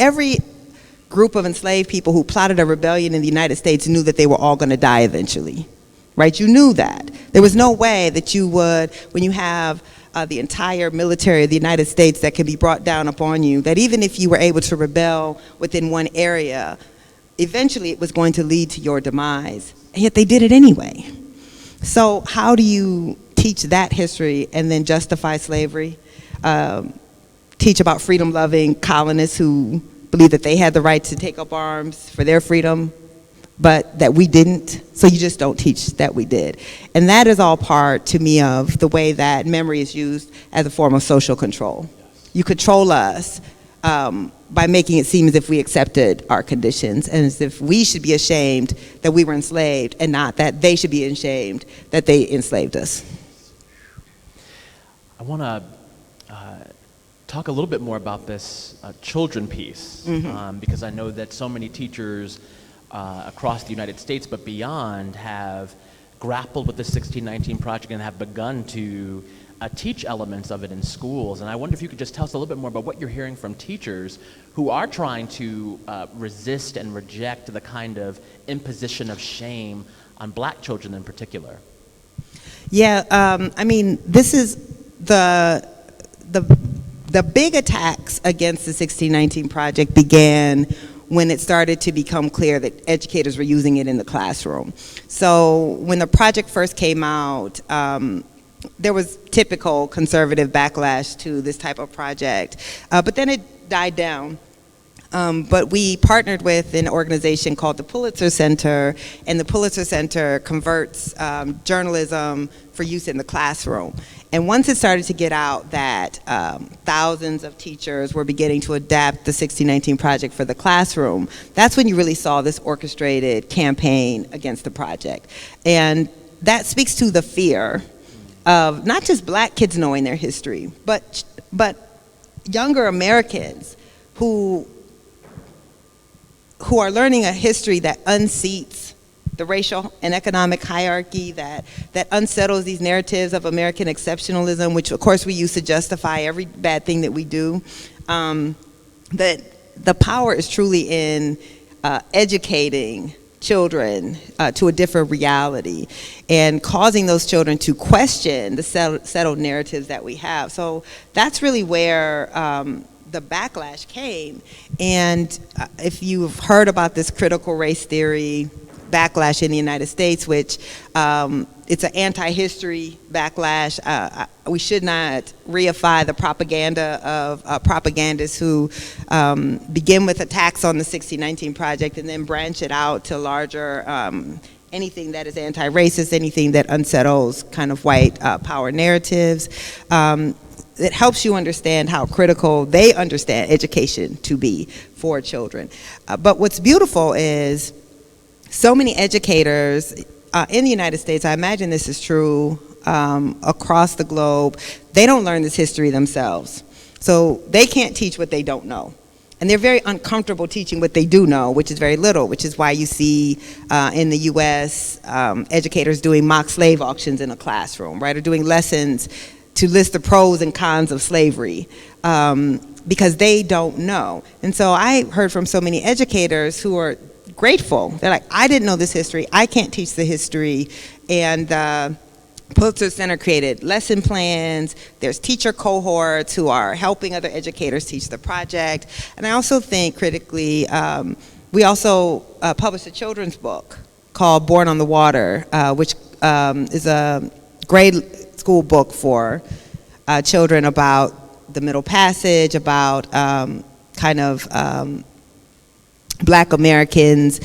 every group of enslaved people who plotted a rebellion in the United States knew that they were all going to die eventually, right? You knew that. There was no way that you would, when you have the entire military of the United States that can be brought down upon you, that even if you were able to rebel within one area, eventually it was going to lead to your demise, and yet they did it anyway. So how do you teach that history and then justify slavery? Teach about freedom-loving colonists who believed that they had the right to take up arms for their freedom, but that we didn't. So you just don't teach that we did. And that is all part, to me, of the way that memory is used as a form of social control. You control us by making it seem as if we accepted our conditions and as if we should be ashamed that we were enslaved and not that they should be ashamed that they enslaved us. I want to talk a little bit more about this children piece, because I know that so many teachers across the United States but beyond have grappled with the 1619 Project and have begun to teach elements of it in schools. And I wonder if you could just tell us a little bit more about what you're hearing from teachers who are trying to resist and reject the kind of imposition of shame on black children in particular. Yeah, I mean, this is the big attacks against the 1619 Project began when it started to become clear that educators were using it in the classroom. So when the project first came out, there was typical conservative backlash to this type of project, but then it died down. But we partnered with an organization called the Pulitzer Center, and the Pulitzer Center converts journalism for use in the classroom. And once it started to get out that thousands of teachers were beginning to adapt the 1619 Project for the classroom, that's when you really saw this orchestrated campaign against the project. And that speaks to the fear of not just black kids knowing their history, but younger Americans who are learning a history that unseats the racial and economic hierarchy, that unsettles these narratives of American exceptionalism, which of course we use to justify every bad thing that we do. That the power is truly in educating children to a different reality and causing those children to question the settled narratives that we have. So that's really where the backlash came. And if you've heard about this critical race theory backlash in the United States, which it's an anti-history backlash. We should not reify the propaganda of propagandists who begin with attacks on the 1619 Project and then branch it out to larger anything that is anti-racist, anything that unsettles kind of white power narratives. It helps you understand how critical they understand education to be for children. But what's beautiful is so many educators in the United States, I imagine this is true across the globe, they don't learn this history themselves. So they can't teach what they don't know. And they're very uncomfortable teaching what they do know, which is very little, which is why you see in the US educators doing mock slave auctions in a classroom, right? Or doing lessons to list the pros and cons of slavery because they don't know. And so I heard from so many educators who are grateful. They're like, I didn't know this history. I can't teach the history. And Pulitzer Center created lesson plans. There's teacher cohorts who are helping other educators teach the project. And I also think critically, we also published a children's book called Born on the Water, which is a grade school book for children about the Middle Passage, about Black Americans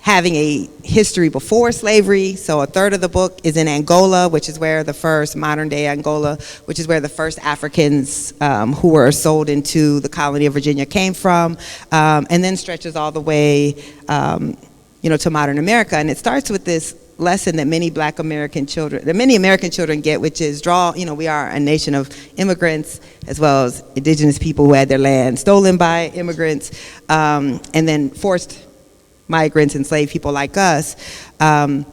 having a history before slavery. So a third of the book is in Angola, which is where the first, modern day Angola, which is where the first Africans who were sold into the colony of Virginia came from, and then stretches all the way to modern America. And it starts with this lesson that many Black American children, that many American children get, which is we are a nation of immigrants as well as indigenous people who had their land stolen by immigrants, and then forced migrants, enslaved people like us. And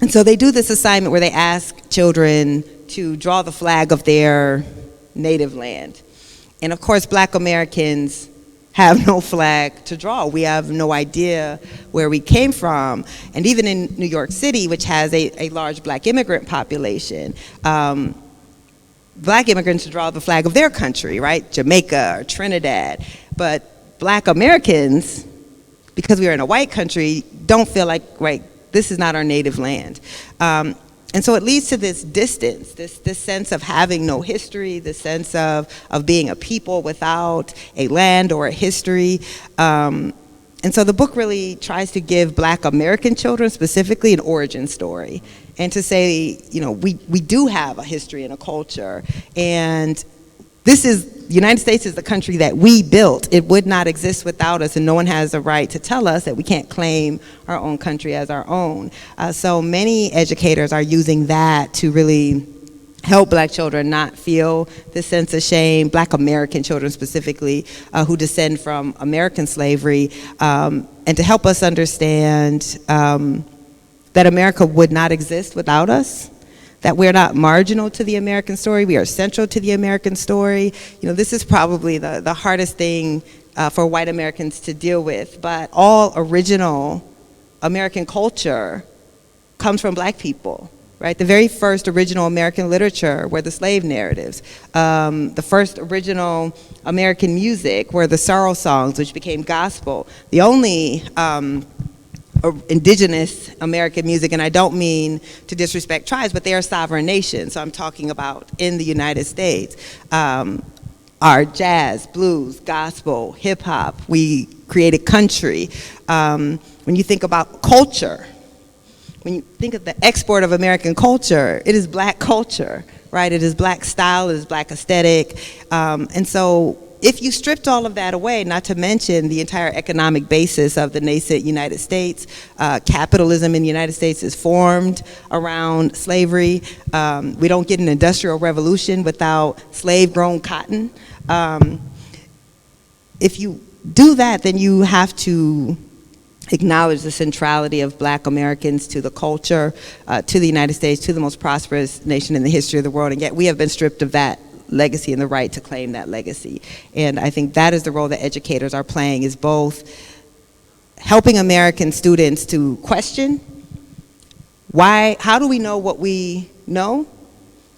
so they do this assignment where they ask children to draw the flag of their native land. And of course, Black Americans have no flag to draw. We have no idea where we came from. And even in New York City, which has a large black immigrant population, black immigrants draw the flag of their country, right? Jamaica or Trinidad. But black Americans, because we are in a white country, don't feel like, right, this is not our native land. And so it leads to this distance, this sense of having no history, this sense of being a people without a land or a history. And so the book really tries to give black American children specifically an origin story, and to say, you know, we do have a history and a culture, and the United States is the country that we built. It would not exist without us, and no one has a right to tell us that we can't claim our own country as our own. So many educators are using that to really help black children not feel this sense of shame, black American children specifically, who descend from American slavery, and to help us understand that America would not exist without us, that we're not marginal to the American story, we are central to the American story. You know, this is probably the hardest thing for white Americans to deal with, but all original American culture comes from black people, right? The very first original American literature were the slave narratives. The first original American music were the sorrow songs, which became gospel. The only indigenous American music, and I don't mean to disrespect tribes, but they are sovereign nations, so I'm talking about in the United States, are jazz, blues, gospel, hip hop. We created country. When you think about culture, when you think of the export of American culture, it is black culture, right? It is black style, it is black aesthetic, and so if you stripped all of that away, not to mention the entire economic basis of the nascent United States, capitalism in the United States is formed around slavery. We don't get an industrial revolution without slave-grown cotton. If you do that, then you have to acknowledge the centrality of black Americans to the culture, to the United States, to the most prosperous nation in the history of the world, and yet we have been stripped of that legacy and the right to claim that legacy. And I think that is the role that educators are playing, is both helping American students to question how do we know what we know,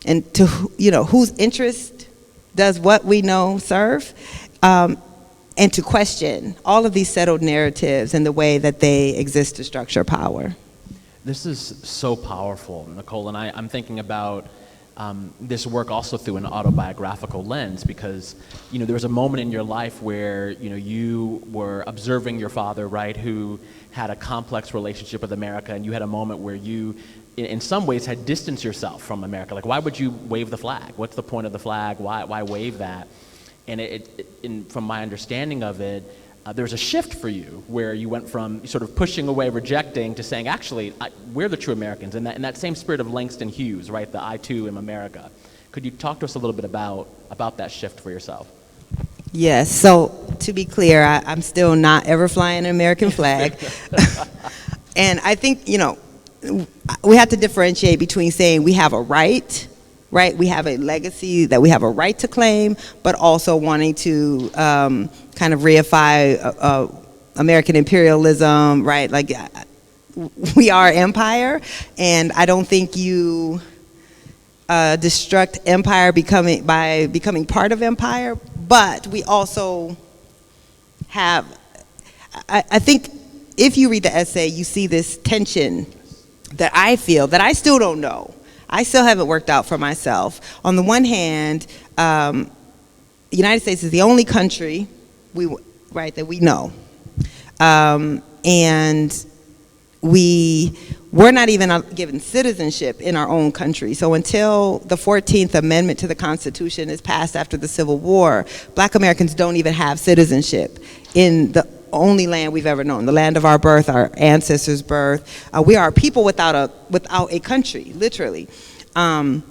and to, you know, whose interest does what we know serve, and to question all of these settled narratives and the way that they exist to structure power. This is so powerful, Nicole, and I'm thinking about this work also through an autobiographical lens, because, you know, there was a moment in your life where, you know, you were observing your father, right, who had a complex relationship with America, and you had a moment where you, in some ways, had distanced yourself from America. Like, why would you wave the flag? What's the point of the flag? Why wave that? And from my understanding of it, there was a shift for you where you went from sort of pushing away, rejecting, to saying, actually, we're the true Americans. And in that same spirit of Langston Hughes, right, the I too am America. Could you talk to us a little bit about that shift for yourself? Yes, so to be clear, I'm still not ever flying an American flag. And I think, you know, we have to differentiate between saying we have a right, we have a legacy that we have a right to claim, but also wanting to kind of reify American imperialism, right? Like, we are empire, and I don't think you destruct empire by becoming part of empire, but we also have, I think if you read the essay, you see this tension that I feel, that I still don't know. I still haven't worked out for myself. On the one hand, the United States is the only country that we know. And we were not even given citizenship in our own country. So until the 14th Amendment to the Constitution is passed after the Civil War, black Americans don't even have citizenship in the only land we've ever known, the land of our birth, our ancestors' birth. We are a people without a country, literally. And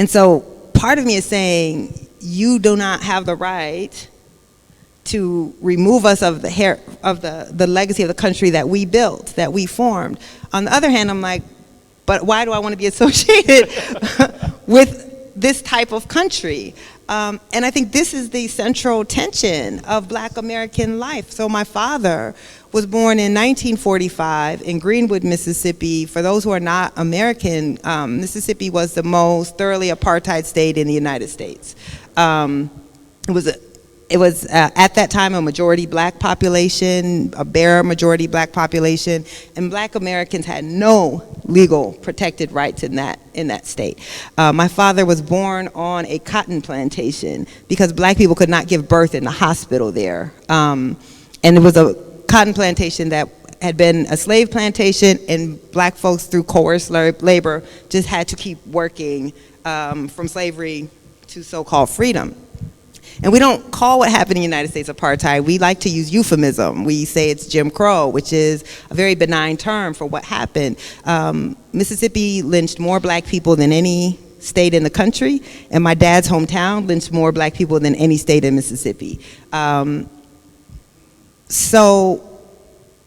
so part of me is saying, you do not have the right to remove us of the legacy of the country that we built, that we formed. On the other hand, I'm like, but why do I want to be associated with this type of country. And I think this is the central tension of Black American life. So my father was born in 1945 in Greenwood, Mississippi. For those who are not American, Mississippi was the most thoroughly apartheid state in the United States. It was at that time a majority Black population, a bare majority Black population, and Black Americans had no legal protected rights in that state. My father was born on a cotton plantation because Black people could not give birth in the hospital there. And it was a cotton plantation that had been a slave plantation, and Black folks through coerced labor just had to keep working from slavery to so-called freedom. And we don't call what happened in the United States apartheid. We like to use euphemism. We say it's Jim Crow, which is a very benign term for what happened. Mississippi lynched more Black people than any state in the country, and my dad's hometown lynched more Black people than any state in Mississippi. So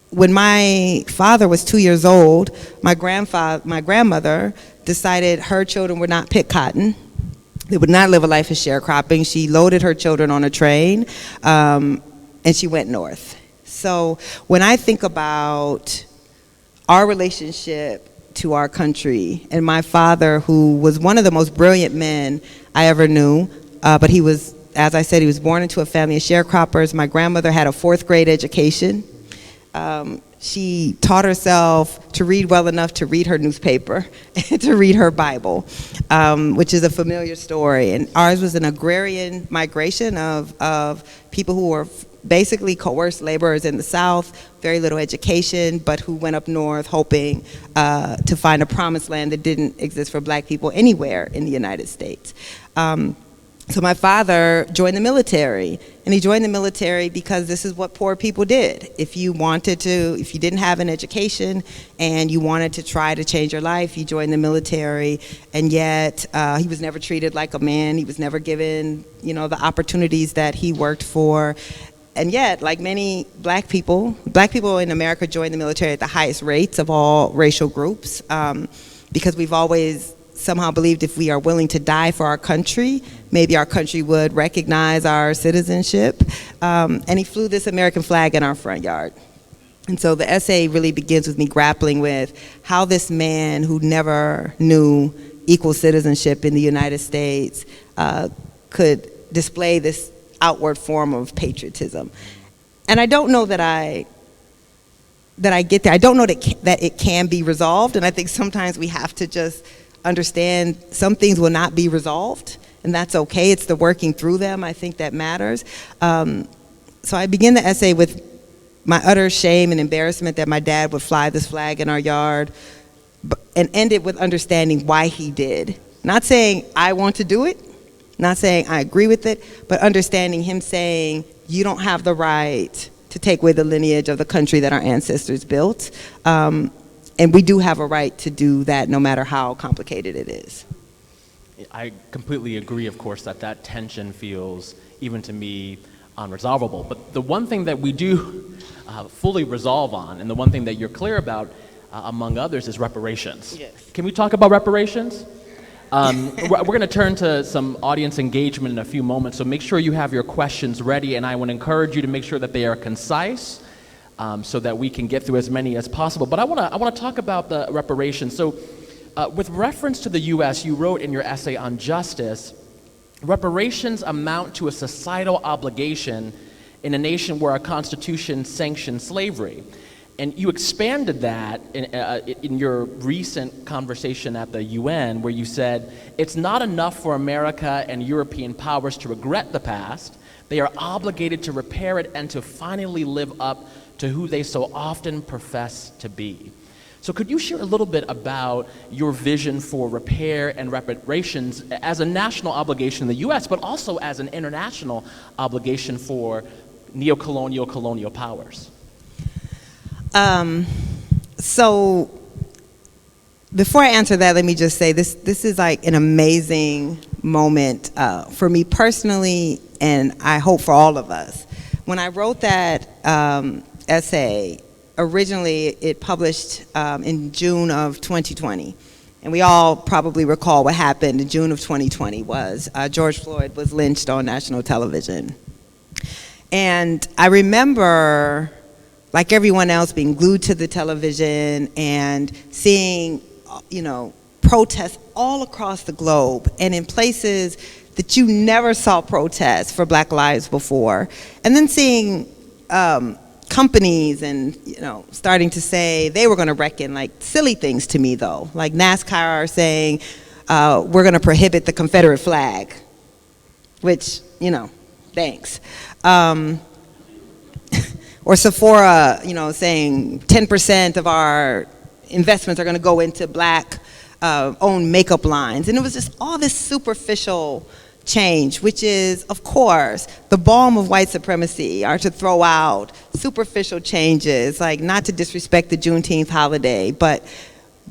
when my father was 2 years old, my grandmother decided her children would not pick cotton. They would not live a life of sharecropping. She loaded her children on a train, and she went north. So when I think about our relationship to our country, and my father, who was one of the most brilliant men I ever knew, but he was, as I said, he was born into a family of sharecroppers. My grandmother had a 4th grade education. She taught herself to read well enough to read her newspaper and to read her Bible, which is a familiar story. And ours was an agrarian migration of people who were basically coerced laborers in the South, very little education, but who went up north hoping to find a promised land that didn't exist for Black people anywhere in the United States. So my father joined the military, and he joined the military because this is what poor people did. If you didn't have an education and you wanted to try to change your life, you joined the military, and yet he was never treated like a man. He was never given, the opportunities that he worked for. And yet, like many Black people in America joined the military at the highest rates of all racial groups, because we've always somehow believed if we are willing to die for our country, maybe our country would recognize our citizenship. And he flew this American flag in our front yard. And so the essay really begins with me grappling with how this man who never knew equal citizenship in the United States could display this outward form of patriotism. And I don't know that I get there. I don't know that it can be resolved, and I think sometimes we have to just understand some things will not be resolved, and that's okay. It's the working through them, I think, that matters. So I begin the essay with my utter shame and embarrassment that my dad would fly this flag in our yard, and end it with understanding why he did. Not saying I want to do it, not saying I agree with it, but understanding him saying, you don't have the right to take away the lineage of the country that our ancestors built. And we do have a right to do that no matter how complicated it is. I completely agree, of course, that tension feels, even to me, unresolvable. But the one thing that we do fully resolve on, and the one thing that you're clear about, among others, is reparations. Yes. Can we talk about reparations? We're going to turn to some audience engagement in a few moments, so make sure you have your questions ready, and I would encourage you to make sure that they are concise, so that we can get through as many as possible. But I want to talk about the reparations. So with reference to the U.S., you wrote in your essay on justice, reparations amount to a societal obligation in a nation where our Constitution sanctions slavery. And you expanded that in your recent conversation at the UN, where you said, it's not enough for America and European powers to regret the past. They are obligated to repair it and to finally live up to who they so often profess to be. So could you share a little bit about your vision for repair and reparations as a national obligation in the U.S., but also as an international obligation for neo-colonial, colonial powers? So before I answer that, let me just say this is like an amazing moment for me personally, and I hope for all of us. When I wrote that essay, originally it published in June of 2020. And we all probably recall what happened in June of 2020 was George Floyd was lynched on national television. And I remember, like everyone else, being glued to the television and seeing, protests all across the globe and in places that you never saw protests for Black lives before. And then seeing companies and, starting to say they were going to reckon, like silly things to me though, like NASCAR saying, we're going to prohibit the Confederate flag, which, thanks. Or Sephora, saying 10% of our investments are going to go into Black owned makeup lines. And it was just all this superficial change, which is, of course, the balm of white supremacy, are to throw out superficial changes, like not to disrespect the Juneteenth holiday, but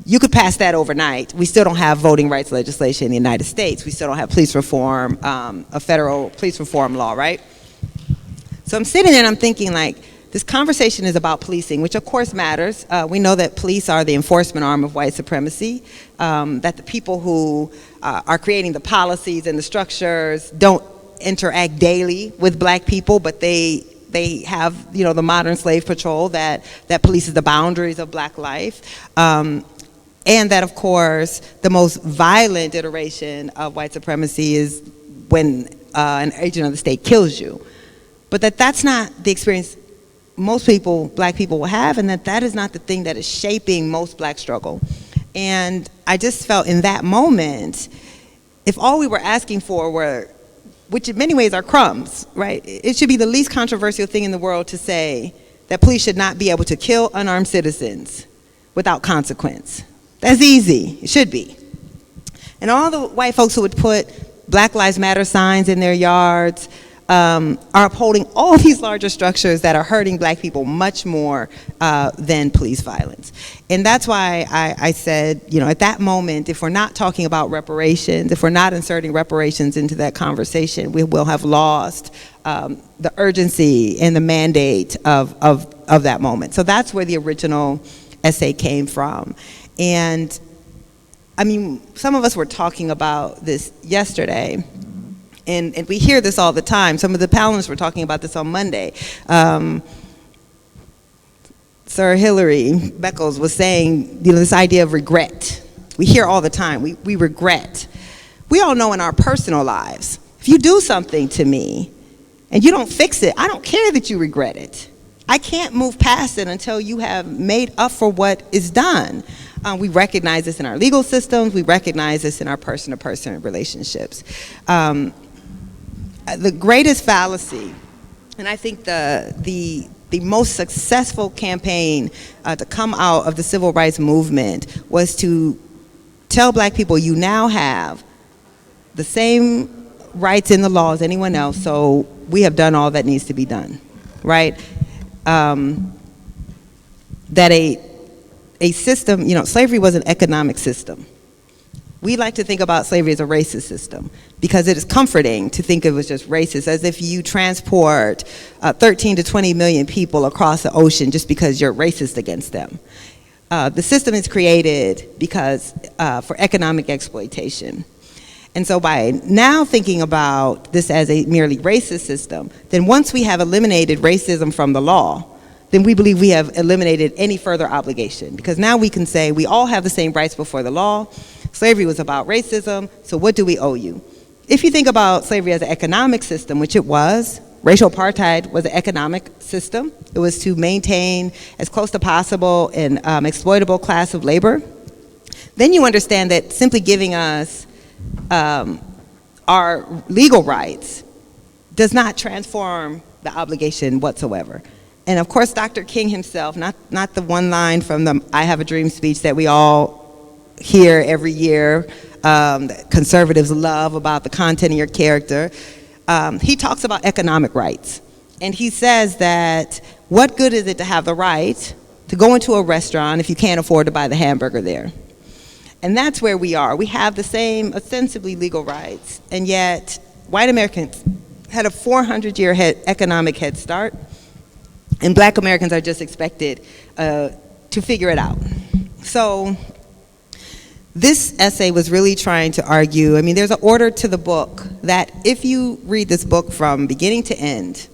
you could pass that overnight. We still don't have voting rights legislation in the United States. We still don't have police reform, a federal police reform law, right? So I'm sitting there and I'm thinking, like, this conversation is about policing, which of course matters. We know that police are the enforcement arm of white supremacy, that the people who are creating the policies and the structures don't interact daily with Black people, but they have, the modern slave patrol that polices the boundaries of Black life. And that, of course, the most violent iteration of white supremacy is when an agent of the state kills you. But that's not the experience most people, Black people, will have, and that is not the thing that is shaping most Black struggle. And I just felt in that moment, if all we were asking for were, which in many ways are crumbs, right? It should be the least controversial thing in the world to say that police should not be able to kill unarmed citizens without consequence. That's easy, it should be. And all the white folks who would put Black Lives Matter signs in their yards, are upholding all these larger structures that are hurting Black people much more than police violence. And that's why I said, at that moment, if we're not talking about reparations, if we're not inserting reparations into that conversation, we will have lost the urgency and the mandate of that moment. So that's where the original essay came from. And I mean, some of us were talking about this yesterday. And we hear this all the time. Some of the panelists were talking about this on Monday. Sir Hillary Beckles was saying, this idea of regret. We hear all the time, we regret. We all know in our personal lives, if you do something to me and you don't fix it, I don't care that you regret it. I can't move past it until you have made up for what is done. We recognize this in our legal systems. We recognize this in our person-to-person relationships. The greatest fallacy, and I think the most successful campaign to come out of the civil rights movement was to tell Black people, you now have the same rights in the law as anyone else, so we have done all that needs to be done, right? That a system, slavery was an economic system. We like to think about slavery as a racist system because it is comforting to think it was just racist, as if you transport 13 to 20 million people across the ocean just because you're racist against them. The system is created because for economic exploitation. And so by now thinking about this as a merely racist system, then once we have eliminated racism from the law, then we believe we have eliminated any further obligation, because now we can say we all have the same rights before the law. Slavery was about racism, so what do we owe you? If you think about slavery as an economic system, which it was, racial apartheid was an economic system. It was to maintain as close to possible an exploitable class of labor. Then you understand that simply giving us our legal rights does not transform the obligation whatsoever. And of course, Dr. King himself, not the one line from the I Have a Dream speech that we all hear every year, that conservatives love about the content of your character. He talks about economic rights. And he says that what good is it to have the right to go into a restaurant if you can't afford to buy the hamburger there? And that's where we are. We have the same ostensibly legal rights, and yet white Americans had a 400-year economic head start, and Black Americans are just expected to figure it out. So this essay was really trying to argue, I mean, there's an order to the book that if you read this book from beginning to end,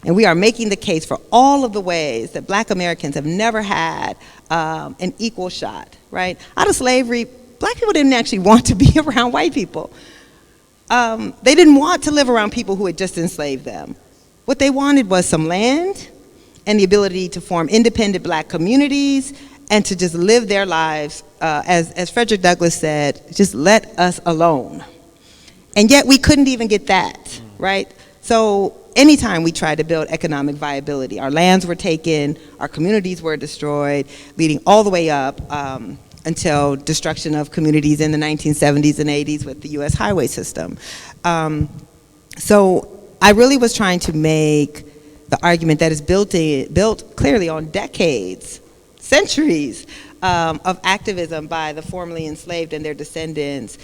and we are making the case for all of the ways that Black Americans have never had an equal shot, right? Out of slavery, Black people didn't actually want to be around white people. They didn't want to live around people who had just enslaved them. What they wanted was some land and the ability to form independent Black communities and to just live their lives, as Frederick Douglass said, just let us alone. And yet we couldn't even get that, right? So anytime we tried to build economic viability, our lands were taken, our communities were destroyed, leading all the way up until destruction of communities in the 1970s and 80s with the US highway system. So I really was trying to make the argument that is built clearly on decades, centuries of activism by the formerly enslaved and their descendants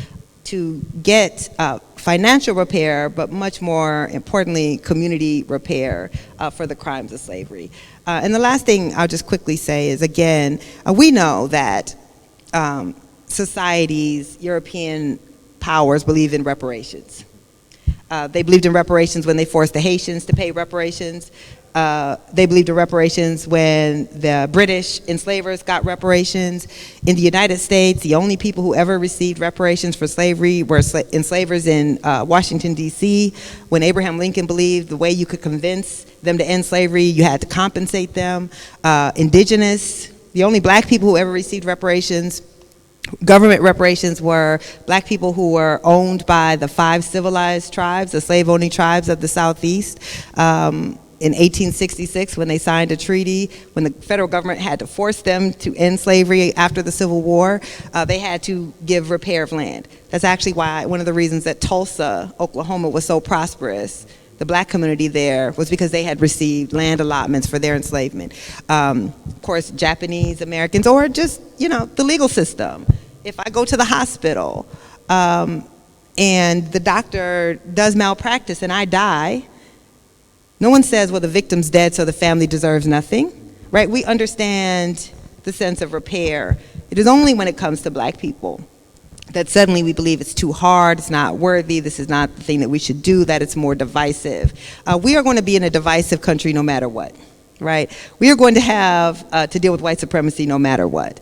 to get financial repair, but much more importantly, community repair for the crimes of slavery. And the last thing I'll just quickly say is, again, we know that societies, European powers believe in reparations. They believed in reparations when they forced the Haitians to pay reparations. They believed in reparations when the British enslavers got reparations. In the United States, the only people who ever received reparations for slavery were enslavers in Washington, D.C. When Abraham Lincoln believed the way you could convince them to end slavery, you had to compensate them. Indigenous, the only Black people who ever received reparations, government reparations, were Black people who were owned by the 5 civilized tribes, the slave-owning tribes of the Southeast. In 1866, when they signed a treaty, when the federal government had to force them to end slavery after the Civil War, they had to give repair of land. That's actually why one of the reasons that Tulsa, Oklahoma was so prosperous, the Black community there, was because they had received land allotments for their enslavement. Of course, Japanese Americans, or just, the legal system. If I go to the hospital and the doctor does malpractice and I die, no one says, well, the victim's dead, so the family deserves nothing, right? We understand the sense of repair. It is only when it comes to Black people that suddenly we believe it's too hard, it's not worthy, this is not the thing that we should do, that it's more divisive. We are going to be in a divisive country no matter what, right? We are going to have to deal with white supremacy no matter what.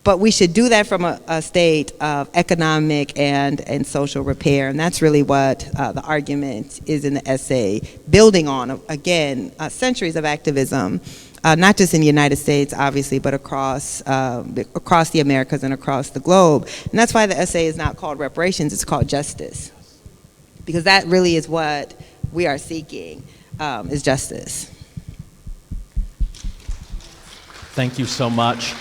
But we should do that from a state of economic and social repair, and that's really what the argument is in the essay, building on, again, centuries of activism, not just in the United States, obviously, but across the Americas and across the globe. And that's why the essay is not called reparations, it's called justice. Because that really is what we are seeking, is justice. Thank you so much.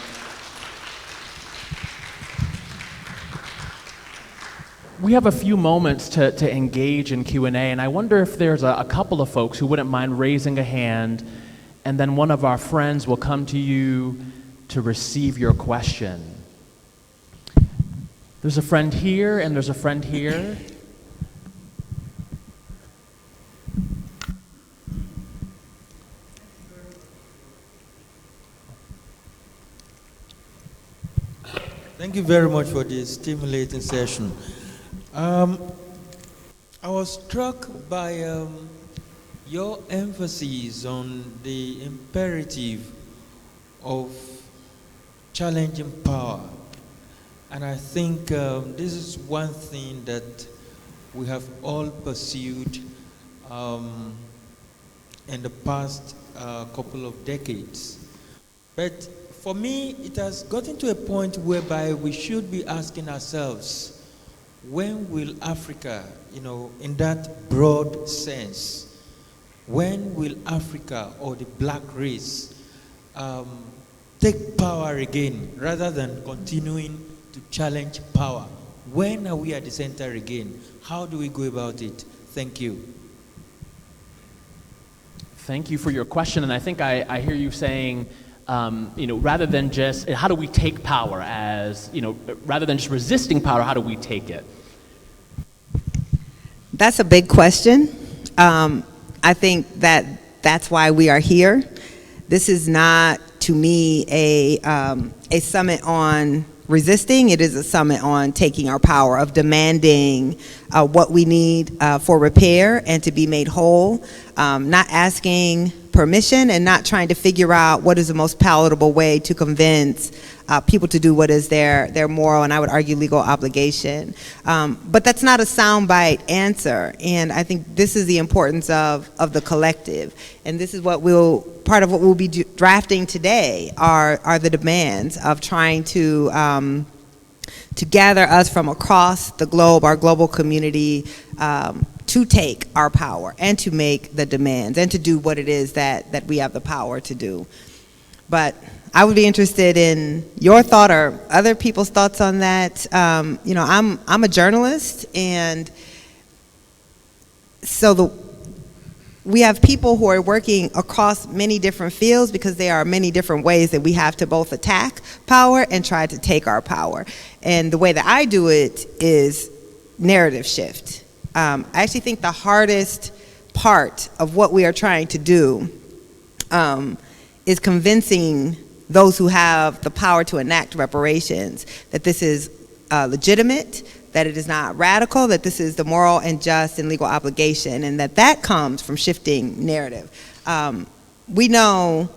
We have a few moments to engage in Q&A, and I wonder if there's a couple of folks who wouldn't mind raising a hand, and then one of our friends will come to you to receive your question. There's a friend here, and there's a friend here. Thank you very much for this stimulating session. I was struck by your emphasis on the imperative of challenging power. And I think this is one thing that we have all pursued in the past couple of decades. But for me, it has gotten to a point whereby we should be asking ourselves, when will Africa, in that broad sense, when will Africa or the Black race take power again rather than continuing to challenge power? When are we at the center again? How do we go about it? Thank you. Thank you for your question, and I think I hear you saying, rather than just, how do we take power as, rather than just resisting power, how do we take it? That's a big question. I think that's why we are here. This is not, to me, a summit on resisting. It is a summit on taking our power, of demanding what we need for repair and to be made whole, not asking permission and not trying to figure out what is the most palatable way to convince people to do what is their moral and I would argue legal obligation. But that's not a soundbite answer, and I think this is the importance of the collective, and this is what part of what we'll be drafting today are the demands of trying to gather us from across the globe, our global community, to take our power and to make the demands and to do what it is that we have the power to do. But I would be interested in your thought or other people's thoughts on that. You know, I'm a journalist, and so we have people who are working across many different fields because there are many different ways that we have to both attack power and try to take our power. And the way that I do it is narrative shift. I actually think the hardest part of what we are trying to do is convincing those who have the power to enact reparations that this is legitimate, that it is not radical, that this is the moral and just and legal obligation, and that comes from shifting narrative. We know,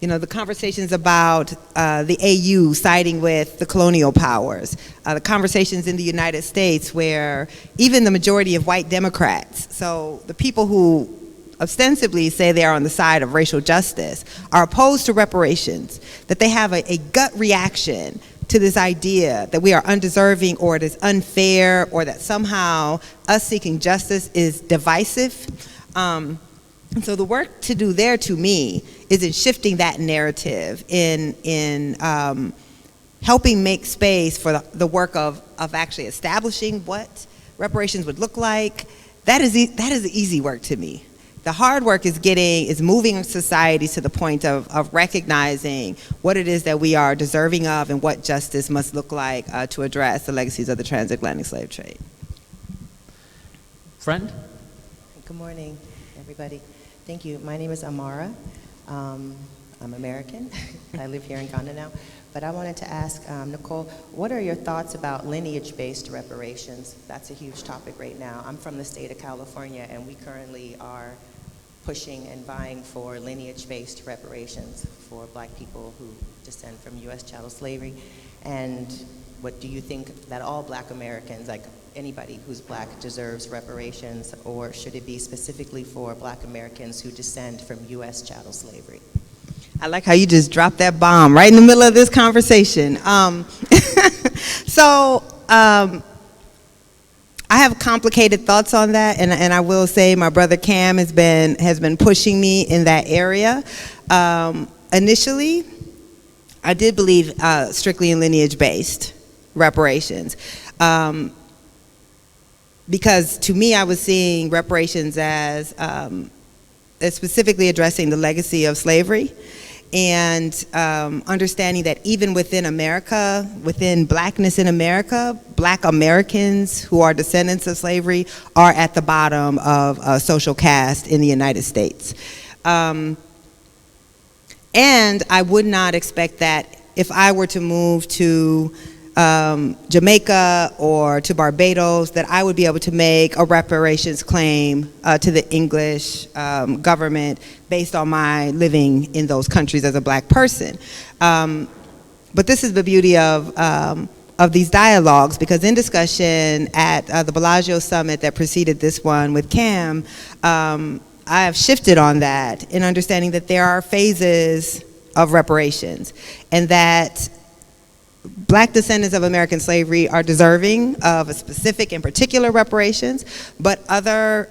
you know, the conversations about the AU siding with the colonial powers, the conversations in the United States where even the majority of white Democrats, so the people who ostensibly say they are on the side of racial justice, are opposed to reparations, that they have a gut reaction to this idea that we are undeserving or it is unfair or that somehow us seeking justice is divisive. And so the work to do there, to me, is in shifting that narrative, in helping make space for the work of actually establishing what reparations would look like. That is the easy work to me. The hard work is moving society to the point of recognizing what it is that we are deserving of and what justice must look like to address the legacies of the transatlantic slave trade. Friend? Good morning, everybody. Thank you. My name is Amara. I'm American. I live here in Ghana now. But I wanted to ask Nicole, what are your thoughts about lineage-based reparations? That's a huge topic right now. I'm from the state of California, and we currently are pushing and vying for lineage-based reparations for Black people who descend from U.S. chattel slavery. And what do you think that all Black Americans, like anybody who's Black, deserves reparations, or should it be specifically for Black Americans who descend from U.S. chattel slavery? I like how you just dropped that bomb right in the middle of this conversation. I have complicated thoughts on that, and I will say my brother Cam has been pushing me in that area. Initially, I did believe strictly in lineage-based reparations, because to me, I was seeing reparations as specifically addressing the legacy of slavery, and understanding that even within America, within Blackness in America, Black Americans who are descendants of slavery are at the bottom of social caste in the United States. And I would not expect that if I were to move to Jamaica or to Barbados, that I would be able to make a reparations claim to the English government based on my living in those countries as a Black person. But this is the beauty of these dialogues, because in discussion at the Bellagio summit that preceded this one with Cam, I have shifted on that in understanding that there are phases of reparations, and that Black descendants of American slavery are deserving of a specific and particular reparations, but other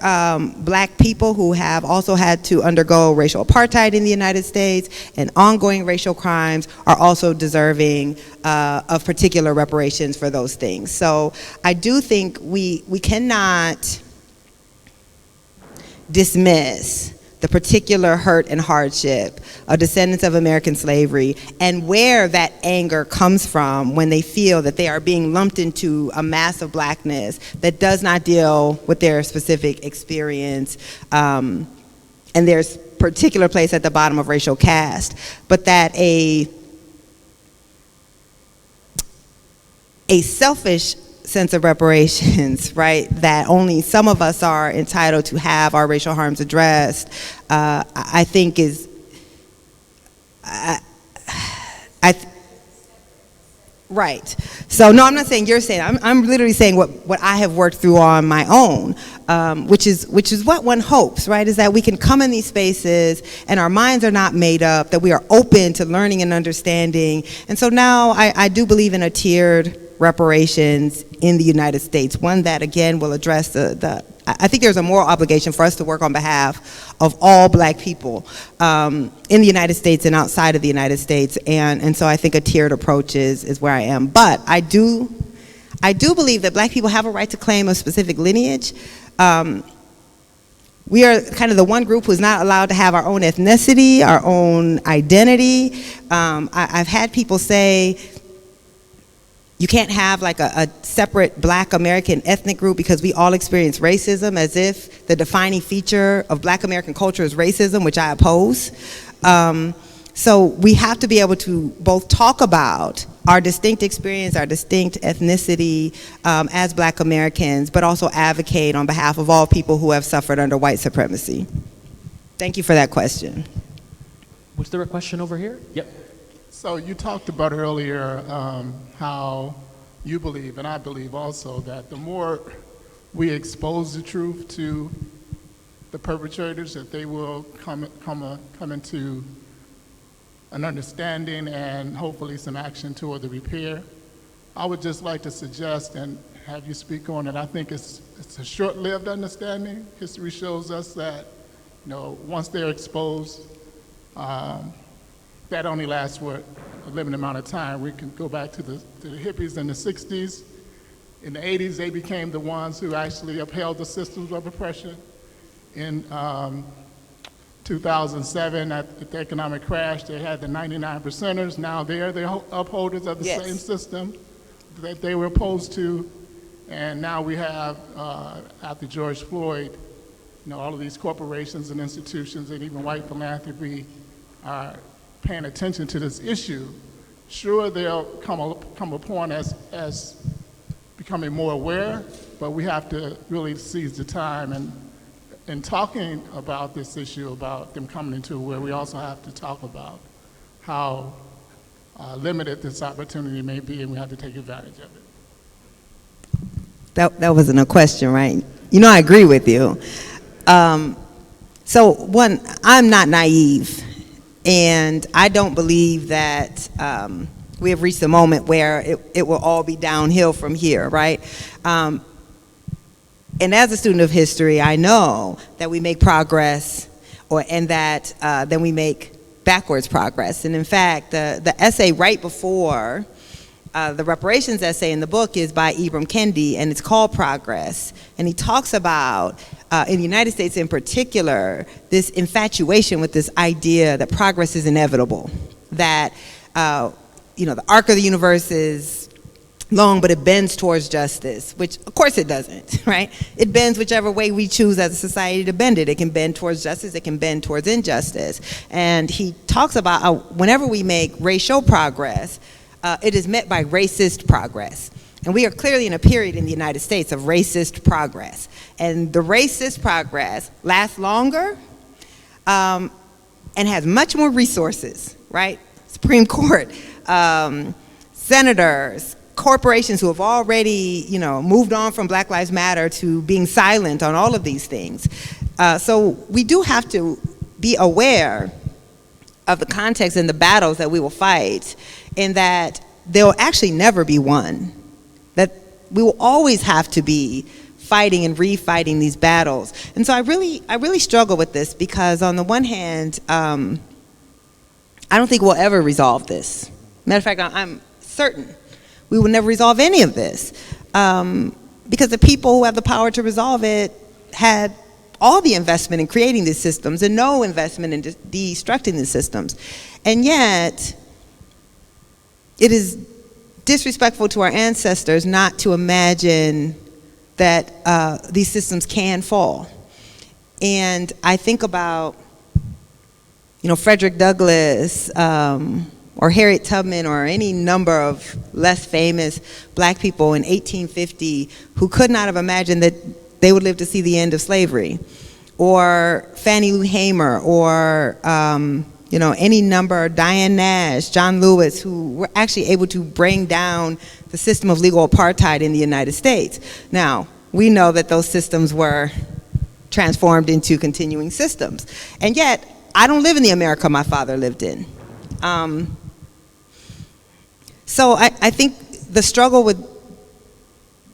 Black people who have also had to undergo racial apartheid in the United States and ongoing racial crimes are also deserving of particular reparations for those things. So I do think we cannot dismiss the particular hurt and hardship of descendants of American slavery, and where that anger comes from when they feel that they are being lumped into a mass of Blackness that does not deal with their specific experience, and there's particular place at the bottom of racial caste, but that a selfish sense of reparations, right, that only some of us are entitled to have our racial harms addressed, I think is, right. So no, I'm not saying you're saying. I'm literally saying what I have worked through on my own, which is what one hopes, right? Is that we can come in these spaces and our minds are not made up, that we are open to learning and understanding. And so now I do believe in a tiered reparations in the United States, one that again will address I think there's a moral obligation for us to work on behalf of all Black people in the United States and outside of the United States, and so I think a tiered approach is where I am. But I do believe that Black people have a right to claim a specific lineage. We are kind of the one group who's not allowed to have our own ethnicity, our own identity. I've had people say, you can't have like a separate Black American ethnic group because we all experience racism, as if the defining feature of Black American culture is racism, which I oppose. So we have to be able to both talk about our distinct experience, our distinct ethnicity as Black Americans, but also advocate on behalf of all people who have suffered under white supremacy. Thank you for that question. Was there a question over here? Yep. So you talked about earlier how you believe, and I believe also, that the more we expose the truth to the perpetrators, that they will come into an understanding and hopefully some action toward the repair. I would just like to suggest and have you speak on it. I think it's a short-lived understanding. History shows us that, once they're exposed, that only lasts for a limited amount of time. We can go back to the hippies in the 60s. In the 80s, they became the ones who actually upheld the systems of oppression. In 2007, at the economic crash, they had the 99%ers. Now they are the upholders of the same system that they were opposed to. And now we have, after George Floyd, all of these corporations and institutions and even white philanthropy are paying attention to this issue. Sure, they'll come upon as becoming more aware, but we have to really seize the time. And in talking about this issue, about them coming into where we also have to talk about how limited this opportunity may be, and we have to take advantage of it. That wasn't a question, right? I agree with you. So one, I'm not naive. And I don't believe that we have reached a moment where it will all be downhill from here, right? And as a student of history, I know that we make progress, and that then we make backwards progress. And in fact, the essay right before the reparations essay in the book is by Ibram Kendi, and it's called Progress. And he talks about, in the United States in particular, this infatuation with this idea that progress is inevitable, that the arc of the universe is long, but it bends towards justice, which of course it doesn't, right? It bends whichever way we choose as a society to bend it. It can bend towards justice, it can bend towards injustice. And he talks about how whenever we make racial progress, it is met by racist progress. And we are clearly in a period in the United States of racist progress. And the racist progress lasts longer and has much more resources, right? Supreme Court, senators, corporations who have already, moved on from Black Lives Matter to being silent on all of these things. So we do have to be aware of the context and the battles that we will fight, in that there will actually never be one. That we will always have to be fighting and refighting these battles. And so I really struggle with this, because on the one hand, I don't think we'll ever resolve this. Matter of fact, I'm certain we will never resolve any of this, because the people who have the power to resolve it had all the investment in creating these systems and no investment in destructing the systems. And yet, it is disrespectful to our ancestors not to imagine that these systems can fall. And I think about, Frederick Douglass, or Harriet Tubman or any number of less famous black people in 1850 who could not have imagined that they would live to see the end of slavery, or Fannie Lou Hamer, or any number, Diane Nash, John Lewis, who were actually able to bring down the system of legal apartheid in the United States. Now, we know that those systems were transformed into continuing systems. And yet, I don't live in the America my father lived in. So I think the struggle with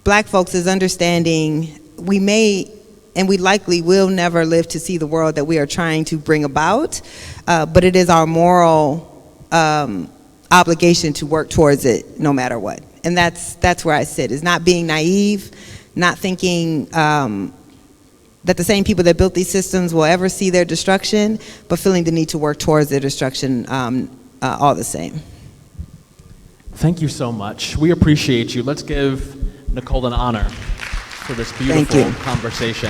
black folks is understanding we may and we likely will never live to see the world that we are trying to bring about, but it is our moral obligation to work towards it no matter what. And that's where I sit, is not being naive, not thinking that the same people that built these systems will ever see their destruction, but feeling the need to work towards their destruction all the same. Thank you so much. We appreciate you. Let's give Nicole an honor for this beautiful conversation.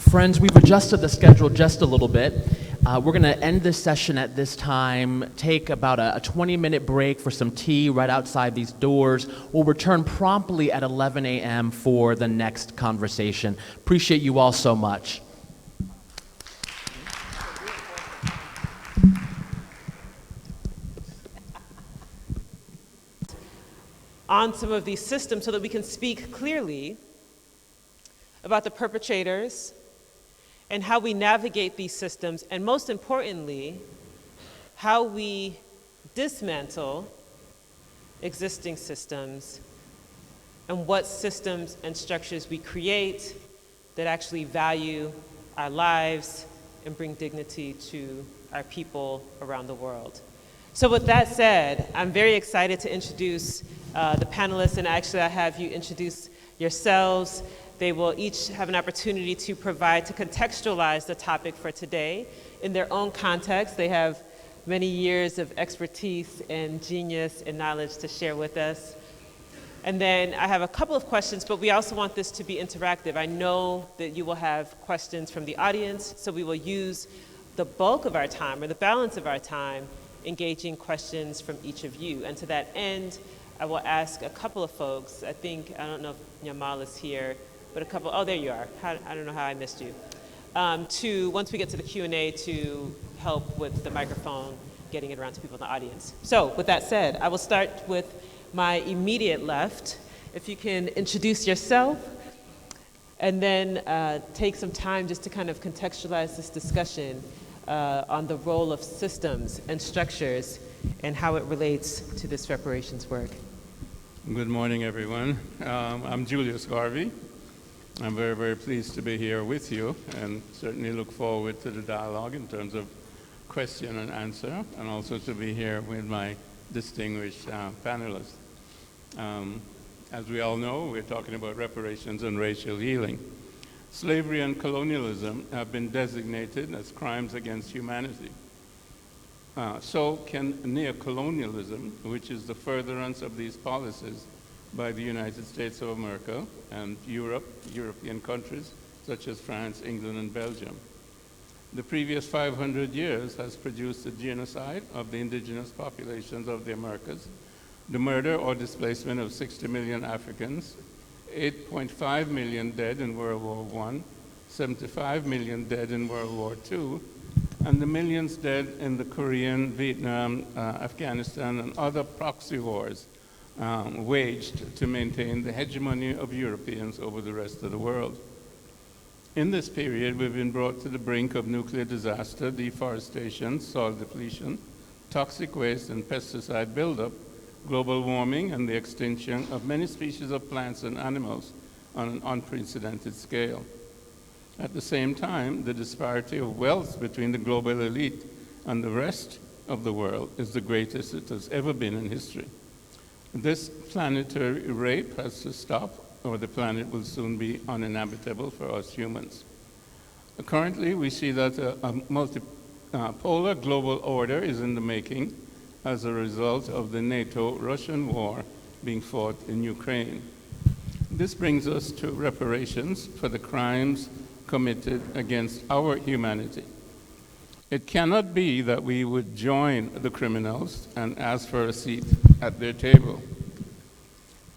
Friends, we've adjusted the schedule just a little bit. We're going to end this session at this time, take about a 20-minute break for some tea right outside these doors. We'll return promptly at 11 a.m. for the next conversation. Appreciate you all so much. On some of these systems so that we can speak clearly about the perpetrators and how we navigate these systems, and most importantly, how we dismantle existing systems and what systems and structures we create that actually value our lives and bring dignity to our people around the world. So with that said, I'm very excited to introduce the panelists, and actually I have you introduce yourselves. They will each have an opportunity to contextualize the topic for today in their own context. They have many years of expertise and genius and knowledge to share with us. And then I have a couple of questions, but we also want this to be interactive. I know that you will have questions from the audience, so we will use the bulk of our time, or the balance of our time, engaging questions from each of you. And to that end, I will ask a couple of folks. I don't know if Yamal is here, but oh, there you are. I don't know how I missed you. Once we get to the Q&A, to help with the microphone, getting it around to people in the audience. So with that said, I will start with my immediate left. If you can introduce yourself, and then take some time just to kind of contextualize this discussion on the role of systems and structures and how it relates to this reparations work. Good morning, everyone. I'm Julius Garvey. I'm very, very pleased to be here with you, and certainly look forward to the dialogue in terms of question and answer, and also to be here with my distinguished panelists. As we all know, we're talking about reparations and racial healing. Slavery and colonialism have been designated as crimes against humanity. So can neocolonialism, which is the furtherance of these policies by the United States of America and European countries such as France, England, and Belgium. The previous 500 years has produced a genocide of the indigenous populations of the Americas, the murder or displacement of 60 million Africans, 8.5 million dead in World War I, 75 million dead in World War II, and the millions dead in the Korean, Vietnam, Afghanistan, and other proxy wars waged to maintain the hegemony of Europeans over the rest of the world. In this period, we've been brought to the brink of nuclear disaster, deforestation, soil depletion, toxic waste and pesticide buildup, global warming, and the extinction of many species of plants and animals on an unprecedented scale. At the same time, the disparity of wealth between the global elite and the rest of the world is the greatest it has ever been in history. This planetary rape has to stop, or the planet will soon be uninhabitable for us humans. Currently, we see that a multipolar global order is in the making as a result of the NATO-Russian war being fought in Ukraine. This brings us to reparations for the crimes committed against our humanity. It cannot be that we would join the criminals and ask for a seat at their table.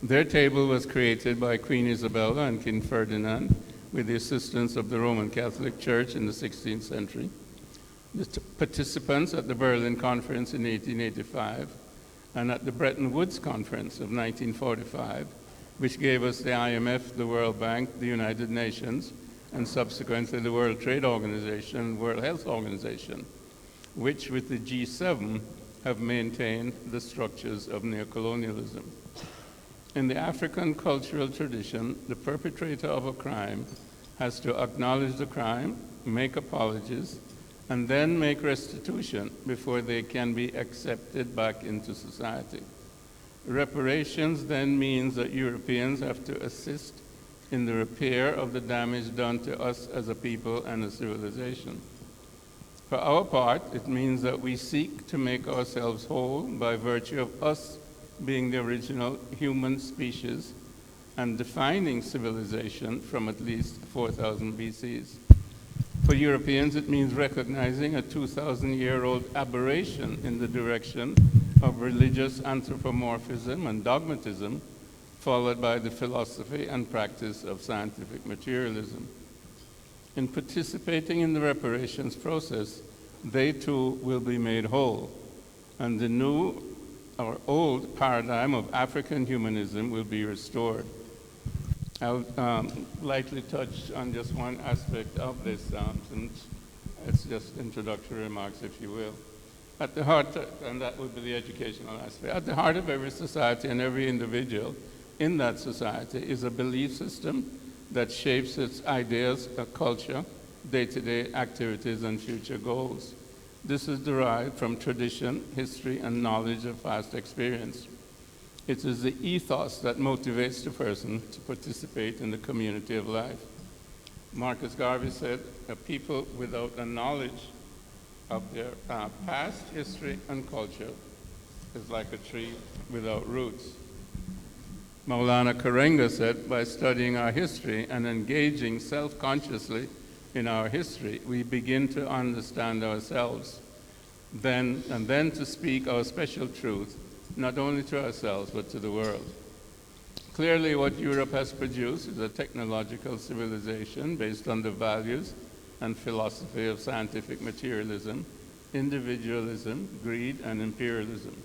Their table was created by Queen Isabella and King Ferdinand with the assistance of the Roman Catholic Church in the 16th century. The participants at the Berlin Conference in 1885 and at the Bretton Woods Conference of 1945, which gave us the IMF, the World Bank, the United Nations, and subsequently the World Trade Organization, World Health Organization, which with the G7 have maintained the structures of neocolonialism. In the African cultural tradition, the perpetrator of a crime has to acknowledge the crime, make apologies, and then make restitution before they can be accepted back into society. Reparations then means that Europeans have to assist in the repair of the damage done to us as a people and a civilization. For our part, it means that we seek to make ourselves whole by virtue of us being the original human species and defining civilization from at least 4000 BCs. For Europeans, it means recognizing a 2,000-year-old aberration in the direction of religious anthropomorphism and dogmatism, followed by the philosophy and practice of scientific materialism. In participating in the reparations process, they too will be made whole, and the new or old paradigm of African humanism will be restored. I'll lightly touch on just one aspect of this, since it's just introductory remarks, if you will. At the heart, and that would be the educational aspect, at the heart of every society and every individual in that society is a belief system that shapes its ideas, culture, day-to-day activities, and future goals. This is derived from tradition, history, and knowledge of past experience. It is the ethos that motivates the person to participate in the community of life. Marcus Garvey said, a people without a knowledge of their past history and culture is like a tree without roots. Maulana Karenga said, by studying our history and engaging self-consciously in our history, we begin to understand ourselves, and then to speak our special truth, not only to ourselves, but to the world. Clearly, what Europe has produced is a technological civilization based on the values and philosophy of scientific materialism, individualism, greed, and imperialism.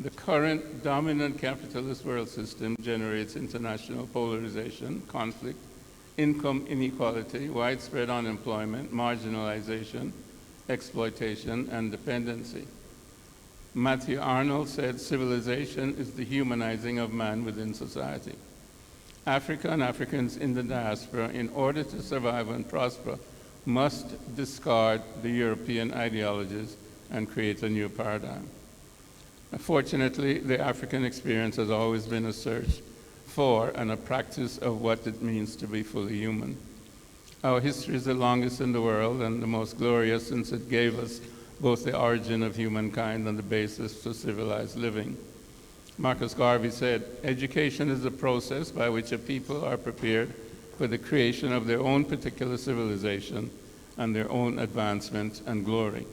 The current dominant capitalist world system generates international polarization, conflict, income inequality, widespread unemployment, marginalization, exploitation, and dependency. Matthew Arnold said, civilization is the humanizing of man within society. Africa and Africans in the diaspora, in order to survive and prosper, must discard the European ideologies and create a new paradigm. Fortunately, the African experience has always been a search for and a practice of what it means to be fully human. Our history is the longest in the world and the most glorious, since it gave us both the origin of humankind and the basis for civilized living. Marcus Garvey said, education is the process by which a people are prepared for the creation of their own particular civilization and their own advancement and glory.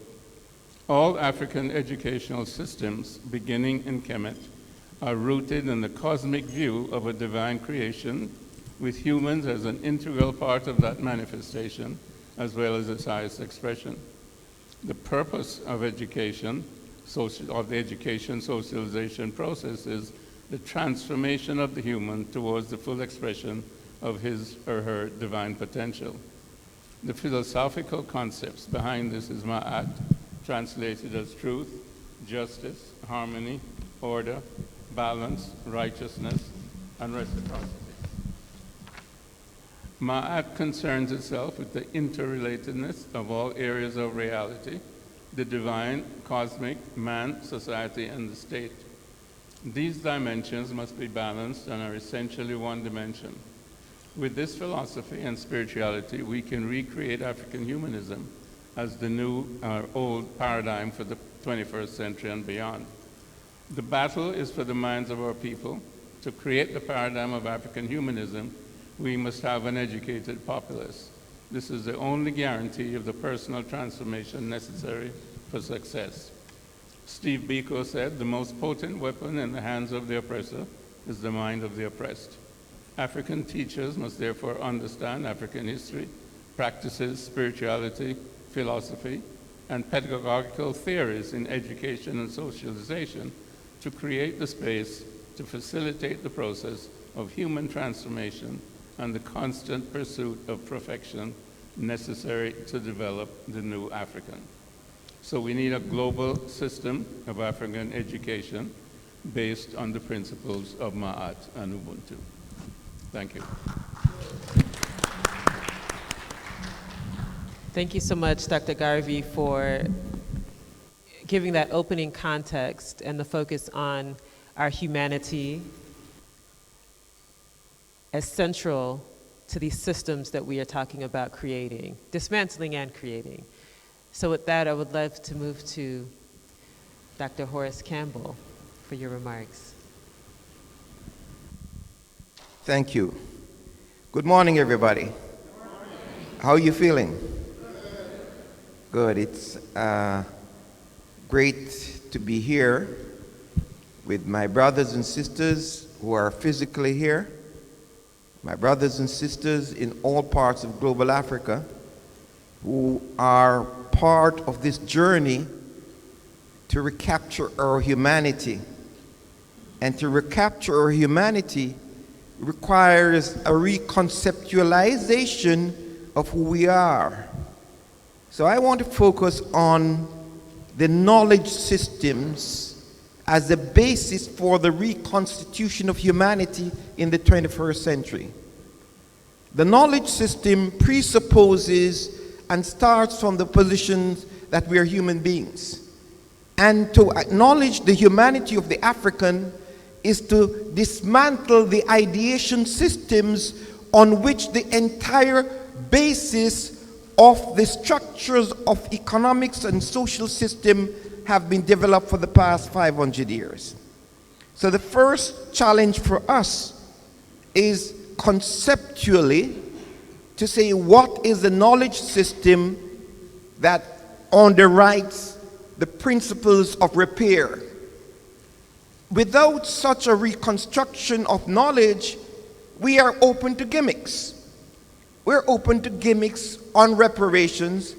All African educational systems, beginning in Kemet, are rooted in the cosmic view of a divine creation, with humans as an integral part of that manifestation, as well as its highest expression. The purpose of education, of the education socialization process, is the transformation of the human towards the full expression of his or her divine potential. The philosophical concepts behind this is Ma'at, translated as truth, justice, harmony, order, balance, righteousness, and reciprocity. Ma'at concerns itself with the interrelatedness of all areas of reality, the divine, cosmic, man, society, and the state. These dimensions must be balanced and are essentially one dimension. With this philosophy and spirituality, we can recreate African humanism as the new or old paradigm for the 21st century and beyond. The battle is for the minds of our people. To create the paradigm of African humanism, we must have an educated populace. This is the only guarantee of the personal transformation necessary for success. Steve Biko said, "The most potent weapon in the hands of the oppressor is the mind of the oppressed." African teachers must therefore understand African history, practices, spirituality, philosophy, and pedagogical theories in education and socialization to create the space to facilitate the process of human transformation and the constant pursuit of perfection necessary to develop the new African. So we need a global system of African education based on the principles of Ma'at and Ubuntu. Thank you. Thank you so much, Dr. Garvey, for giving that opening context and the focus on our humanity as central to these systems that we are talking about creating, dismantling and creating. So with that, I would love to move to Dr. Horace Campbell for your remarks. Thank you. Good morning, everybody. How are you feeling? Good. It's great to be here with my brothers and sisters who are physically here, my brothers and sisters in all parts of global Africa who are part of this journey to recapture our humanity. And to recapture our humanity requires a reconceptualization of who we are. So I want to focus on the knowledge systems as the basis for the reconstitution of humanity in the 21st century. The knowledge system presupposes and starts from the position that we are human beings. And to acknowledge the humanity of the African is to dismantle the ideation systems on which the entire basis of the structures of economics and social system have been developed for the past 500 years. So the first challenge for us is conceptually to say what is the knowledge system that underwrites the principles of repair. Without such a reconstruction of knowledge, we are open to gimmicks. We're open to gimmicks on reparations,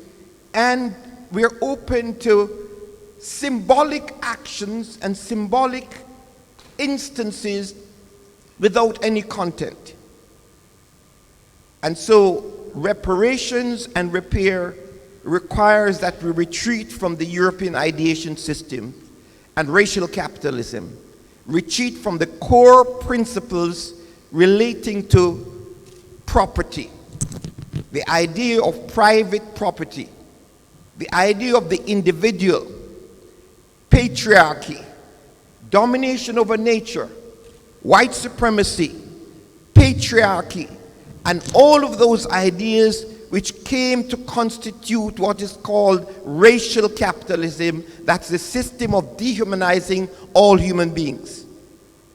and we're open to symbolic actions and symbolic instances without any content. And so reparations and repair requires that we retreat from the European ideation system and racial capitalism, retreat from the core principles relating to property, the idea of private property, the idea of the individual, patriarchy, domination over nature, white supremacy, patriarchy, and all of those ideas which came to constitute what is called racial capitalism. That's the system of dehumanizing all human beings.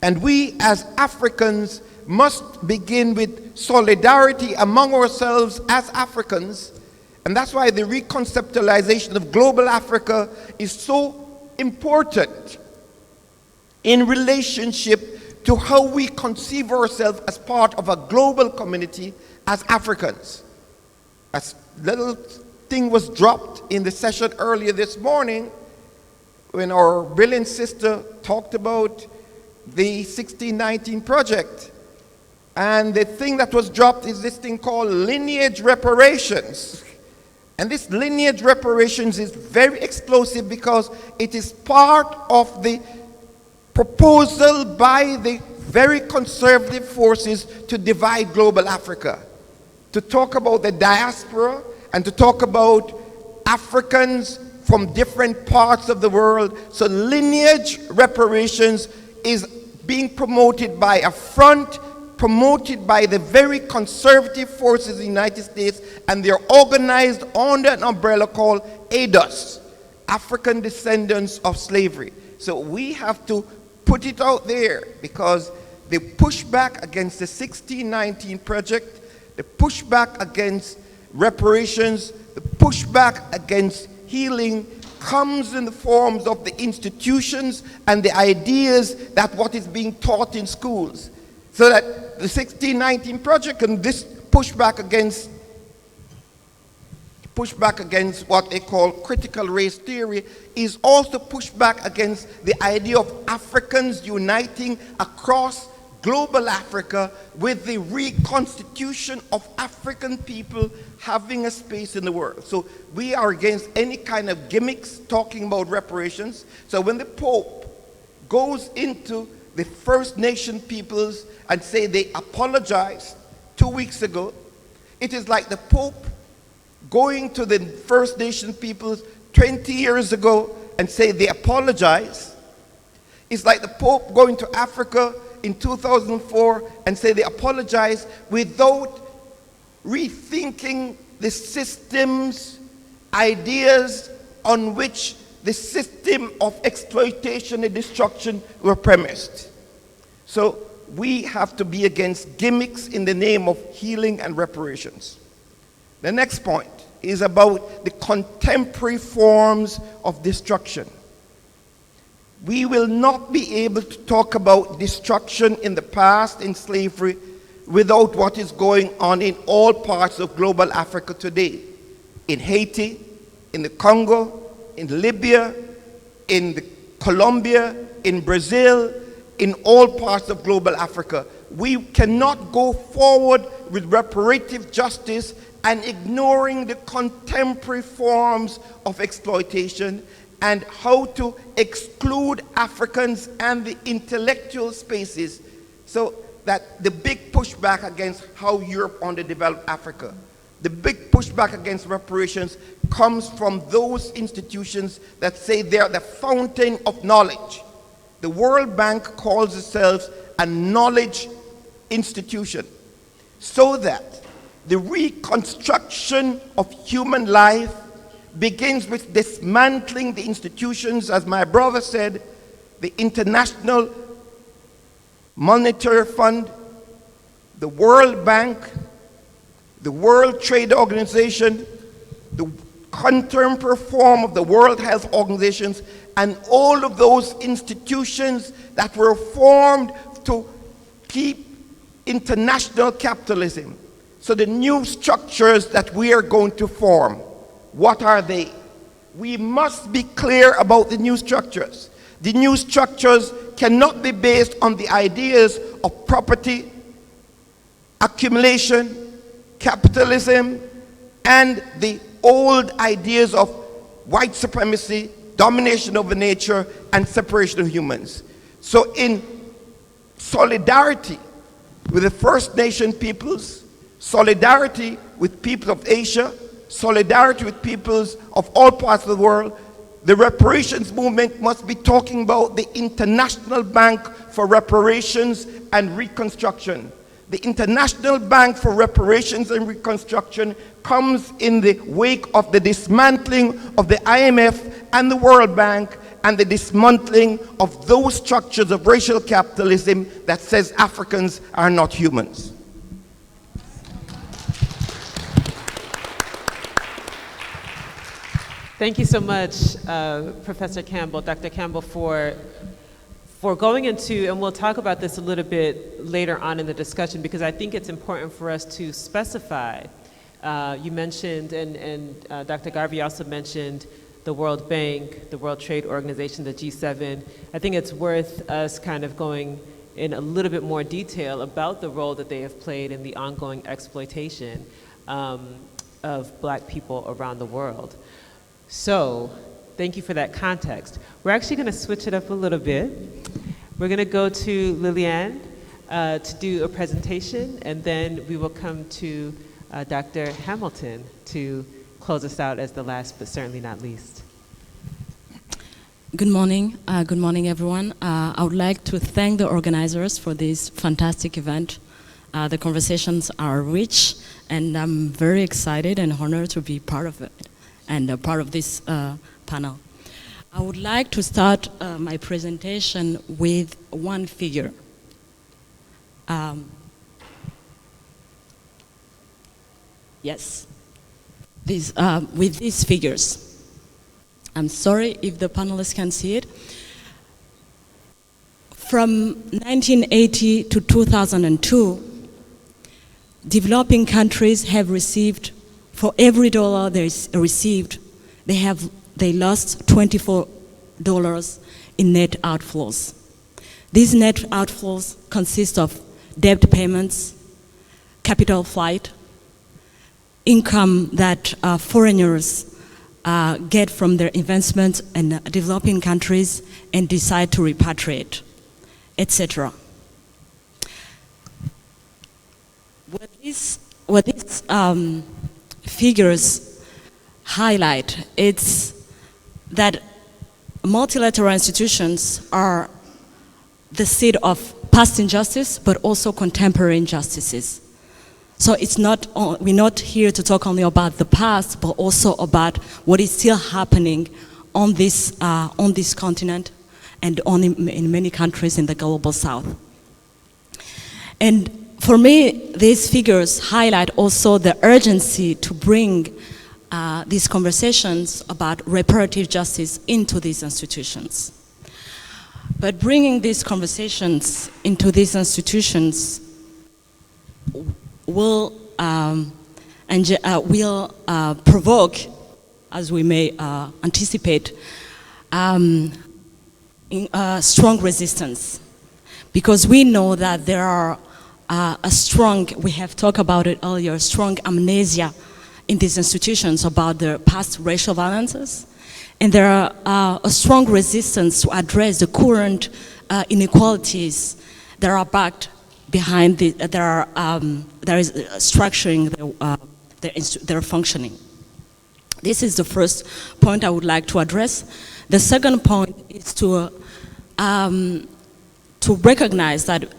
And we as Africans must begin with solidarity among ourselves as Africans. And that's why the reconceptualization of global Africa is so important in relationship to how we conceive ourselves as part of a global community as Africans. A little thing was dropped in the session earlier this morning when our brilliant sister talked about the 1619 project. And the thing that was dropped is this thing called lineage reparations. And this lineage reparations is very explosive because it is part of the proposal by the very conservative forces to divide global Africa, to talk about the diaspora and to talk about Africans from different parts of the world. So lineage reparations is being promoted by a front, promoted by the very conservative forces in the United States, and they're organized under an umbrella called ADOS, African Descendants of Slavery. So we have to put it out there because the pushback against the 1619 project, the pushback against reparations, the pushback against healing comes in the forms of the institutions and the ideas that what is being taught in schools. So that the 1619 Project and this pushback against what they call critical race theory is also pushback against the idea of Africans uniting across global Africa with the reconstitution of African people having a space in the world. So we are against any kind of gimmicks talking about reparations. So when the Pope goes into the First Nation peoples and say they apologized 2 weeks ago, it is like the Pope going to the First Nation peoples 20 years ago and say they apologize. It's like the Pope going to Africa in 2004 and say they apologize without rethinking the systems, ideas on which the system of exploitation and destruction were premised. So we have to be against gimmicks in the name of healing and reparations. The next point is about the contemporary forms of destruction. We will not be able to talk about destruction in the past in slavery without what is going on in all parts of global Africa today. In Haiti, in the Congo, in Libya, in Colombia, in Brazil, in all parts of global Africa. We cannot go forward with reparative justice and ignoring the contemporary forms of exploitation and how to exclude Africans and the intellectual spaces, so that the big pushback against how Europe underdeveloped Africa, the big pushback against reparations comes from those institutions that say they're the fountain of knowledge. The World Bank calls itself a knowledge institution, so that the reconstruction of human life begins with dismantling the institutions, as my brother said, the International Monetary Fund, the World Bank, the World Trade Organization, the contemporary form of the World Health Organizations, and all of those institutions that were formed to keep international capitalism. So the new structures that we are going to form, what are they? We must be clear about the new structures. The new structures cannot be based on the ideas of property, accumulation, capitalism, and the old ideas of white supremacy, domination over nature, and separation of humans. So in solidarity with the First Nation peoples, solidarity with people of Asia, solidarity with peoples of all parts of the world, the reparations movement must be talking about the International Bank for Reparations and Reconstruction. The International Bank for Reparations and Reconstruction comes in the wake of the dismantling of the IMF and the World Bank and the dismantling of those structures of racial capitalism that says Africans are not humans. Thank you so much, Professor Campbell, Dr. Campbell, for going into, and we'll talk about this a little bit later on in the discussion, because I think it's important for us to specify. You mentioned, and Dr. Garvey also mentioned, the World Bank, the World Trade Organization, the G7. I think it's worth us kind of going in a little bit more detail about the role that they have played in the ongoing exploitation of Black people around the world. So, thank you for that context. We're actually going to switch it up a little bit. We're going to go to Liliane to do a presentation, and then we will come to Dr. Hamilton to close us out as the last, but certainly not least. Good morning. Good morning, everyone. I would like to thank the organizers for this fantastic event. The conversations are rich, and I'm very excited and honored to be part of it and part of this panel. I would like to start my presentation with one figure. Yes. with these figures. I'm sorry if the panelists can see it. From 1980 to 2002, developing countries have received, for every dollar they received, they lost $24 in net outflows. These net outflows consist of debt payments, capital flight, income that foreigners get from their investments in developing countries and decide to repatriate, etc. What these figures highlight, it's that multilateral institutions are the seed of past injustice, but also contemporary injustices. So it's not, we're not here to talk only about the past, but also about what is still happening on this continent and in many countries in the global south. And for me, these figures highlight also the urgency to bring these conversations about reparative justice into these institutions. But bringing these conversations into these institutions will provoke, as we may anticipate, strong resistance, because we know that there are we have talked about it earlier, strong amnesia in these institutions about their past racial violences, and there are a strong resistance to address the current inequalities that are backed behind there is structuring their functioning. This is the first point I would like to address. The second point is to recognize that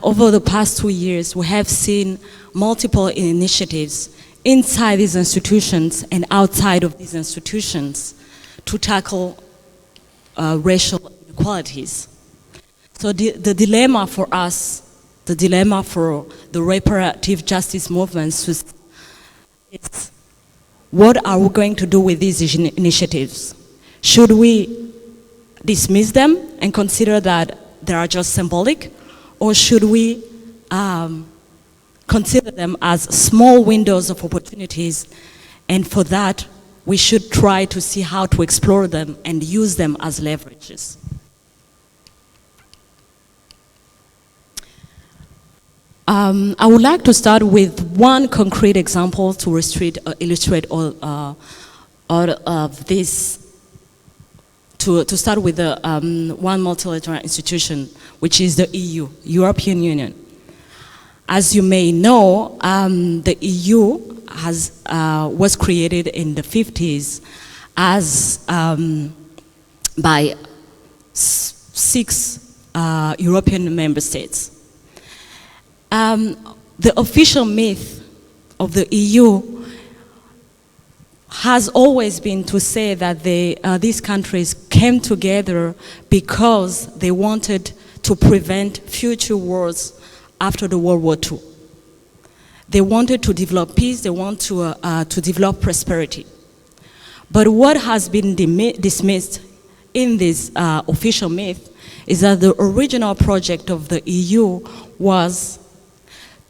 over the past 2 years, we have seen multiple initiatives inside these institutions and outside of these institutions to tackle racial inequalities. So the dilemma for us, the dilemma for the reparative justice movements is what are we going to do with these initiatives? Should we dismiss them and consider that they are just symbolic, or should we consider them as small windows of opportunities, and for that we should try to see how to explore them and use them as leverages? I would like to start with one concrete example to illustrate all of this. To start with one multilateral institution, which is the EU, European Union. As you may know, the EU was created in the 50s by 6 European member states. The official myth of the EU has always been to say that these countries came together because they wanted to prevent future wars after the World War II. They wanted to develop peace, they want to develop prosperity. But what has been dismissed in this official myth is that the original project of the EU was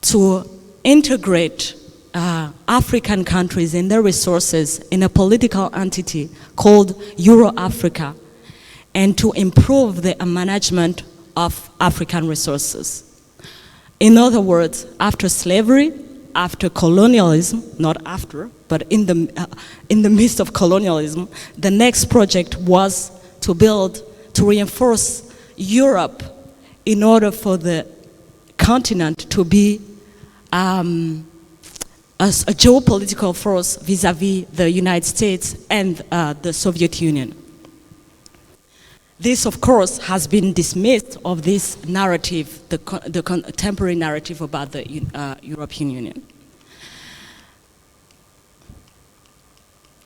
to integrate African countries and their resources in a political entity called Euro-Africa, and to improve the management of African resources. In other words, after slavery, after colonialism, not after, but in the midst of colonialism, the next project was to reinforce Europe in order for the continent to be as a geopolitical force vis-à-vis the United States and the Soviet Union. This, of course, has been dismissed of this narrative, the contemporary narrative about the European Union.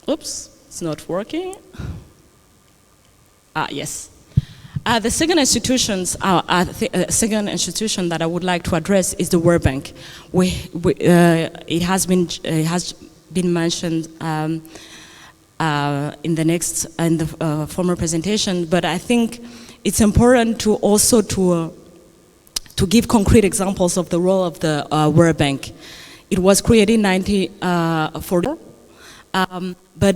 Oops, it's not working. Yes. The second second institution that I would like to address is the World Bank. It has been mentioned in the former presentation, but I think it's important to also to give concrete examples of the role of the World Bank. It was created in 1944, but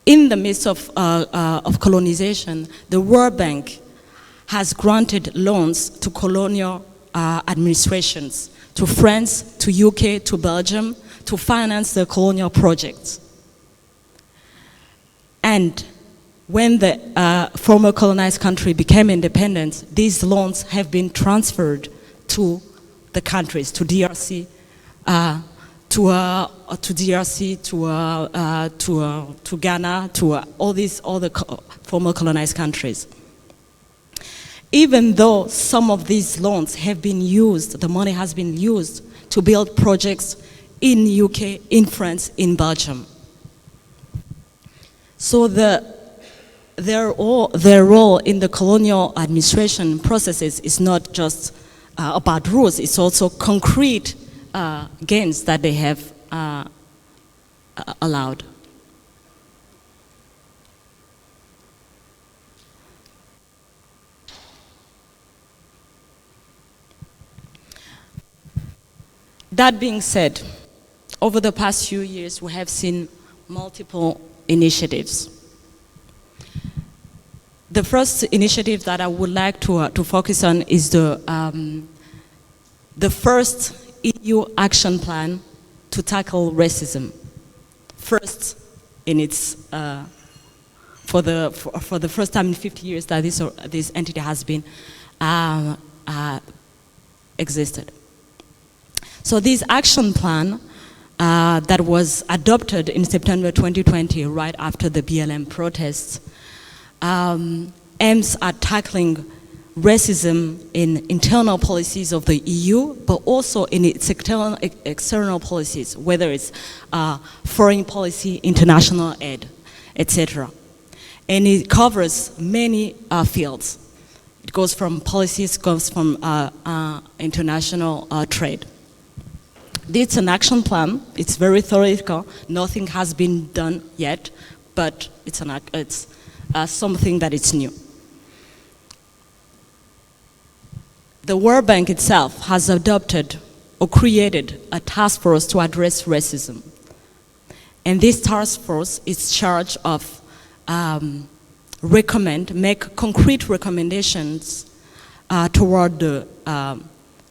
in the midst of colonization, the World Bank has granted loans to colonial administrations, to France, to UK, to Belgium, to finance the colonial projects. And when the former colonized country became independent, these loans have been transferred to the countries, to DRC, to Ghana, to all the former colonized countries. Even though some of these loans have been used, the money has been used to build projects in UK, in France, in Belgium. So their role in the colonial administration processes is not just about rules, it's also concrete gains that they have allowed. That being said, over the past few years, we have seen multiple initiatives. The first initiative that I would like to focus on is the first EU action plan to tackle racism. First, in its for the first time in 50 years that this entity has been existed. So this action plan that was adopted in September 2020, right after the BLM protests, aims at tackling racism in internal policies of the EU, but also in its external policies, whether it's foreign policy, international aid, etc. And it covers many fields. It goes from policies, goes from international trade. It's an action plan. It's very theoretical. Nothing has been done yet, but it's something that is new. The World Bank itself has adopted or created a task force to address racism. And this task force is charged of make concrete recommendations toward the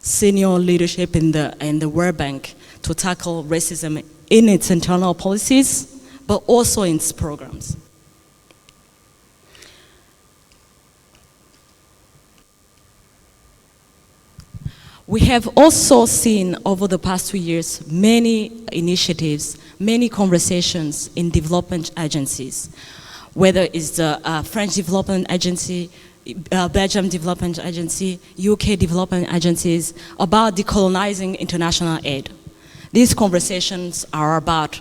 senior leadership in the World Bank to tackle racism in its internal policies, but also in its programs. We have also seen over the past 2 years many initiatives, many conversations in development agencies, whether it's the French Development Agency, Belgium Development Agency, UK development agencies, about decolonizing international aid. These conversations are about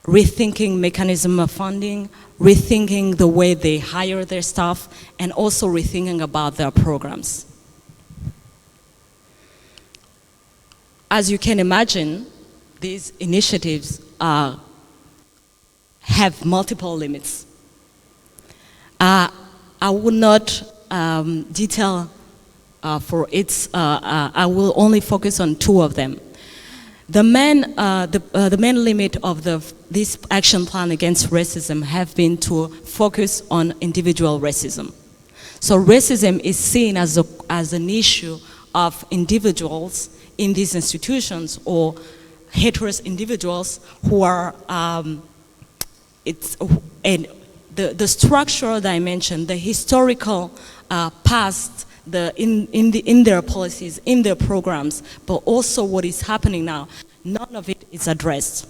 rethinking mechanism of funding, rethinking the way they hire their staff, and also rethinking about their programs. As you can imagine, these initiatives have multiple limits. I will not detail for its, I will only focus on two of them. The main limit of this action plan against racism have been to focus on individual racism. So racism is seen as an issue of individuals in these institutions, or heterous individuals who are, and the structural dimension, the historical past, in their policies, in their programs, but also what is happening now, none of it is addressed.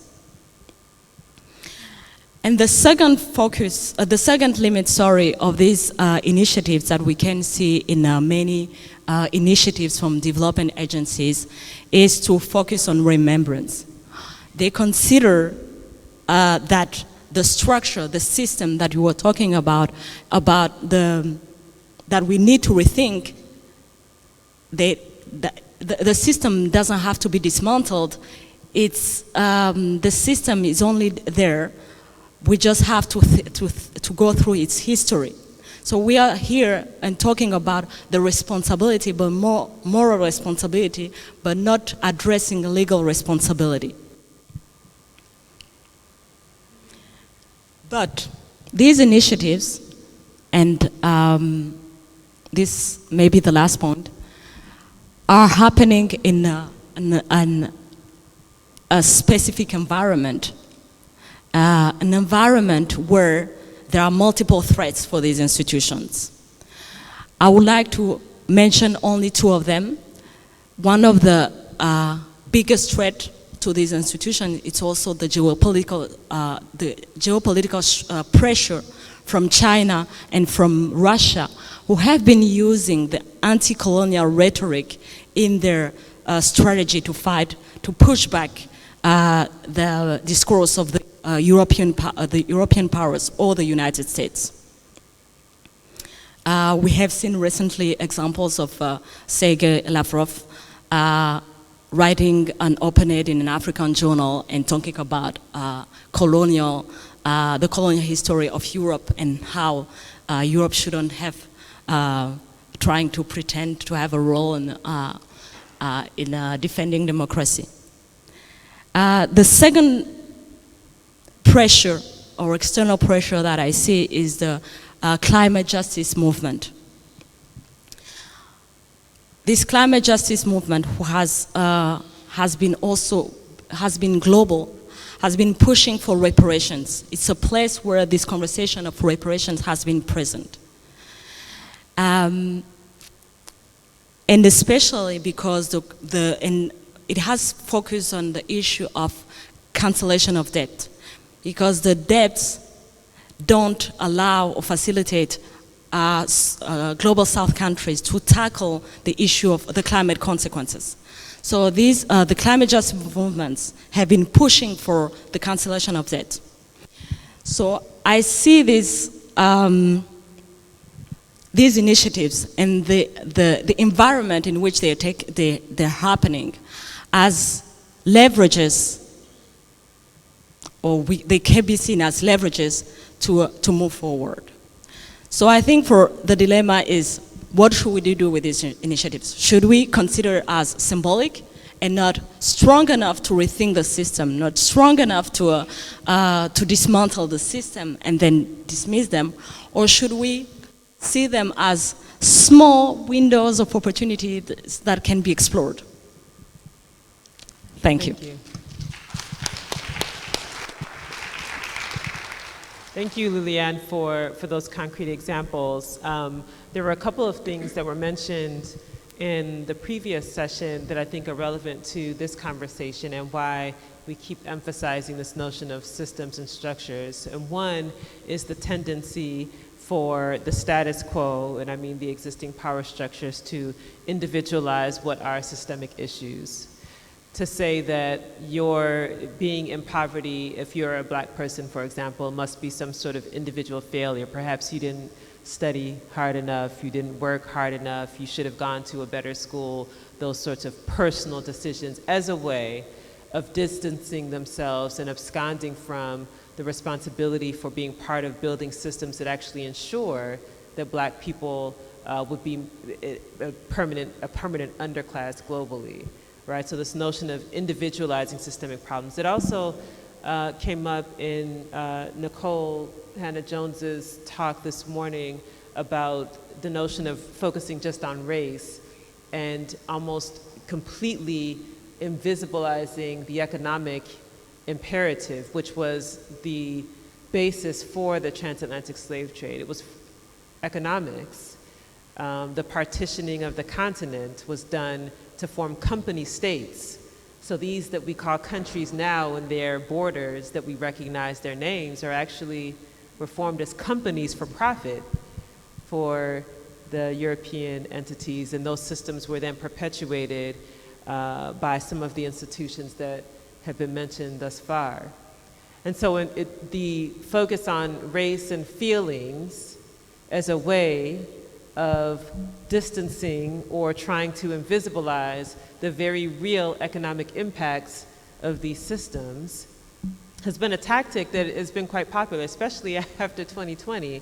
And the second focus, the second limit, of these initiatives that we can see in many initiatives from development agencies is to focus on remembrance. They consider that the structure, the system that you were talking about the that we need to rethink. The system doesn't have to be dismantled. The system is only there. We just have to go through its history. So we are here and talking about the responsibility, but more moral responsibility, but not addressing legal responsibility. But these initiatives, and this may be the last point, are happening in a specific environment, an environment where there are multiple threats for these institutions. I would like to mention only two of them. One of the biggest threat to these institutions is also the geopolitical pressure from China and from Russia, who have been using the anti-colonial rhetoric in their strategy to fight, to push back the discourse of the European powers or the United States. We have seen recently examples of Sergei Lavrov writing an op-ed in an African journal and talking about the colonial history of Europe and how Europe shouldn't have trying to pretend to have a role in defending democracy. The second pressure or external pressure that I see is the climate justice movement. This climate justice movement has been global, has been pushing for reparations. It's a place where this conversation of reparations has been present. And especially because it has focused on the issue of cancellation of debt, because the debts don't allow or facilitate global South countries to tackle the issue of the climate consequences. So the climate justice movements have been pushing for the cancellation of debt. So I see these initiatives and the environment in which they're happening as leverages, or they can be seen as leverages to move forward. So I think the dilemma is, what should we do with these initiatives? Should we consider as symbolic and not strong enough to rethink the system, not strong enough to dismantle the system and then dismiss them? Or should we see them as small windows of opportunity that can be explored? Thank you. Thank you, Liliane, for those concrete examples. There were a couple of things that were mentioned in the previous session that I think are relevant to this conversation and why we keep emphasizing this notion of systems and structures. And one is the tendency for the status quo, and I mean the existing power structures, to individualize what are systemic issues. To say that your being in poverty, if you're a black person, for example, must be some sort of individual failure. Perhaps you didn't study hard enough, you didn't work hard enough, you should have gone to a better school, those sorts of personal decisions as a way of distancing themselves and absconding from the responsibility for being part of building systems that actually ensure that black people would be a permanent underclass globally. Right, so this notion of individualizing systemic problems. It also came up in Nicole Hannah-Jones's talk this morning about the notion of focusing just on race and almost completely invisibilizing the economic imperative, which was the basis for the transatlantic slave trade. It was economics. The partitioning of the continent was done to form company states. So these that we call countries now and their borders that we recognize their names are actually were formed as companies for profit for the European entities, and those systems were then perpetuated by some of the institutions that have been mentioned thus far. And so the focus on race and feelings as a way of distancing or trying to invisibilize the very real economic impacts of these systems has been a tactic that has been quite popular, especially after 2020,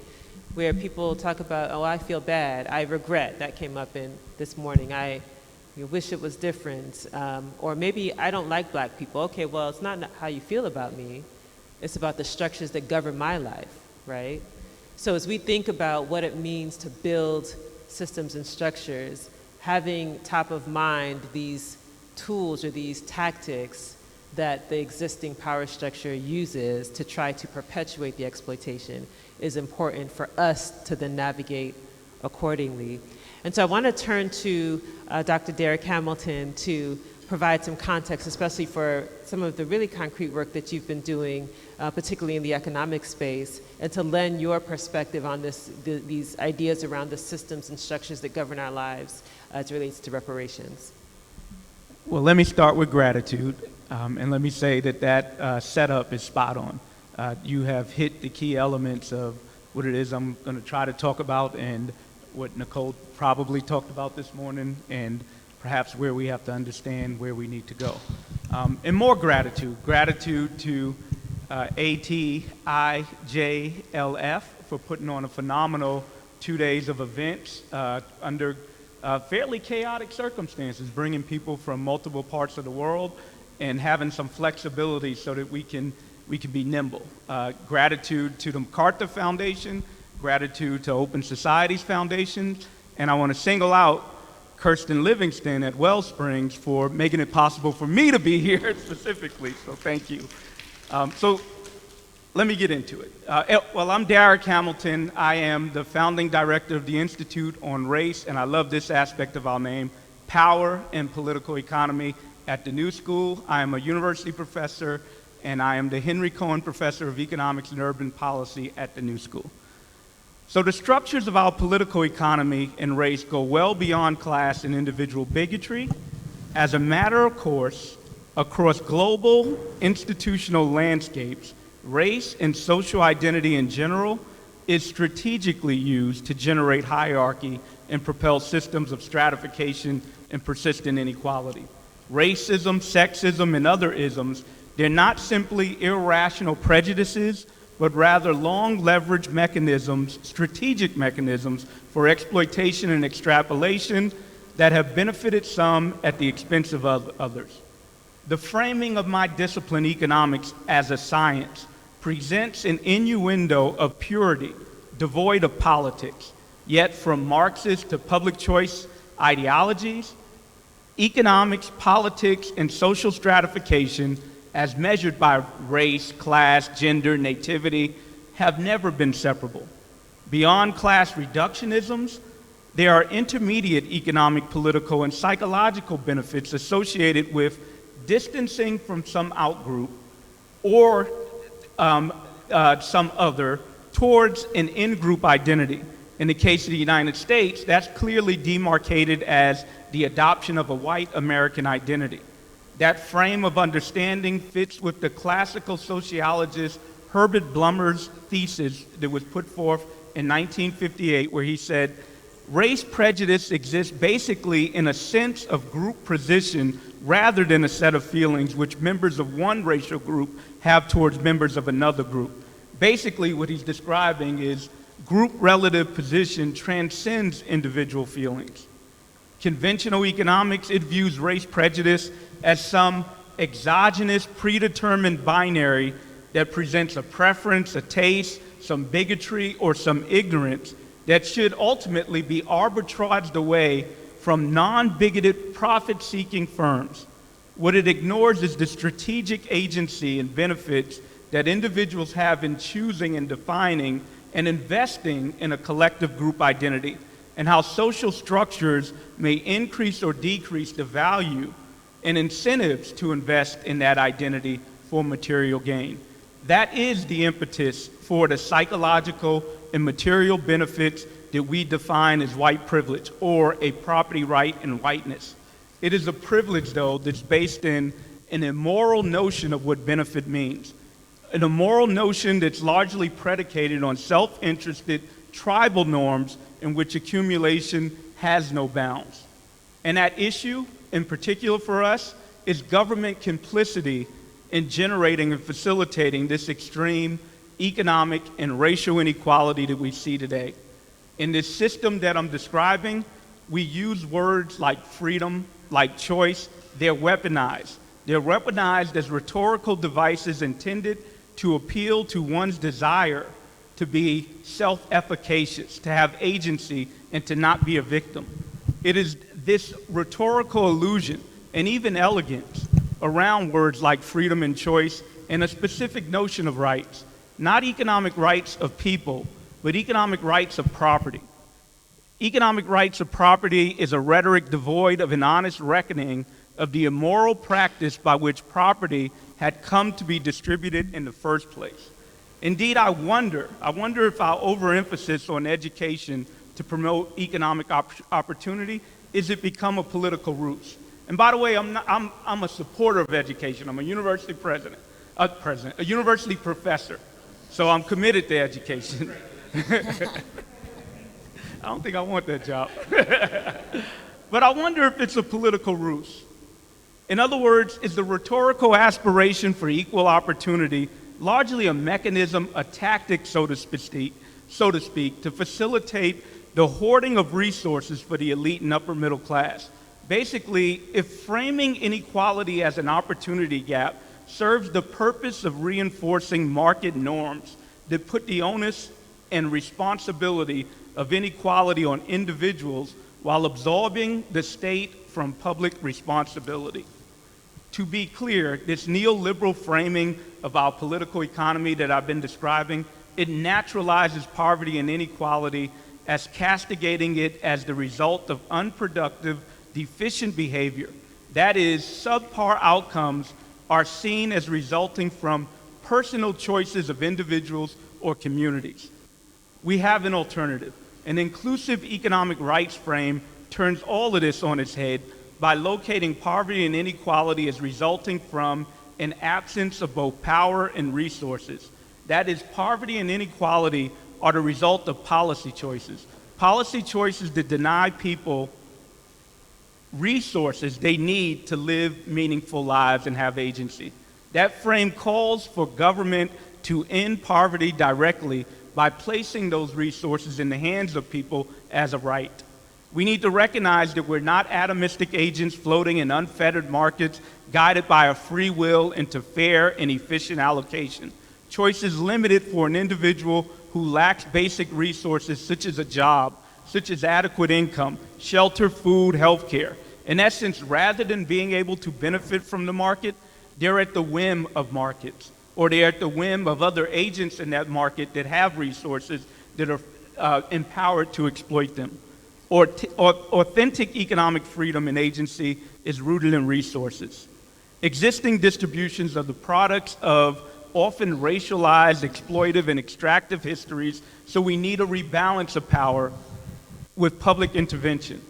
where people talk about, oh, I feel bad, I regret. That came up in this morning. I wish it was different. Or maybe I don't like black people. Okay, well, it's not how you feel about me. It's about the structures that govern my life, right? So as we think about what it means to build systems and structures, having top of mind these tools or these tactics that the existing power structure uses to try to perpetuate the exploitation is important for us to then navigate accordingly. And so I want to turn to Dr. Derek Hamilton to provide some context, especially for some of the really concrete work that you've been doing, particularly in the economic space, and to lend your perspective on these ideas around the systems and structures that govern our lives as it relates to reparations. Well, let me start with gratitude, and let me say that setup is spot on. You have hit the key elements of what it is I'm going to try to talk about and what Nicole probably talked about this morning, and perhaps where we have to understand where we need to go. And more gratitude to ATIJLF for putting on a phenomenal 2 days of events under fairly chaotic circumstances, bringing people from multiple parts of the world and having some flexibility so that we can be nimble. Gratitude to the MacArthur Foundation, gratitude to Open Societies Foundation, and I want to single out Kirsten Livingston at Wellsprings for making it possible for me to be here specifically, so thank you. So let me get into it. Well, I'm Derek Hamilton. I am the founding director of the Institute on Race, and I love this aspect of our name, Power and Political Economy at the New School. I am a university professor, and I am the Henry Cohen Professor of Economics and Urban Policy at the New School. So the structures of our political economy and race go well beyond class and individual bigotry. As a matter of course, across global institutional landscapes, race and social identity in general is strategically used to generate hierarchy and propel systems of stratification and persistent inequality. Racism, sexism, and other isms, they're not simply irrational prejudices, but rather long leverage mechanisms, strategic mechanisms for exploitation and extrapolation that have benefited some at the expense of others. The framing of my discipline, economics, as a science presents an innuendo of purity, devoid of politics, yet from Marxist to public choice ideologies, economics, politics, and social stratification as measured by race, class, gender, nativity, have never been separable. Beyond class reductionisms, there are intermediate economic, political, and psychological benefits associated with distancing from some outgroup or some other towards an in-group identity. In the case of the United States, that's clearly demarcated as the adoption of a white American identity. That frame of understanding fits with the classical sociologist Herbert Blumer's thesis that was put forth in 1958, where he said, race prejudice exists basically in a sense of group position rather than a set of feelings which members of one racial group have towards members of another group. Basically, what he's describing is group relative position transcends individual feelings. Conventional economics, it views race prejudice as some exogenous, predetermined binary that presents a preference, a taste, some bigotry, or some ignorance that should ultimately be arbitraged away from non-bigoted, profit-seeking firms. What it ignores is the strategic agency and benefits that individuals have in choosing and defining and investing in a collective group identity, and how social structures may increase or decrease the value and incentives to invest in that identity for material gain. That is the impetus for the psychological and material benefits that we define as white privilege, or a property right in whiteness. It is a privilege, though, that's based in an immoral notion of what benefit means, an immoral notion that's largely predicated on self-interested, tribal norms in which accumulation has no bounds. And at issue, in particular for us, is government complicity in generating and facilitating this extreme economic and racial inequality that we see today. In this system that I'm describing, we use words like freedom, like choice. They're weaponized. They're weaponized as rhetorical devices intended to appeal to one's desire to be self-efficacious, to have agency, and to not be a victim. It is this rhetorical illusion and even elegance around words like freedom and choice and a specific notion of rights, not economic rights of people, but economic rights of property. Economic rights of property is a rhetoric devoid of an honest reckoning of the immoral practice by which property had come to be distributed in the first place. Indeed, I wonder if our overemphasis on education to promote economic opportunity is it become a political ruse. And by the way, I'm a supporter of education. I'm a university a university professor, so I'm committed to education. I don't think I want that job. But I wonder if it's a political ruse. In other words, is the rhetorical aspiration for equal opportunity largely a mechanism, a tactic, so to speak, to facilitate the hoarding of resources for the elite and upper middle class? Basically, if framing inequality as an opportunity gap serves the purpose of reinforcing market norms that put the onus and responsibility of inequality on individuals while absolving the state from public responsibility. To be clear, this neoliberal framing of our political economy that I've been describing, it naturalizes poverty and inequality as castigating it as the result of unproductive, deficient behavior. That is, subpar outcomes are seen as resulting from personal choices of individuals or communities. We have an alternative. An inclusive economic rights frame turns all of this on its head by locating poverty and inequality as resulting from an absence of both power and resources. That is, poverty and inequality are the result of policy choices that deny people resources they need to live meaningful lives and have agency. That frame calls for government to end poverty directly by placing those resources in the hands of people as a right. We need to recognize that we're not atomistic agents floating in unfettered markets guided by a free will into fair and efficient allocation. Choice is limited for an individual who lacks basic resources such as a job, such as adequate income, shelter, food, health care. In essence, rather than being able to benefit from the market, they're at the whim of markets, or they're at the whim of other agents in that market that have resources that are empowered to exploit them. Authentic economic freedom and agency is rooted in resources. Existing distributions of the products of often racialized, exploitive, and extractive histories, so we need a rebalance of power with public intervention.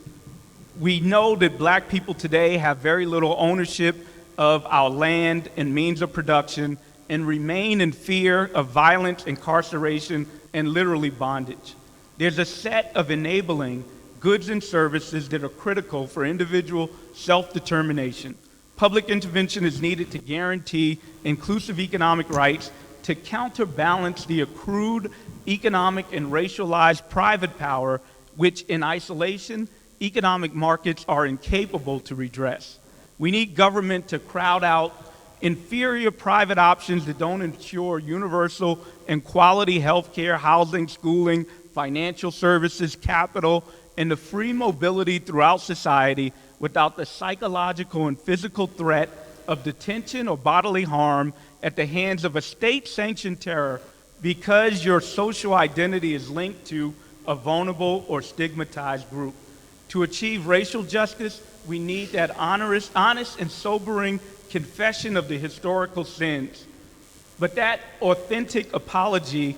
We know that black people today have very little ownership of our land and means of production and remain in fear of violence, incarceration, and literally bondage. There's a set of enabling goods and services that are critical for individual self-determination. Public intervention is needed to guarantee inclusive economic rights to counterbalance the accrued economic and racialized private power, which in isolation, economic markets are incapable to redress. We need government to crowd out inferior private options that don't ensure universal and quality health care, housing, schooling, financial services, capital, and the free mobility throughout society without the psychological and physical threat of detention or bodily harm at the hands of a state-sanctioned terror because your social identity is linked to a vulnerable or stigmatized group. To achieve racial justice, we need that honest and sobering confession of the historical sins. But that authentic apology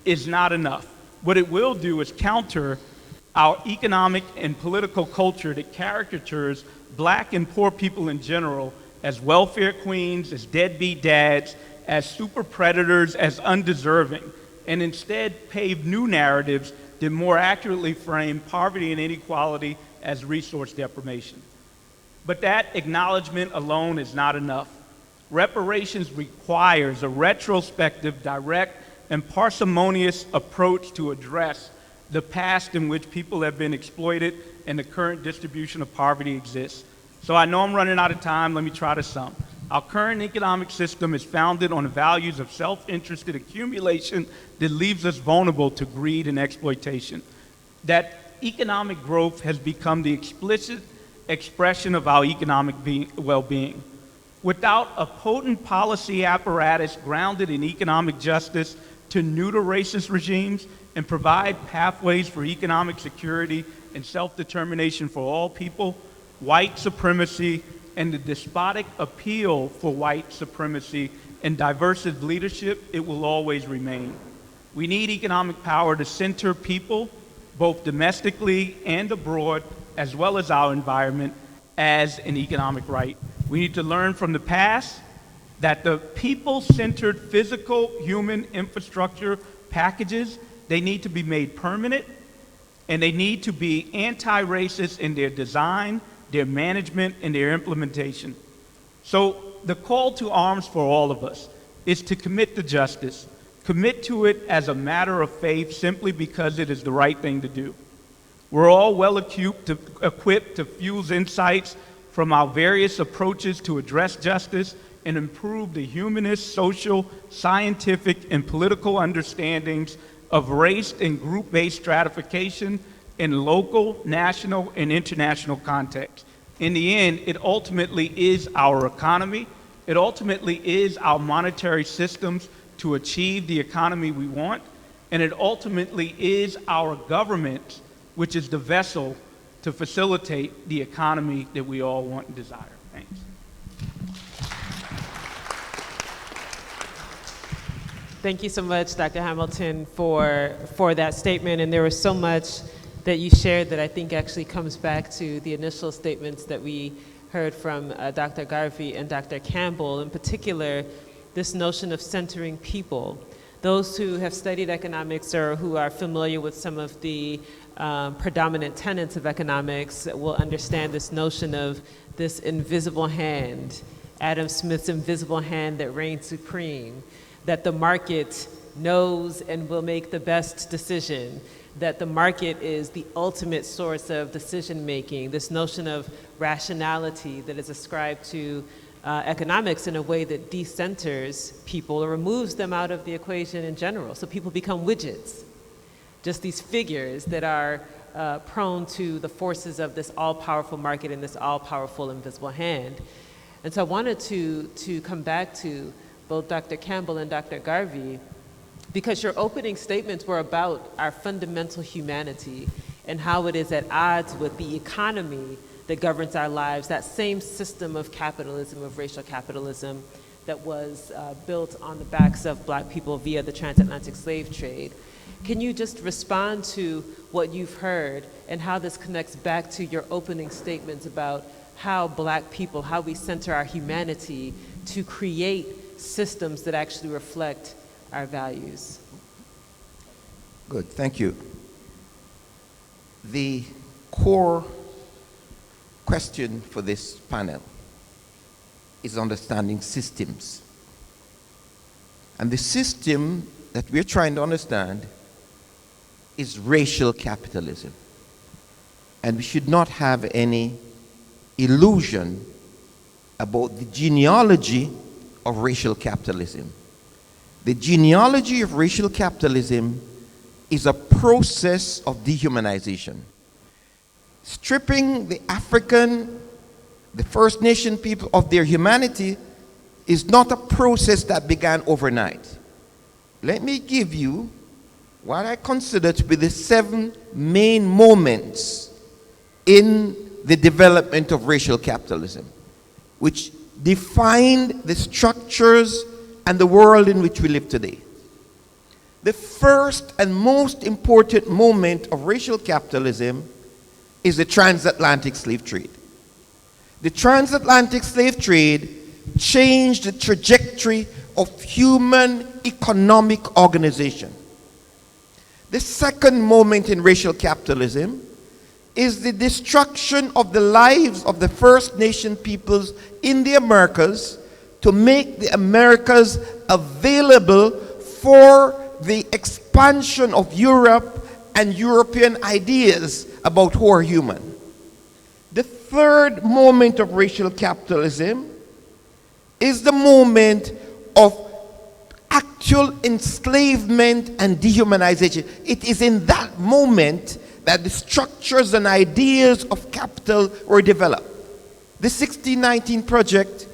is not enough. What it will do is counter our economic and political culture that caricatures black and poor people in general as welfare queens, as deadbeat dads, as super predators, as undeserving, and instead pave new narratives that more accurately frame poverty and inequality as resource deprivation. But that acknowledgement alone is not enough. Reparations requires a retrospective, direct, and parsimonious approach to address the past in which people have been exploited and the current distribution of poverty exists. So I know I'm running out of time. Let me try to sum. Our current economic system is founded on the values of self-interested accumulation that leaves us vulnerable to greed and exploitation. That economic growth has become the explicit expression of our economic well-being. Without a potent policy apparatus grounded in economic justice to neuter racist regimes and provide pathways for economic security and self-determination for all people, white supremacy and the despotic appeal for white supremacy and diversive leadership, it will always remain. We need economic power to center people, both domestically and abroad, as well as our environment, as an economic right. We need to learn from the past that the people-centered physical human infrastructure packages, they need to be made permanent, and they need to be anti-racist in their design, their management, and their implementation. So the call to arms for all of us is to commit to justice, commit to it as a matter of faith simply because it is the right thing to do. We're all well equipped to fuse insights from our various approaches to address justice and improve the humanist, social, scientific, and political understandings of race and group-based stratification in local, national, and international contexts. In the end, it ultimately is our economy. It ultimately is our monetary systems to achieve the economy we want. And it ultimately is our government, which is the vessel to facilitate the economy that we all want and desire. Thanks. Thank you so much, Dr. Hamilton, for that statement. And there was so much that you shared that I think actually comes back to the initial statements that we heard from Dr. Garvey and Dr. Campbell, in particular, this notion of centering people. Those who have studied economics or who are familiar with some of the predominant tenets of economics will understand this notion of this invisible hand, Adam Smith's invisible hand that reigns supreme, that the market knows and will make the best decision, that the market is the ultimate source of decision making, this notion of rationality that is ascribed to economics in a way that decenters people or removes them out of the equation in general. So people become widgets, just these figures that are prone to the forces of this all-powerful market and this all-powerful invisible hand. And so I wanted to come back to both Dr. Campbell and Dr. Garvey, because your opening statements were about our fundamental humanity and how it is at odds with the economy that governs our lives, that same system of capitalism, of racial capitalism that was built on the backs of Black people via the transatlantic slave trade. Can you just respond to what you've heard and how this connects back to your opening statements about how Black people, how we center our humanity to create systems that actually reflect our values? Good, thank you. The core question for this panel is understanding systems. And the system that we're trying to understand is racial capitalism. And we should not have any illusion about the genealogy of racial capitalism. The genealogy of racial capitalism is a process of dehumanization. Stripping the African, the First Nation people of their humanity is not a process that began overnight. Let me give you what I consider to be the 7 main moments in the development of racial capitalism, which defined the structures and the world in which we live today. The first and most important moment of racial capitalism is the transatlantic slave trade. The transatlantic slave trade changed the trajectory of human economic organization. The second moment in racial capitalism is the destruction of the lives of the First Nation peoples in the Americas to make the Americas available for the expansion of Europe and European ideas about who are human. The third moment of racial capitalism is the moment of actual enslavement and dehumanization. It is in that moment that the structures and ideas of capital were developed. The 1619 Project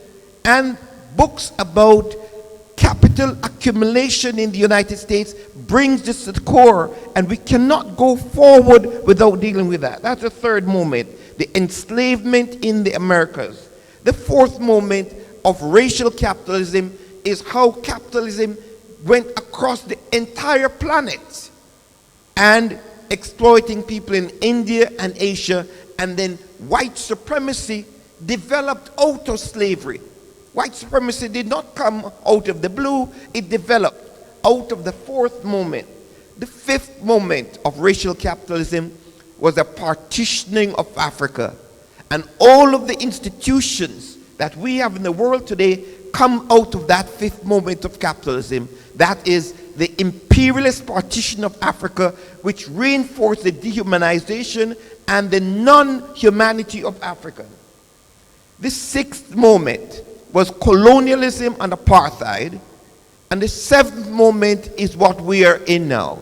and books about capital accumulation in the United States brings this to the core, and we cannot go forward without dealing with that. That's the third moment, the enslavement in the Americas. The fourth moment of racial capitalism is how capitalism went across the entire planet and exploiting people in India and Asia, and then white supremacy developed out of slavery. White supremacy did not come out of the blue, it developed out of the fourth moment. The fifth moment of racial capitalism was the partitioning of Africa. And all of the institutions that we have in the world today come out of that fifth moment of capitalism. That is the imperialist partition of Africa, which reinforced the dehumanization and the non-humanity of Africa. The sixth moment was colonialism and apartheid, and the seventh moment is what we are in now.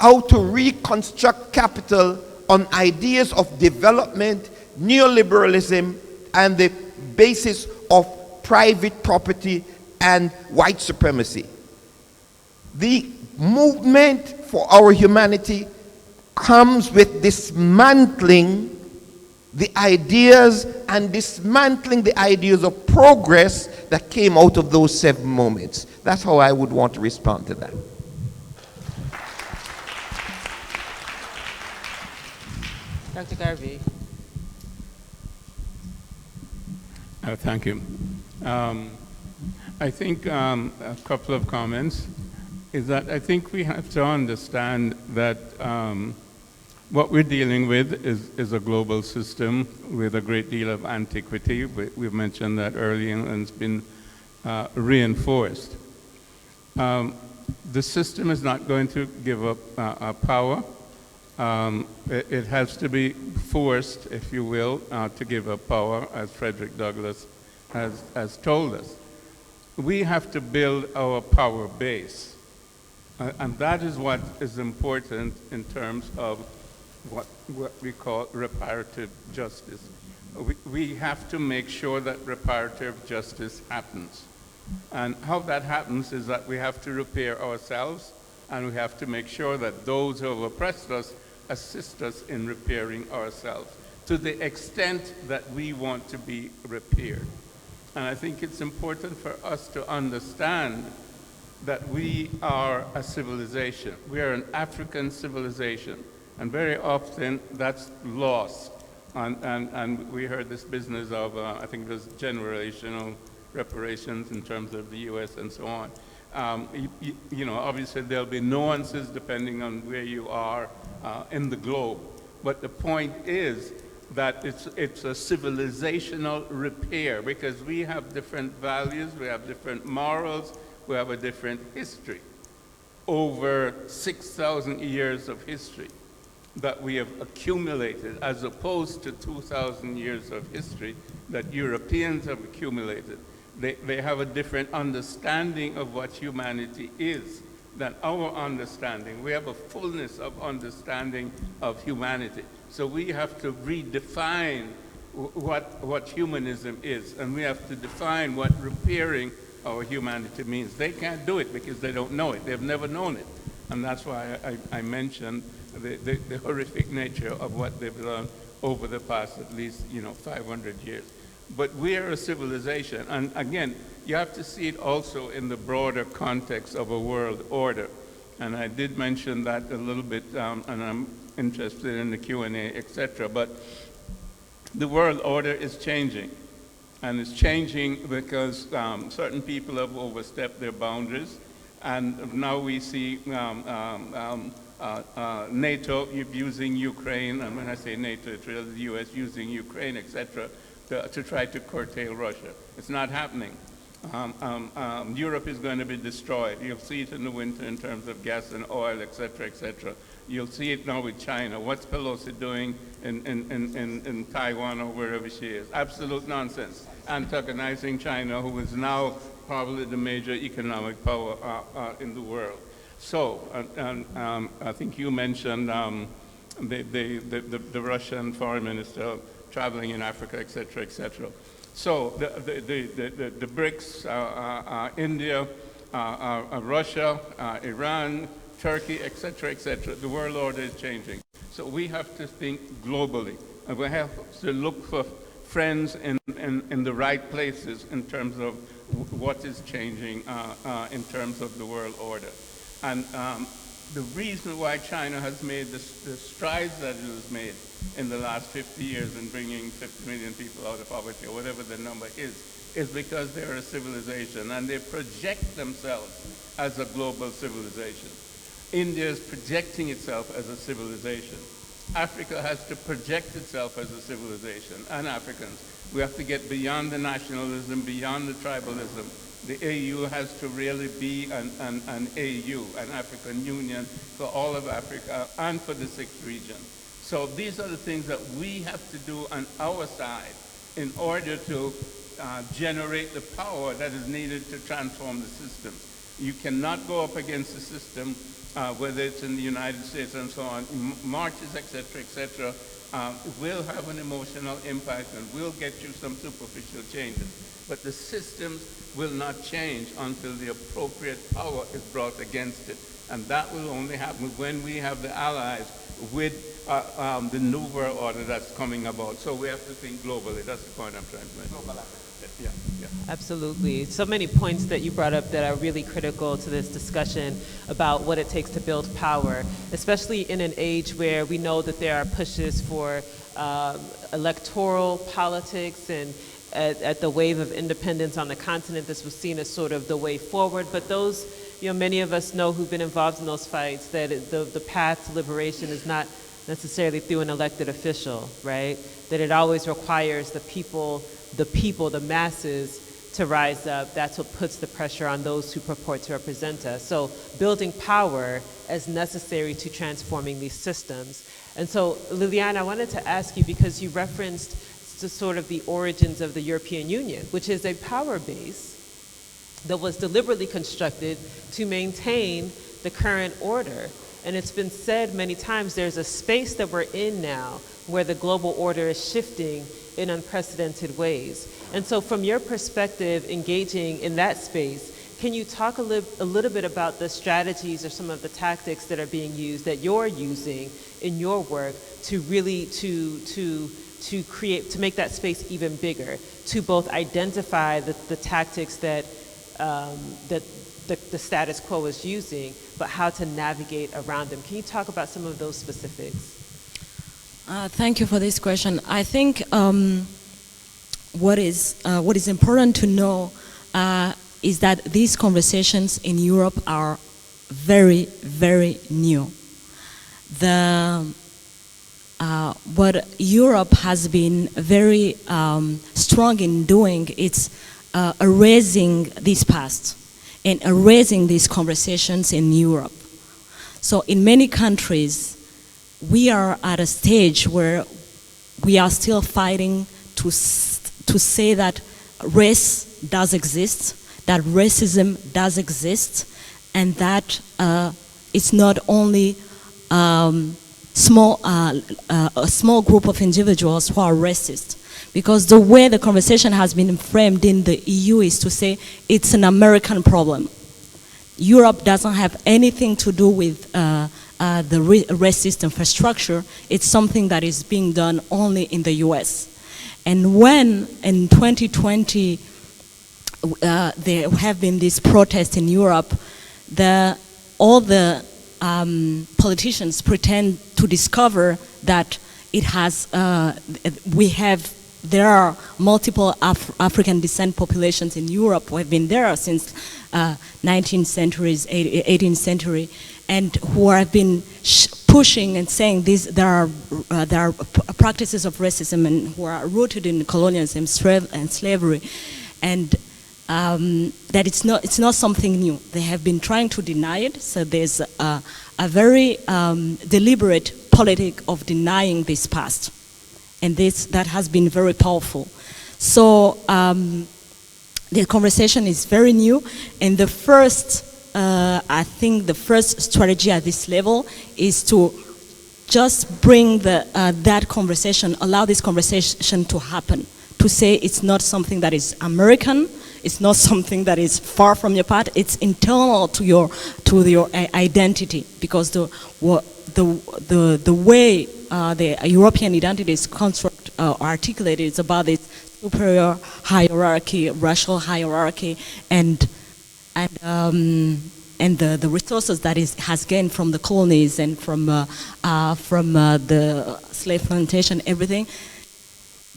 How to reconstruct capital on ideas of development, neoliberalism, and the basis of private property and white supremacy. The movement for our humanity comes with dismantling the ideas and dismantling the ideas of progress that came out of those 7 moments. That's how I would want to respond to that. Dr. Garvey. Thank you. I think a couple of comments is that I think we have to understand that what we're dealing with is a global system with a great deal of antiquity. We've mentioned that earlier, and it's been reinforced. The system is not going to give up power. It has to be forced, if you will, to give up power, as Frederick Douglass has told us. We have to build our power base. And that is what is important in terms of what we call reparative justice. We have to make sure that reparative justice happens. And how that happens is that we have to repair ourselves, and we have to make sure that those who have oppressed us assist us in repairing ourselves to the extent that we want to be repaired. And I think it's important for us to understand that we are a civilization. We are an African civilization. And very often that's lost. And we heard this business of, I think it was generational reparations in terms of the US and so on. You know, obviously there'll be nuances depending on where you are in the globe. But the point is that it's a civilizational repair, because we have different values, we have different morals, we have a different history. Over 6,000 years of history that we have accumulated, as opposed to 2,000 years of history that Europeans have accumulated. They have a different understanding of what humanity is than our understanding. We have a fullness of understanding of humanity. So we have to redefine what humanism is, and we have to define what repairing our humanity means. They can't do it because they don't know it. They've never known it. And that's why I mentioned the horrific nature of what they've done over the past at least 500 years. But we are a civilization, and again, you have to see it also in the broader context of a world order. And I did mention that a little bit, and I'm interested in the Q&A, etc. But the world order is changing, and it's changing because certain people have overstepped their boundaries, And now we see NATO using Ukraine, and when I say NATO, it's really the US using Ukraine, etc., to try to curtail Russia. It's not happening. Europe is going to be destroyed. You'll see it in the winter in terms of gas and oil, etc., etc. You'll see it now with China. What's Pelosi doing in Taiwan or wherever she is? Absolute nonsense. Antagonizing China, who is now probably the major economic power in the world. So, I think you mentioned the Russian foreign minister traveling in Africa, etc., etc. So the BRICS, India, Russia, Iran, Turkey, etc., etc. The world order is changing. So we have to think globally, and we have to look for friends in the right places in terms of what is changing in terms of the world order. And the reason why China has made the strides that it has made in the last 50 years in bringing 50 million people out of poverty, or whatever the number is because they're a civilization and they project themselves as a global civilization. India is projecting itself as a civilization. Africa has to project itself as a civilization, and Africans. We have to get beyond the nationalism, beyond the tribalism. The AU has to really be an AU, an African Union for all of Africa and for the sixth region. So these are the things that we have to do on our side in order to generate the power that is needed to transform the systems. You cannot go up against the system, whether it's in the United States and so on, marches, etc., will have an emotional impact and will get you some superficial changes. But the systems will not change until the appropriate power is brought against it. And that will only happen when we have the allies with the new world order that's coming about. So we have to think globally. That's the point I'm trying to make. Yeah. Absolutely. So many points that you brought up that are really critical to this discussion about what it takes to build power, especially in an age where we know that there are pushes for electoral politics, and at the wave of independence on the continent, this was seen as sort of the way forward. But those, many of us know who've been involved in those fights that the path to liberation is not necessarily through an elected official, right? That it always requires the people, the masses to rise up. That's what puts the pressure on those who purport to represent us. So building power as necessary to transforming these systems. And so, Liliana, I wanted to ask you, because you referenced sort of the origins of the European Union, which is a power base that was deliberately constructed to maintain the current order. And it's been said many times, there's a space that we're in now where the global order is shifting in unprecedented ways. And so from your perspective, engaging in that space, can you talk a little bit about the strategies or some of the tactics that are being used, that you're using in your work to really to make that space even bigger, to both identify the tactics that the status quo is using, but how to navigate around them? Can you talk about some of those specifics? Thank you for this question. I think what is important to know is that these conversations in Europe are very, very new. What Europe has been very strong in doing is erasing this past and erasing these conversations in Europe. So in many countries, we are at a stage where we are still fighting to say that race does exist, that racism does exist, and that it's not only a small group of individuals who are racist. Because the way the conversation has been framed in the EU is to say it's an American problem. Europe doesn't have anything to do with the racist infrastructure. It's something that is being done only in the US. And when in 2020 there have been these protests in Europe, all the politicians pretend to discover that we have there are multiple African descent populations in Europe who have been there since 19th century, 18th century, and who have been pushing and saying there are practices of racism and who are rooted in colonialism and slavery, and that it's not something new. They have been trying to deny it, so there's a very deliberate politic of denying this past, and that has been very powerful. So the conversation is very new, and the first, I think the first strategy at this level is to just bring that conversation, allow this conversation to happen, to say it's not something that is American, it's not something that is far from your part, it's internal to your identity, because the way the European identity is constructed, articulated, is about this superior hierarchy, racial hierarchy, and the resources that has gained from the colonies and from the slave plantation, everything.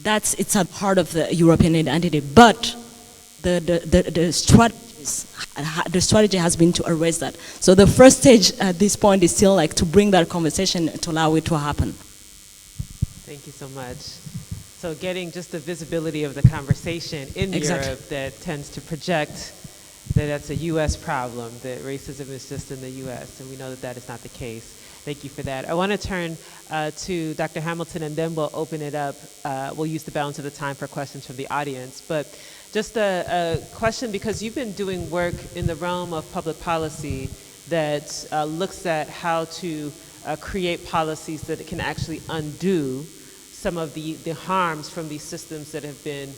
It's a part of the European identity, but the strategy has been to erase that. So the first stage at this point is still like to bring that conversation, to allow it to happen. Thank you so much. So getting just the visibility of the conversation in Europe that tends to project that that's a U.S. problem, that racism is just in the U.S., and we know that that is not the case. Thank you for that. I want to turn to Dr. Hamilton, and then we'll open it up. We'll use the balance of the time for questions from the audience. But just a question, because you've been doing work in the realm of public policy that looks at how to create policies that can actually undo some of the harms from these systems that have been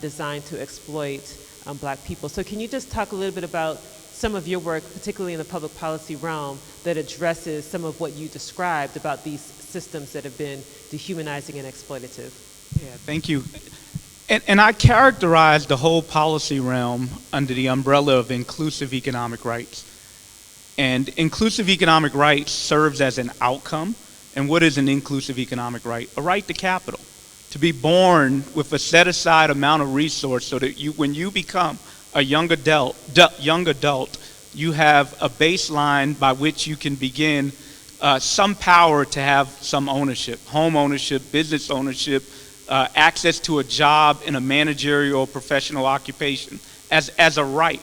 designed to exploit Black people. So can you just talk a little bit about some of your work, particularly in the public policy realm, that addresses some of what you described about these systems that have been dehumanizing and exploitative? Yeah, thank you. And I characterize the whole policy realm under the umbrella of inclusive economic rights. And inclusive economic rights serves as an outcome. And what is an inclusive economic right? A right to capital, to be born with a set-aside amount of resource so that when you become a young adult, you have a baseline by which you can begin some power to have some ownership, home ownership, business ownership, access to a job in a managerial or professional occupation as a right.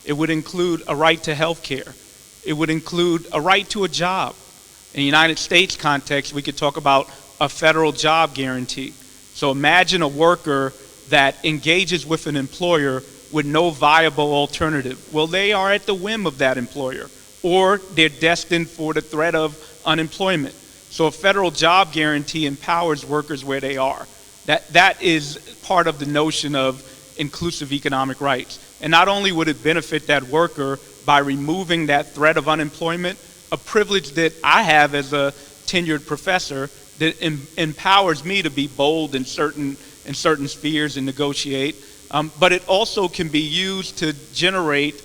It would include a right to health care. It would include a right to a job. In the United States context, we could talk about a federal job guarantee. So imagine a worker that engages with an employer with no viable alternative. Well, they are at the whim of that employer, or they're destined for the threat of unemployment. So a federal job guarantee empowers workers where they are. That is part of the notion of inclusive economic rights. And not only would it benefit that worker by removing that threat of unemployment, a privilege that I have as a tenured professor that empowers me to be bold in certain spheres and negotiate, but it also can be used to generate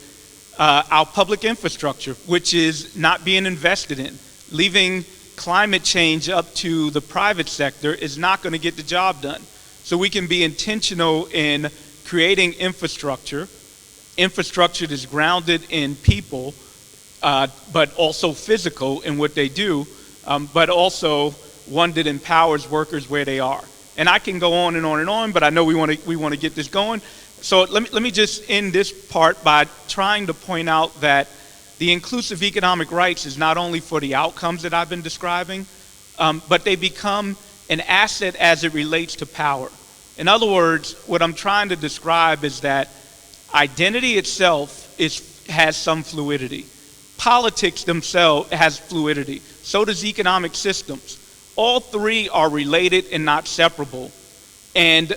our public infrastructure, which is not being invested in. Leaving climate change up to the private sector is not going to get the job done. So we can be intentional in creating infrastructure that's grounded in people, but also physical in what they do, but also one that empowers workers where they are. And I can go on and on and on, but I know we want to get this going. So let me just end this part by trying to point out that the inclusive economic rights is not only for the outcomes that I've been describing, but they become an asset as it relates to power. In other words, what I'm trying to describe is that identity itself has some fluidity. Politics themselves has fluidity. So does economic systems. All three are related and not separable. And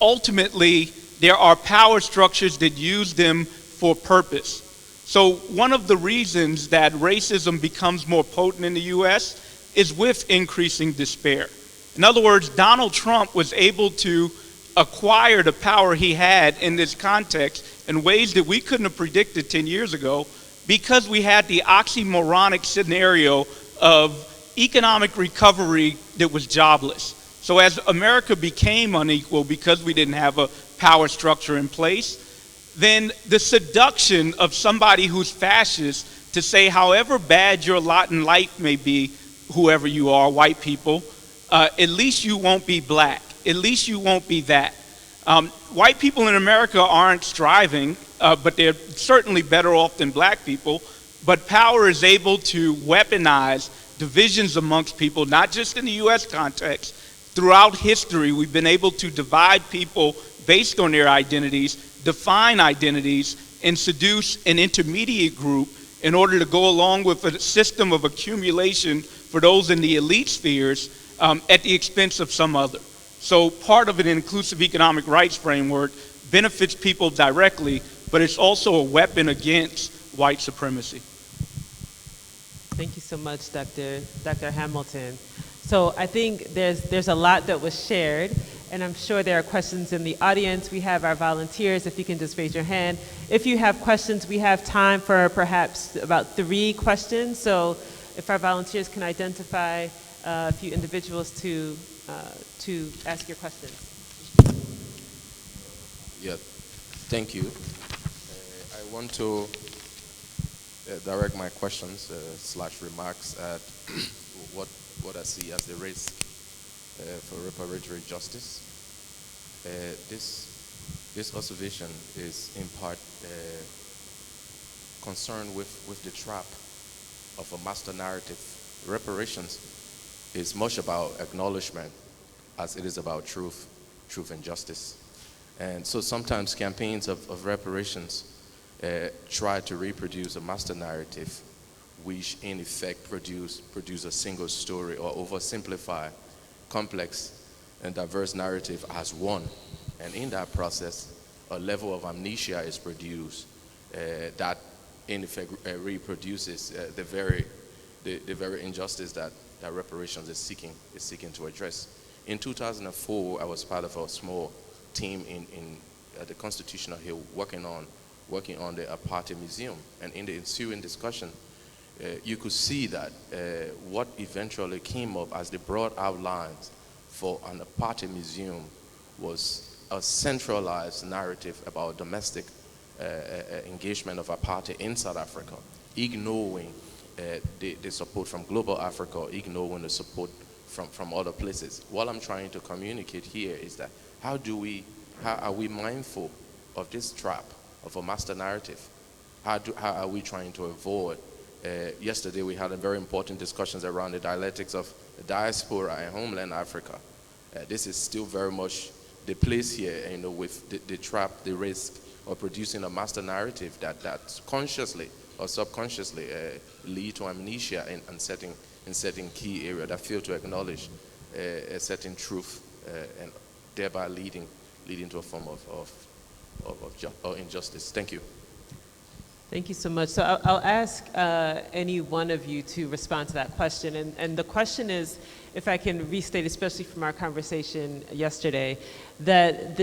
ultimately, there are power structures that use them for purpose. So one of the reasons that racism becomes more potent in the US is with increasing despair. In other words, Donald Trump was able to acquire the power he had in this context in ways that we couldn't have predicted 10 years ago because we had the oxymoronic scenario of economic recovery that was jobless. So as America became unequal because we didn't have a power structure in place, then the seduction of somebody who's fascist to say however bad your lot in life may be, whoever you are, white people, at least you won't be black. At least you won't be that. White people in America aren't striving, but they're certainly better off than black people. But power is able to weaponize divisions amongst people, not just in the US context. Throughout history, we've been able to divide people based on their identities, define identities, and seduce an intermediate group in order to go along with a system of accumulation for those in the elite spheres at the expense of some other. So part of an inclusive economic rights framework benefits people directly, but it's also a weapon against white supremacy. Thank you so much, Dr. Hamilton. So I think there's a lot that was shared, and I'm sure there are questions in the audience. We have our volunteers, if you can just raise your hand. If you have questions, we have time for perhaps about 3 questions. So if our volunteers can identify a few individuals to ask your questions. Yeah, thank you. I want to direct my questions / remarks at what I see as the risk for reparatory justice. This observation is in part concerned with the trap of a master narrative. Reparations is much about acknowledgement as it is about truth and justice. And so sometimes campaigns of reparations try to reproduce a master narrative which in effect produce a single story or oversimplify complex and diverse narrative as one. And in that process, a level of amnesia is produced that in effect reproduces the very injustice that reparations is seeking to address. In 2004, I was part of a small team at the Constitutional Hill working on the Apartheid Museum, and in the ensuing discussion, you could see that what eventually came up as the broad outlines for an Apartheid Museum was a centralized narrative about domestic engagement of apartheid in South Africa, ignoring the support from global Africa, ignoring the support from other places. What I'm trying to communicate here is that how are we mindful of this trap of a master narrative? How are we trying to avoid? Yesterday we had a very important discussions around the dialectics of the diaspora and homeland Africa. This is still very much the place here, with the trap, the risk of producing a master narrative that consciously or subconsciously lead to amnesia in setting key area that fail to acknowledge a certain truth and thereby leading to a form of injustice. Thank you. Thank you so much. So I'll ask any one of you to respond to that question. And the question is, if I can restate, especially from our conversation yesterday, that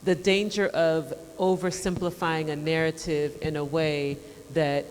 the danger of oversimplifying a narrative in a way that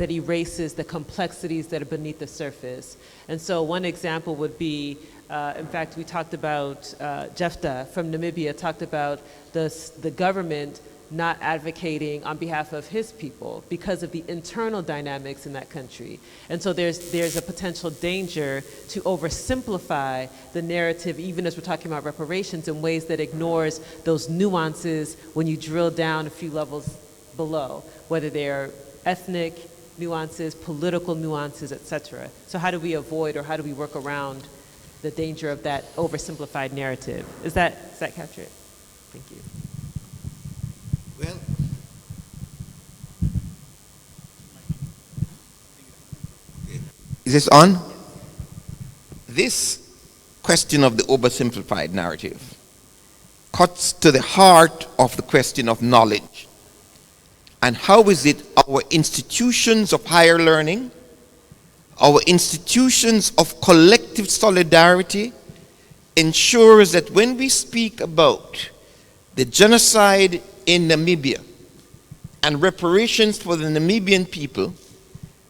erases the complexities that are beneath the surface. And so one example would be, in fact, we talked about, Jefta from Namibia talked about the government not advocating on behalf of his people because of the internal dynamics in that country. And so there's a potential danger to oversimplify the narrative, even as we're talking about reparations, in ways that ignores those nuances when you drill down a few levels below, whether they're ethnic nuances, political nuances, etc. So how do we avoid, or how do we work around the danger of that oversimplified narrative? Does that capture it? Thank you. Well, is this on? This question of the oversimplified narrative cuts to the heart of the question of knowledge. And how is it our institutions of higher learning, our institutions of collective solidarity ensures that when we speak about the genocide in Namibia and reparations for the Namibian people,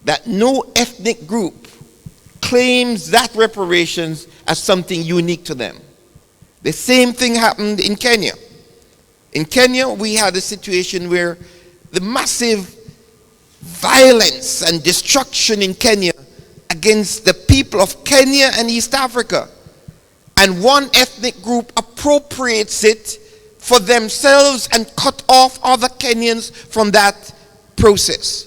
that no ethnic group claims that reparations as something unique to them. The same thing happened in Kenya. In Kenya, we had a situation where the massive violence and destruction in Kenya against the people of Kenya and East Africa. And one ethnic group appropriates it for themselves and cut off other Kenyans from that process.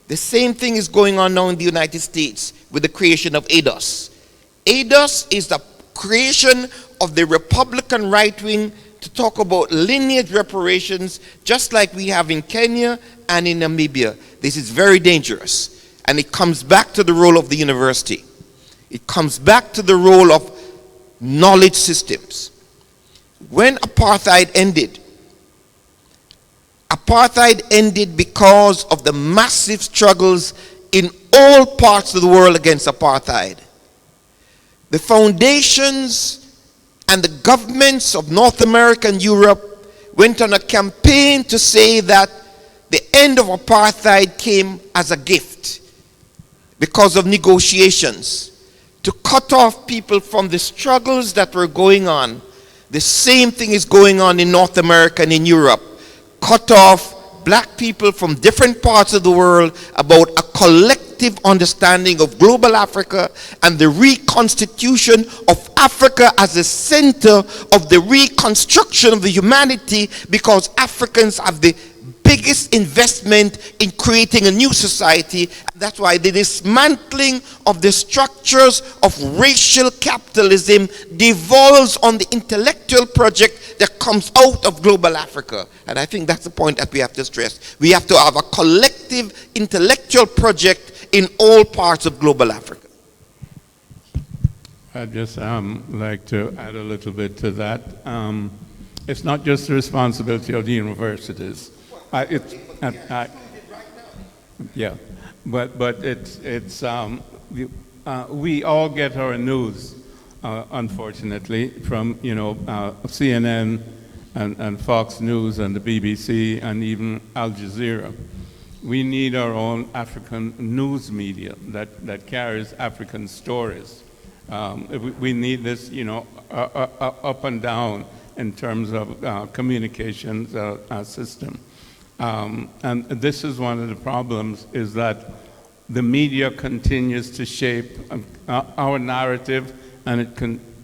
The same thing is going on now in the United States with the creation of ADOS. ADOS is the creation of the Republican right wing to talk about lineage reparations, just like we have in Kenya and in Namibia. This is very dangerous. And it comes back to the role of the university. It comes back to the role of knowledge systems. When apartheid ended because of the massive struggles in all parts of the world against apartheid. The foundations and the governments of North America and Europe went on a campaign to say that the end of apartheid came as a gift because of negotiations to cut off people from the struggles that were going on. The same thing is going on in North America and in Europe. Cut off black people from different parts of the world about a collective understanding of global Africa and the reconstitution of Africa as a center of the reconstruction of the humanity, because Africans have the biggest investment in creating a new society. That's why the dismantling of the structures of racial capitalism devolves on the intellectual project that comes out of global Africa. And I think that's the point that we have to stress. We have to have a collective intellectual project in all parts of global Africa. I'd just like to add a little bit to that. It's not just the responsibility of the universities. Yeah, but it's we all get our news, unfortunately, from CNN and Fox News and the BBC and even Al Jazeera. We need our own African news media that carries African stories. We need this, up and down in terms of communications system. And this is one of the problems, is that the media continues to shape our narrative, and it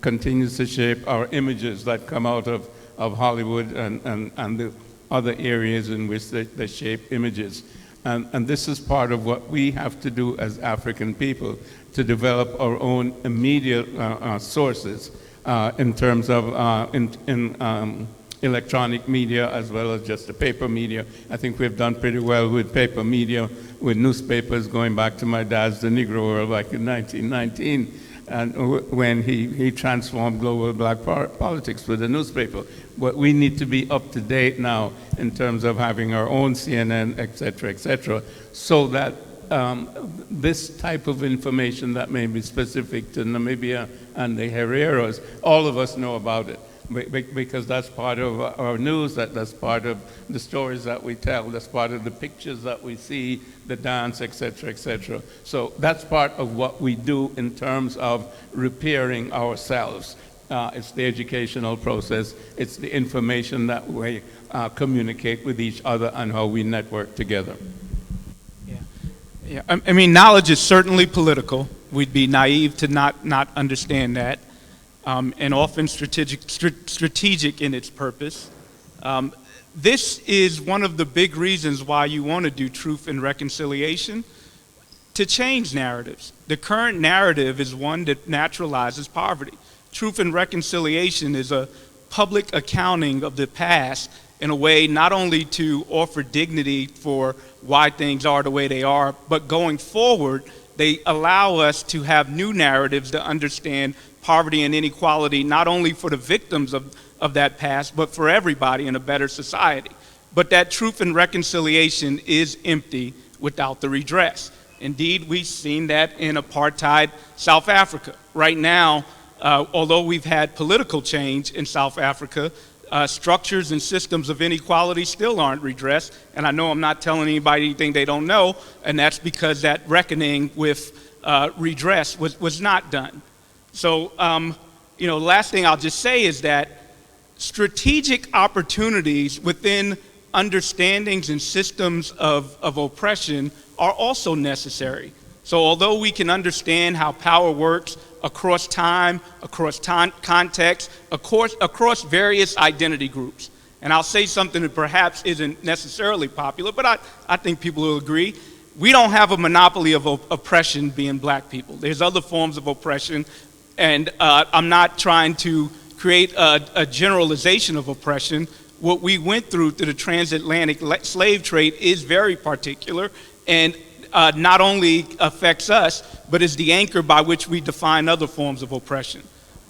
continues to shape our images that come out of Hollywood and the other areas in which they shape images. And this is part of what we have to do as African people, to develop our own media sources in terms of electronic media as well as just the paper media. I think we've done pretty well with paper media, with newspapers going back to my dad's The Negro World back in 1919, and when he transformed global black politics with the newspaper. But we need to be up to date now in terms of having our own CNN, et cetera, so that this type of information that may be specific to Namibia and the Hereros, all of us know about it. Because that's part of our news, that's part of the stories that we tell, that's part of the pictures that we see, the dance, et cetera. So that's part of what we do in terms of repairing ourselves. It's the educational process, it's the information that we communicate with each other and how we network together. Yeah. I mean, knowledge is certainly political. We'd be naive to not understand that. And often strategic in its purpose. This is one of the big reasons why you want to do truth and reconciliation, to change narratives. The current narrative is one that naturalizes poverty. Truth and reconciliation is a public accounting of the past in a way not only to offer dignity for why things are the way they are, but going forward, they allow us to have new narratives to understand poverty and inequality, not only for the victims of that past, but for everybody in a better society. But that truth and reconciliation is empty without the redress. Indeed, we've seen that in apartheid South Africa. Right now, although we've had political change in South Africa, structures and systems of inequality still aren't redressed. And I know I'm not telling anybody anything they don't know, and that's because that reckoning with redress was not done. So, last thing I'll just say is that strategic opportunities within understandings and systems of oppression are also necessary. So although we can understand how power works across time, across context, across various identity groups, and I'll say something that perhaps isn't necessarily popular, but I think people will agree, we don't have a monopoly of oppression being black people. There's other forms of oppression, and I'm not trying to create a generalization of oppression. What we went through the transatlantic slave trade is very particular, and not only affects us, but is the anchor by which we define other forms of oppression.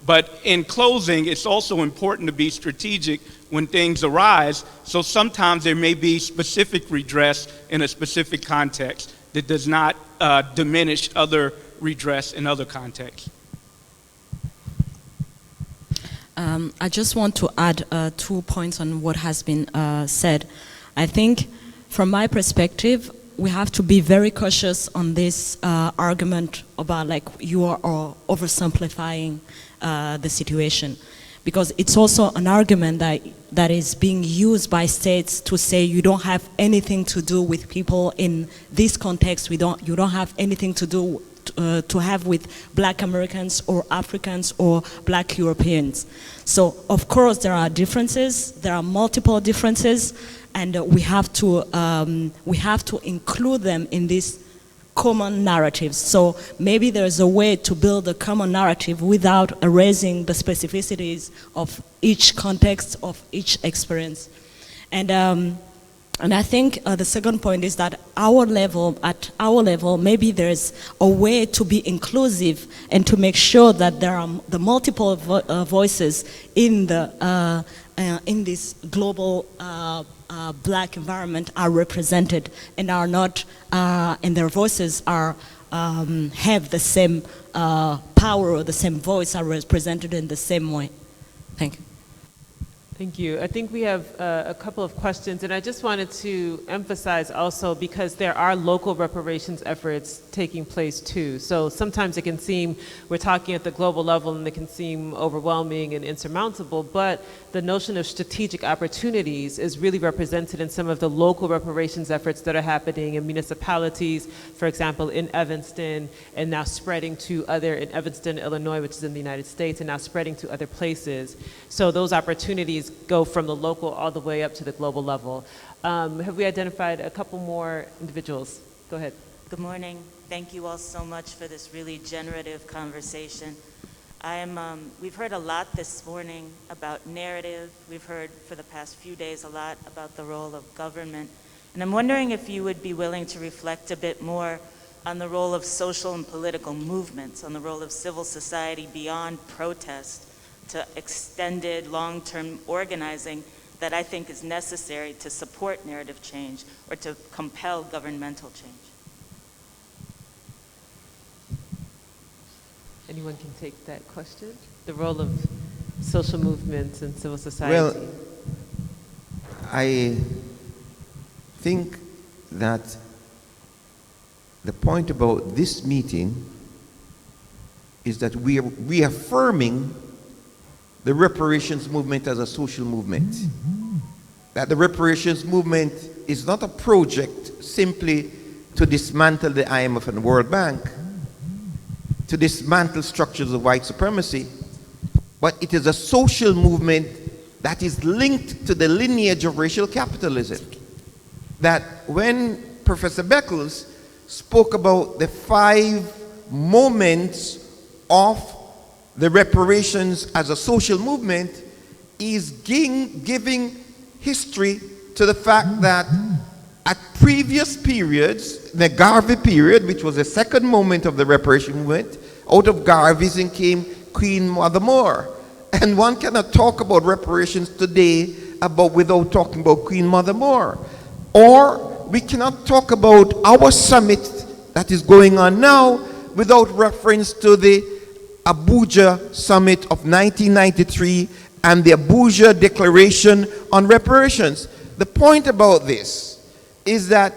But in closing, it's also important to be strategic when things arise, so sometimes there may be specific redress in a specific context that does not diminish other redress in other contexts. I just want to add 2 points on what has been said. I think from my perspective, we have to be very cautious on this argument about like you are oversimplifying the situation, because it's also an argument that is being used by states to say you don't have anything to do with people in this context. You don't have anything to do to have with black Americans or Africans or black Europeans. So of course there are differences, there are multiple differences, and we have to include them in these common narratives. So maybe there's a way to build a common narrative without erasing the specificities of each context, of each experience. And I think the second point is that at our level, maybe there's a way to be inclusive and to make sure that there are the multiple voices in this global black environment are represented and are not, and their voices are have the same power or the same voice, are represented in the same way. Thank you. Thank you. I think we have a couple of questions, and I just wanted to emphasize also, because there are local reparations efforts taking place too. So sometimes it can seem, we're talking at the global level and it can seem overwhelming and insurmountable, but the notion of strategic opportunities is really represented in some of the local reparations efforts that are happening in municipalities, for example, in Evanston, and now spreading to in Evanston, Illinois, which is in the United States, and now spreading to other places. So those opportunities go from the local all the way up to the global level. Have we identified a couple more individuals? Go ahead. Good morning. Thank you all so much for this really generative conversation. We've heard a lot this morning about narrative. We've heard for the past few days a lot about the role of government. And I'm wondering if you would be willing to reflect a bit more on the role of social and political movements, on the role of civil society beyond protest to extended long-term organizing that I think is necessary to support narrative change or to compel governmental change. Anyone can take that question? The role of social movements and civil society. Well, I think that the point about this meeting is that we are reaffirming the reparations movement as a social movement. That the reparations movement is not a project simply to dismantle the IMF and the World Bank, to dismantle structures of white supremacy, but it is a social movement that is linked to the lineage of racial capitalism. That when Professor Beckles spoke about the 5 moments of the reparations as a social movement, is giving history to the fact that at previous periods, the Garvey period, which was the second moment of the reparation movement, out of Garveyism came Queen Mother Moore. And one cannot talk about reparations today without talking about Queen Mother Moore. Or we cannot talk about our summit that is going on now without reference to the Abuja Summit of 1993 and the Abuja Declaration on Reparations. The point about this is that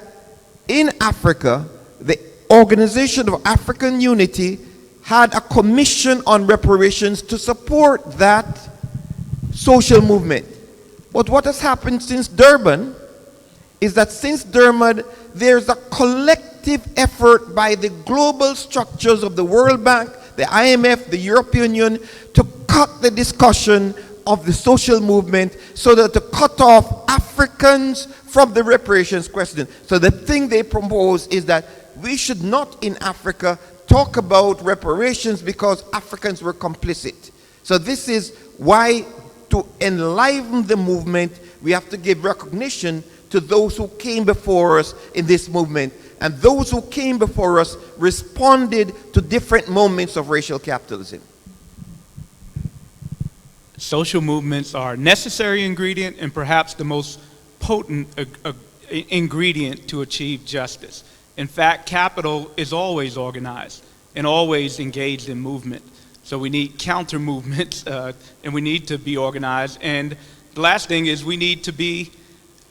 in Africa, the Organization of African Unity had a commission on reparations to support that social movement. But what has happened since Durban is that since Durban, there's a collective effort by the global structures of the World Bank, the IMF, the European Union, to cut the discussion of the social movement so that to cut off Africans from the reparations question. So the thing they propose is that we should not in Africa talk about reparations because Africans were complicit. So this is why, to enliven the movement, we have to give recognition to those who came before us in this movement. And those who came before us responded to different moments of racial capitalism. Social movements are a necessary ingredient and perhaps the most potent ingredient to achieve justice. In fact, capital is always organized and always engaged in movement. So we need counter movements and we need to be organized. And the last thing is we need to be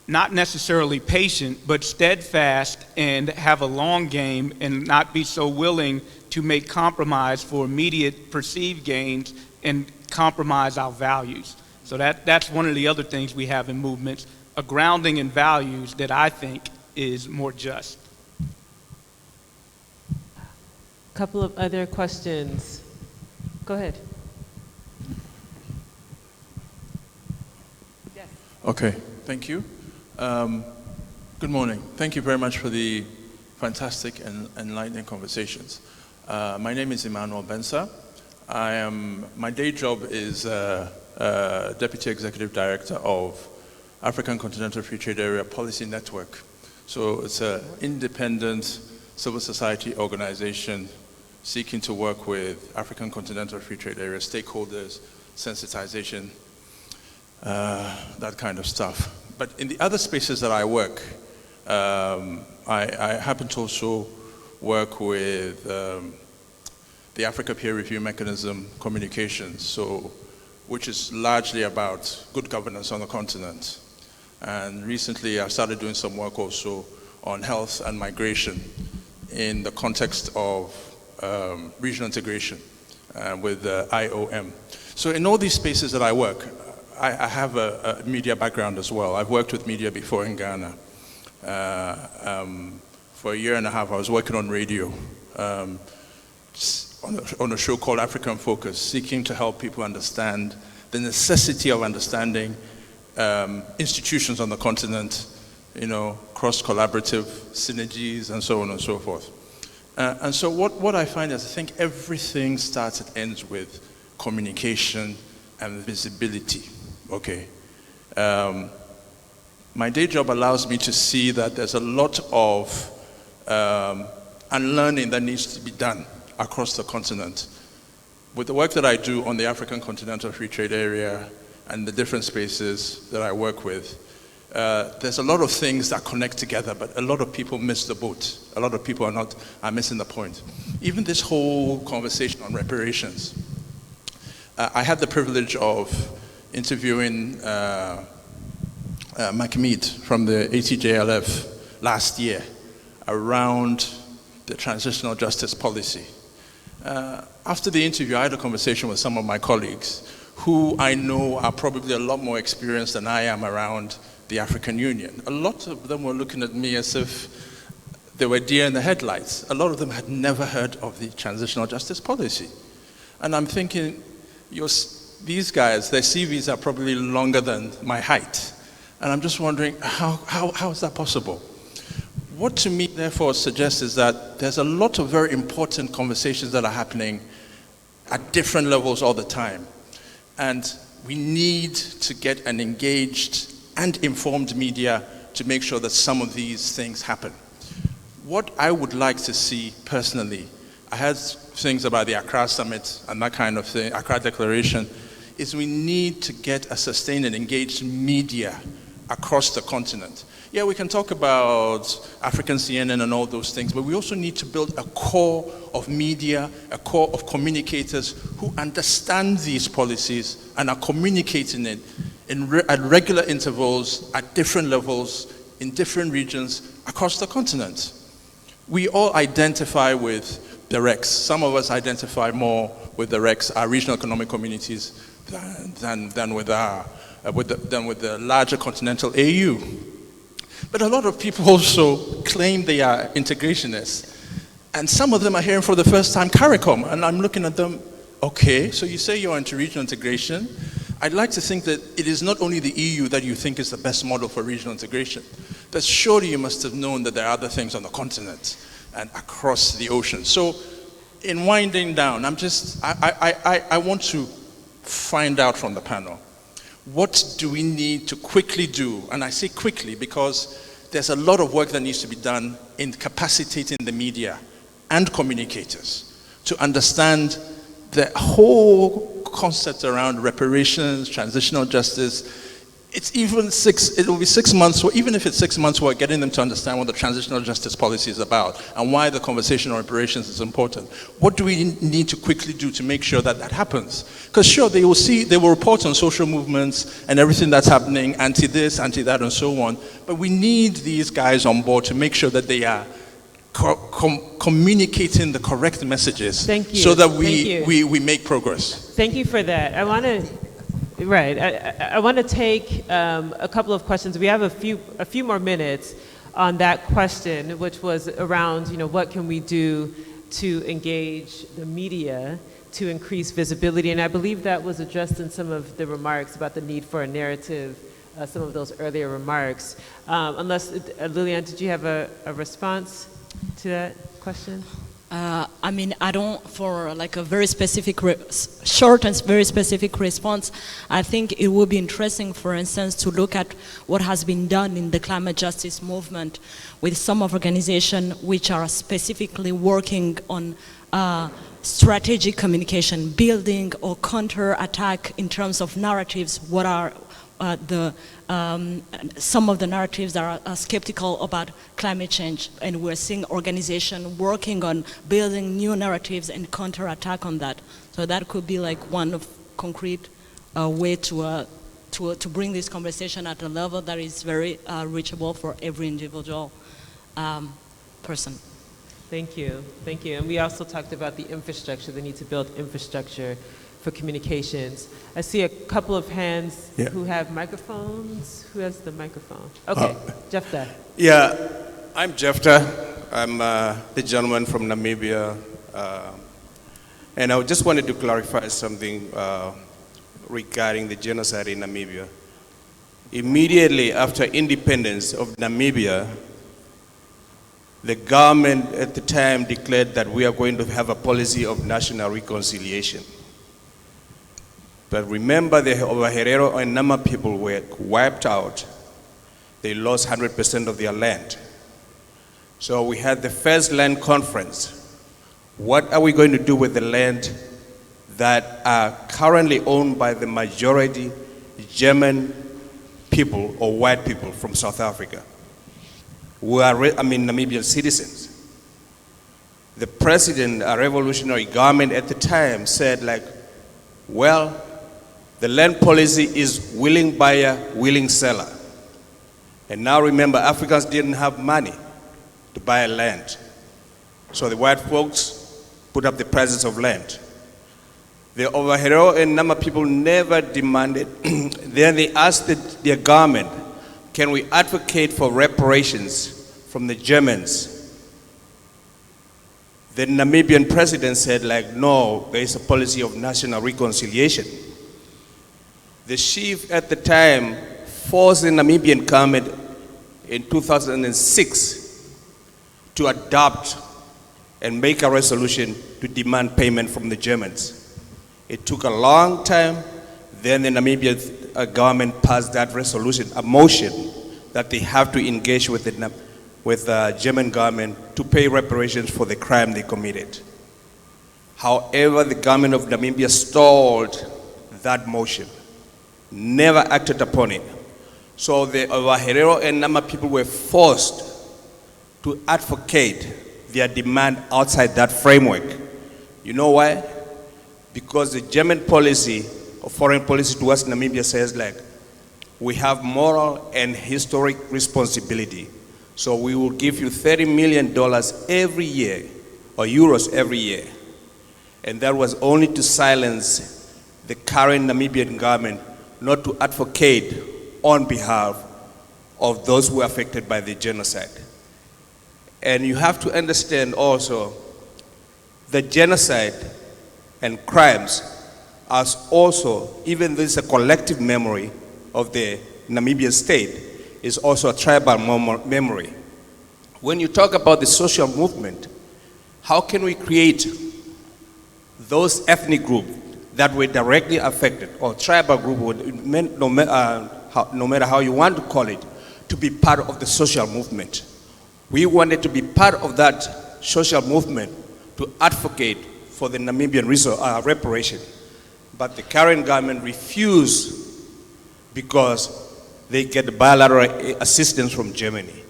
not necessarily patient, but steadfast and have a long game and not be so willing to make compromise for immediate perceived gains and compromise our values. So that's one of the other things we have in movements, a grounding in values that I think is more just. A couple of other questions. Go ahead. Yes. Okay, thank you. Good morning. Thank you very much for the fantastic and enlightening conversations. My name is Emmanuel Bensa. My day job is Deputy Executive Director of African Continental Free Trade Area Policy Network. So it's an independent civil society organization seeking to work with African Continental Free Trade Area stakeholders, sensitization, that kind of stuff. But in the other spaces that I work, I happen to also work with the Africa Peer Review Mechanism communications, which is largely about good governance on the continent. And recently I started doing some work also on health and migration in the context of regional integration with IOM. So in all these spaces that I work, I have a media background as well. I've worked with media before in Ghana. For a year and a half, I was working on radio on a show called African Focus, seeking to help people understand the necessity of understanding institutions on the continent, cross-collaborative synergies and so on and so forth. And so what I find is I think everything starts and ends with communication and visibility, okay? My day job allows me to see that there's a lot of unlearning that needs to be done across the continent. With the work that I do on the African Continental Free Trade Area and the different spaces that I work with, there's a lot of things that connect together, but a lot of people miss the boat. A lot of people are missing the point. Even this whole conversation on reparations. I had the privilege of interviewing Mahmoud from the ATJLF last year around the transitional justice policy. After the interview, I had a conversation with some of my colleagues who I know are probably a lot more experienced than I am around the African Union. A lot of them were looking at me as if they were deer in the headlights. A lot of them had never heard of the transitional justice policy. And I'm thinking, these guys, their CVs are probably longer than my height. And I'm just wondering, how is that possible? What to me, therefore, suggests is that there's a lot of very important conversations that are happening at different levels all the time. And we need to get an engaged and informed media to make sure that some of these things happen. What I would like to see personally, I heard things about the Accra Summit and that kind of thing, Accra Declaration, is we need to get a sustained and engaged media across the continent. Yeah, we can talk about African CNN and all those things, but we also need to build a core of media, a core of communicators who understand these policies and are communicating it at regular intervals, at different levels, in different regions across the continent. we all identify with the RECs. Some of us identify more with the RECs, our regional economic communities, than with the larger continental AU. But a lot of people also claim they are integrationists. And some of them are hearing for the first time CARICOM, and I'm looking at them, okay, so you say you're into-regional integration. I'd like to think that it is not only the EU that you think is the best model for regional integration, but surely you must have known that there are other things on the continent and across the ocean. So in winding down, I want to find out from the panel, what do we need to quickly do? And I say quickly because there's a lot of work that needs to be done in capacitating the media and communicators to understand the whole concept around reparations, transitional justice. It will be 6 months, or even if it's 6 months, we're getting them to understand what the transitional justice policy is about and why the conversation on reparations is important. What do we need to quickly do to make sure that that happens? Because sure, they will report on social movements and everything that's happening, anti-this, anti-that, and so on, but we need these guys on board to make sure that they are communicating the correct messages. Thank you. So that we make progress. Thank you for that. I want to take a couple of questions. We have a few more minutes on that question, which was around, what can we do to engage the media to increase visibility? And I believe that was addressed in some of the remarks about the need for a narrative, some of those earlier remarks. Unless, Lilian, did you have a response to that question? I don't, for like a very specific, short and very specific response, I think it would be interesting, for instance, to look at what has been done in the climate justice movement with some organizations which are specifically working on strategic communication, building or counter-attack in terms of narratives. What are some of the narratives that are skeptical about climate change, and we're seeing organizations working on building new narratives and counter-attack on that. So that could be like one of concrete way to bring this conversation at a level that is very reachable for every individual person. Thank you. And we also talked about the infrastructure, the need to build infrastructure for communications. I see a couple of hands who have microphones. Who has the microphone? Okay, Jefta. Yeah, I'm Jefta. I'm the gentleman from Namibia. And I just wanted to clarify something regarding the genocide in Namibia. Immediately after independence of Namibia, the government at the time declared that we are going to have a policy of national reconciliation. But remember, the Herero and Nama people were wiped out. They lost 100% of their land. So we had the first land conference. What are we going to do with the land that are currently owned by the majority German people or white people from South Africa, who are, Namibian citizens? The president, a revolutionary government at the time, said well, the land policy is willing buyer, willing seller. And now remember, Africans didn't have money to buy land. So the white folks put up the prices of land. The Overhero and Nama people never demanded. Then they asked their government, can we advocate for reparations from the Germans? The Namibian president said no, there is a policy of national reconciliation. The chief at the time forced the Namibian government in 2006 to adopt and make a resolution to demand payment from the Germans. It took a long time. Then the Namibian government passed that resolution, a motion that they have to engage with the German government to pay reparations for the crime they committed. However, the government of Namibia stalled that motion, never acted upon it. So the Herero and Nama people were forced to advocate their demand outside that framework. You know why? Because the German policy or foreign policy towards Namibia says we have moral and historic responsibility. So we will give you $30 million every year, or euros every year. And that was only to silence the current Namibian government not to advocate on behalf of those who were affected by the genocide. And you have to understand also that genocide and crimes are also, even though it's a collective memory of the Namibian state, is also a tribal memory. When you talk about the social movement, how can we create those ethnic groups that were directly affected, or tribal group, no matter how you want to call it, to be part of the social movement? We wanted to be part of that social movement to advocate for the Namibian reparation. But the current government refused because they get bilateral assistance from Germany.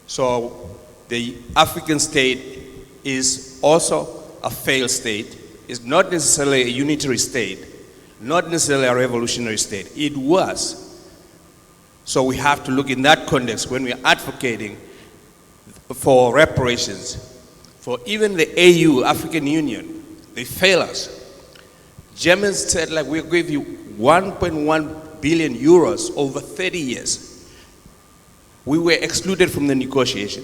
So the African state is also a failed state. It's not necessarily a unitary state, not necessarily a revolutionary state. It was. So we have to look in that context when we're advocating for reparations. For even the AU, African Union, they fail us. Germans said, like, we'll give you 1.1 billion euros over 30 years. We were excluded from the negotiation.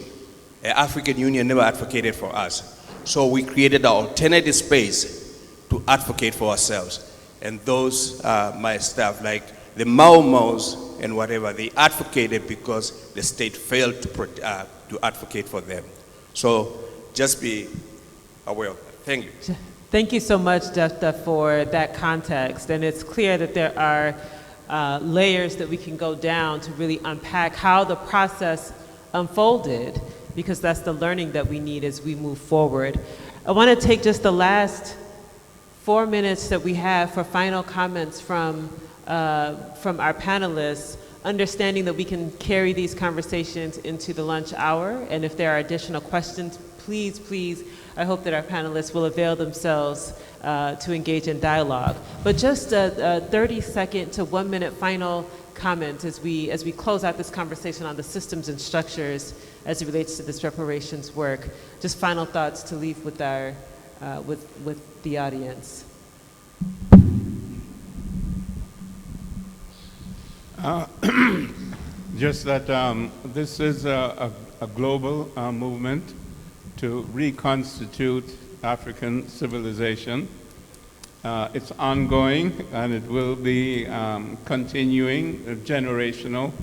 The African Union never advocated for us. So we created an alternative space to advocate for ourselves. And those, my staff, like the Mau Maus and whatever, they advocated because the state failed to advocate for them. So just be aware of that. Thank you. Thank you so much, Jefta, for that context. And it's clear that there are layers that we can go down to really unpack how the process unfolded, because that's the learning that we need as we move forward. I want to take just the last 4 minutes that we have for final comments from our panelists, understanding that we can carry these conversations into the lunch hour. And if there are additional questions, please, I hope that our panelists will avail themselves to engage in dialogue. But just a 30-second to 1 minute final comment as we close out this conversation on the systems and structures as it relates to this reparations work. Just final thoughts to leave with our with the audience. Just that this is a global movement to reconstitute African civilization. It's ongoing, and it will be continuing, generational,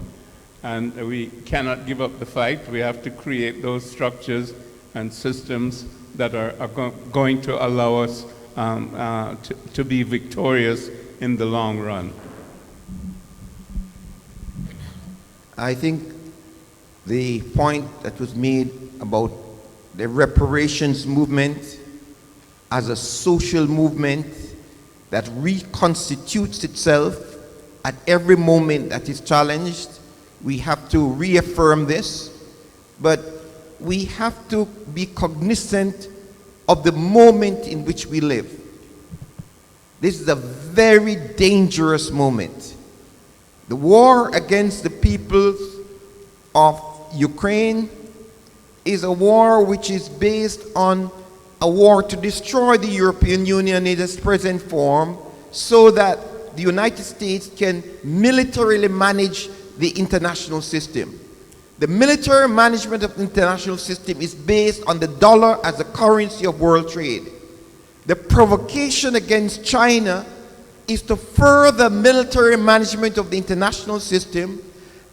and we cannot give up the fight. We have to create those structures and systems that are going to allow us to be victorious in the long run. I think the point that was made about the reparations movement as a social movement that reconstitutes itself at every moment that is challenged, we have to reaffirm this, but we have to be cognizant of the moment in which we live. This is a very dangerous moment. The war against the peoples of Ukraine is a war which is based on a war to destroy the European Union in its present form so that the United States can militarily manage the international system. The military management of the international system is based on the dollar as a currency of world trade. The provocation against China is to further military management of the international system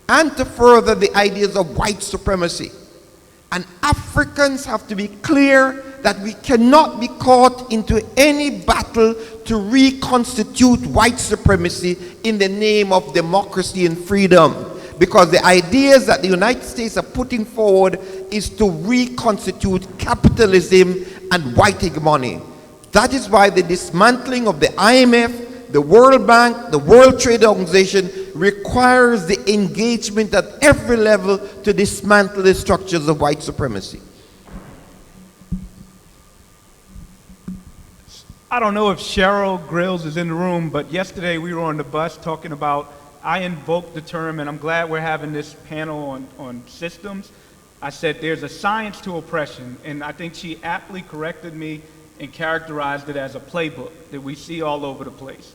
and to further the ideas of white supremacy. And Africans have to be clear that we cannot be caught into any battle to reconstitute white supremacy in the name of democracy and freedom. Because the ideas that the United States are putting forward is to reconstitute capitalism and white hegemony. That is why the dismantling of the IMF, the World Bank, the World Trade Organization requires the engagement at every level to dismantle the structures of white supremacy. I don't know if Cheryl Grills is in the room, but yesterday we were on the bus talking about, I invoked the term, and I'm glad we're having this panel on systems, I said there's a science to oppression, and I think she aptly corrected me and characterized it as a playbook that we see all over the place.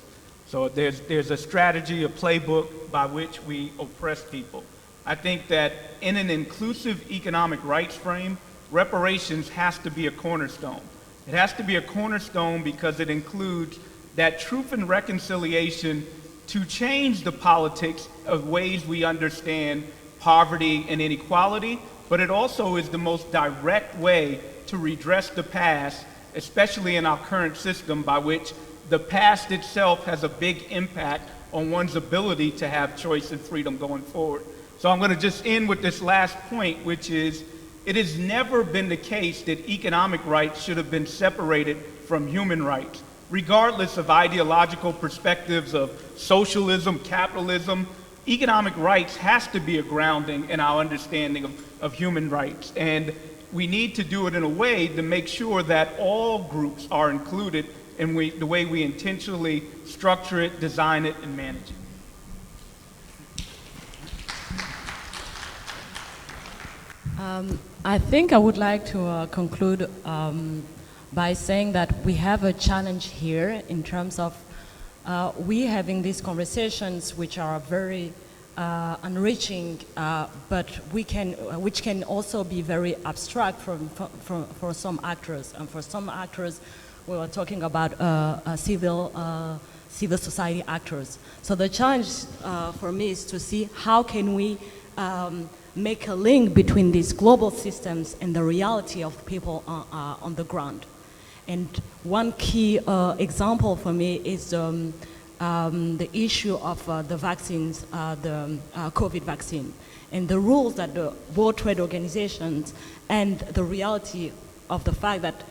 So there's a strategy, a playbook by which we oppress people. I think that in an inclusive economic rights frame, reparations has to be a cornerstone. It has to be a cornerstone because it includes that truth and reconciliation to change the politics of ways we understand poverty and inequality, but it also is the most direct way to redress the past, especially in our current system by which the past itself has a big impact on one's ability to have choice and freedom going forward. So I'm going to just end with this last point, which is it has never been the case that economic rights should have been separated from human rights. Regardless of ideological perspectives of socialism, capitalism, economic rights has to be a grounding in our understanding of human rights. And we need to do it in a way to make sure that all groups are included in the way we intentionally structure it, design it, and manage it. I think I would like to conclude by saying that we have a challenge here in terms of we having these conversations which are very enriching, but which can also be very abstract for some actors. And for some actors, we were talking about civil society actors. So the challenge for me is to see how can we make a link between these global systems and the reality of people on the ground. And one key example for me is the issue of the vaccines, the COVID vaccine, and the rules that the World Trade Organizations and the reality of the fact that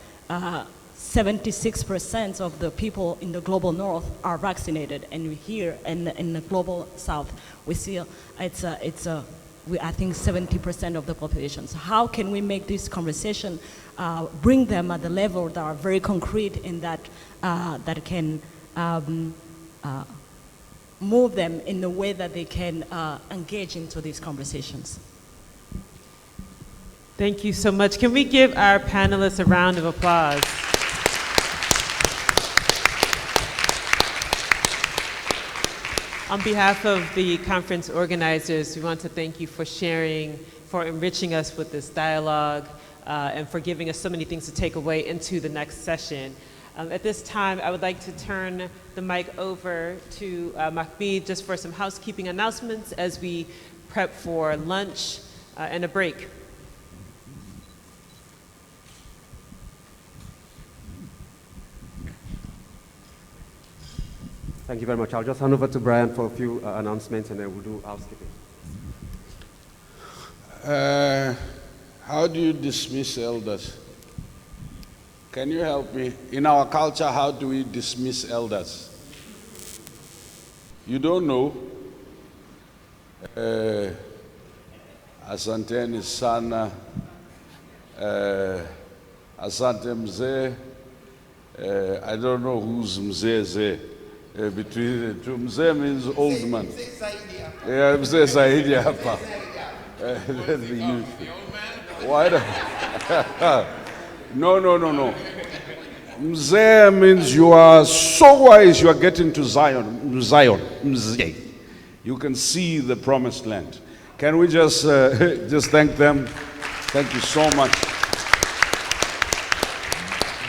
76% of the people in the global north are vaccinated, and here in the global south, we see I think 70% of the population. So how can we make this conversation, bring them at the level that are very concrete in that can move them in a way that they can engage into these conversations? Thank you so much. Can we give our panelists a round of applause? On behalf of the conference organizers, we want to thank you for sharing, for enriching us with this dialogue, and for giving us so many things to take away into the next session. At this time, I would like to turn the mic over to Mahmoud just for some housekeeping announcements as we prep for lunch and a break. Thank you very much. I'll just hand over to Brian for a few announcements, and then we'll do housekeeping. How do you dismiss elders? Can you help me? In our culture, how do we dismiss elders? You don't know? Asante ni sana, asante mzee. I don't know who's mzee. Between the two. Mzee means old man. Yeah, Mzee Saidi hapa. Let's be useful. Why No. Mzee means you are so wise, you are getting to Zion. Mzee. You can see the promised land. Can we just thank them? Thank you so much.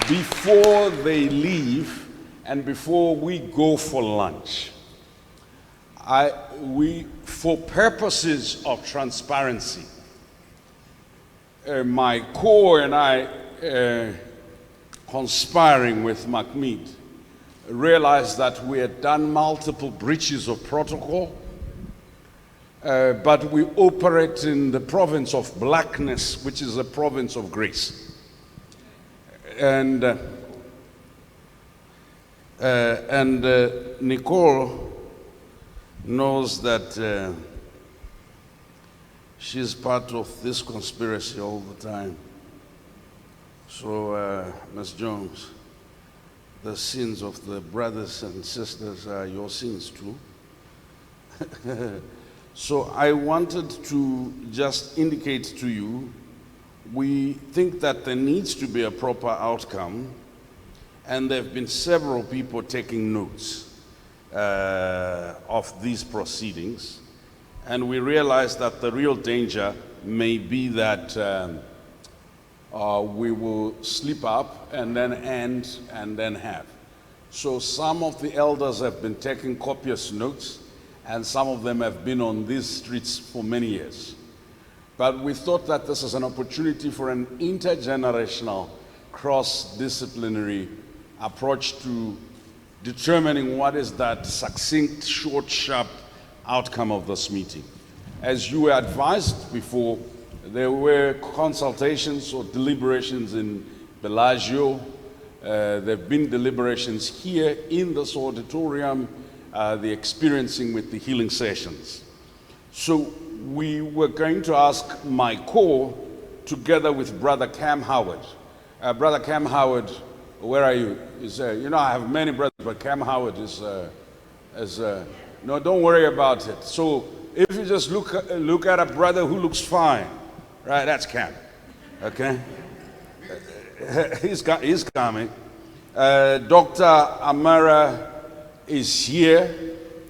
Before they leave, and before we go for lunch, for purposes of transparency, my core and I, conspiring with Mahmoud, realized that we had done multiple breaches of protocol, but we operate in the province of blackness, which is a province of grace. And Nicole knows that she's part of this conspiracy all the time. So, Ms. Jones, the sins of the brothers and sisters are your sins too. So I wanted to just indicate to you, we think that there needs to be a proper outcome, and there have been several people taking notes of these proceedings, and we realize that the real danger may be that we will slip up and then end and then have. So some of the elders have been taking copious notes, and some of them have been on these streets for many years. But we thought that this is an opportunity for an intergenerational, cross-disciplinary approach to determining what is that succinct, short, sharp outcome of this meeting. As you were advised before, there were consultations or deliberations in Bellagio. There have been deliberations here in this auditorium, the experiencing with the healing sessions. So we were going to ask my core, together with Brother Cam Howard. Brother Cam Howard, where are you? You know, I have many brothers, but Cam Howard is no, don't worry about it. So if you just look at a brother who looks fine, right, that's Cam, okay? He's coming. Dr. Amara is here.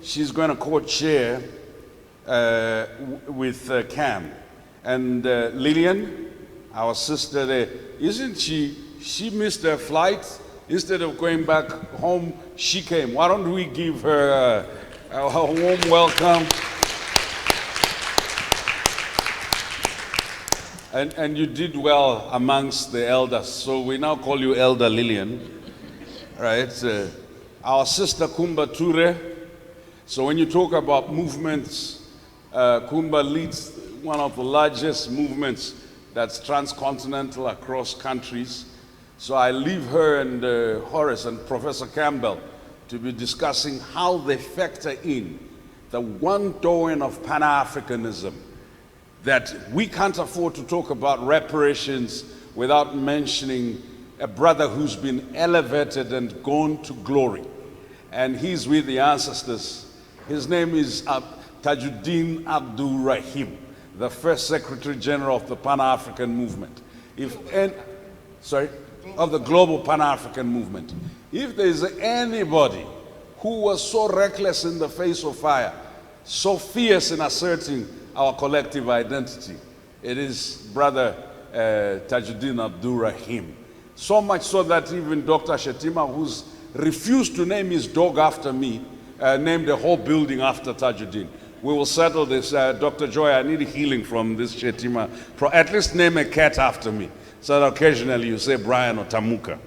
She's going to co-chair with Cam. And Lillian, our sister there, isn't she? She missed her flight. Instead of going back home, she came. Why don't we give her a warm welcome? And you did well amongst the elders, so we now call you Elder Lillian. Right? Our sister Kumba Ture. So when you talk about movements, Kumba leads one of the largest movements that's transcontinental across countries. So I leave her and Horace and Professor Campbell to be discussing how they factor in the one-doing of Pan-Africanism, that we can't afford to talk about reparations without mentioning a brother who's been elevated and gone to glory. And he's with the ancestors. His name is Tajuddin Abdul Rahim, the first Secretary General of the Pan-African Movement. Of the Global Pan-African Movement. If there's anybody who was so reckless in the face of fire, so fierce in asserting our collective identity, it is Brother Tajuddin Abdul Rahim. So much so that even Dr. Shetima, who's refused to name his dog after me, named a whole building after Tajuddin. We will settle this. Dr. Joy, I need healing from this Shetima. At least name a cat after me, so that occasionally you say Brian or Tamuka.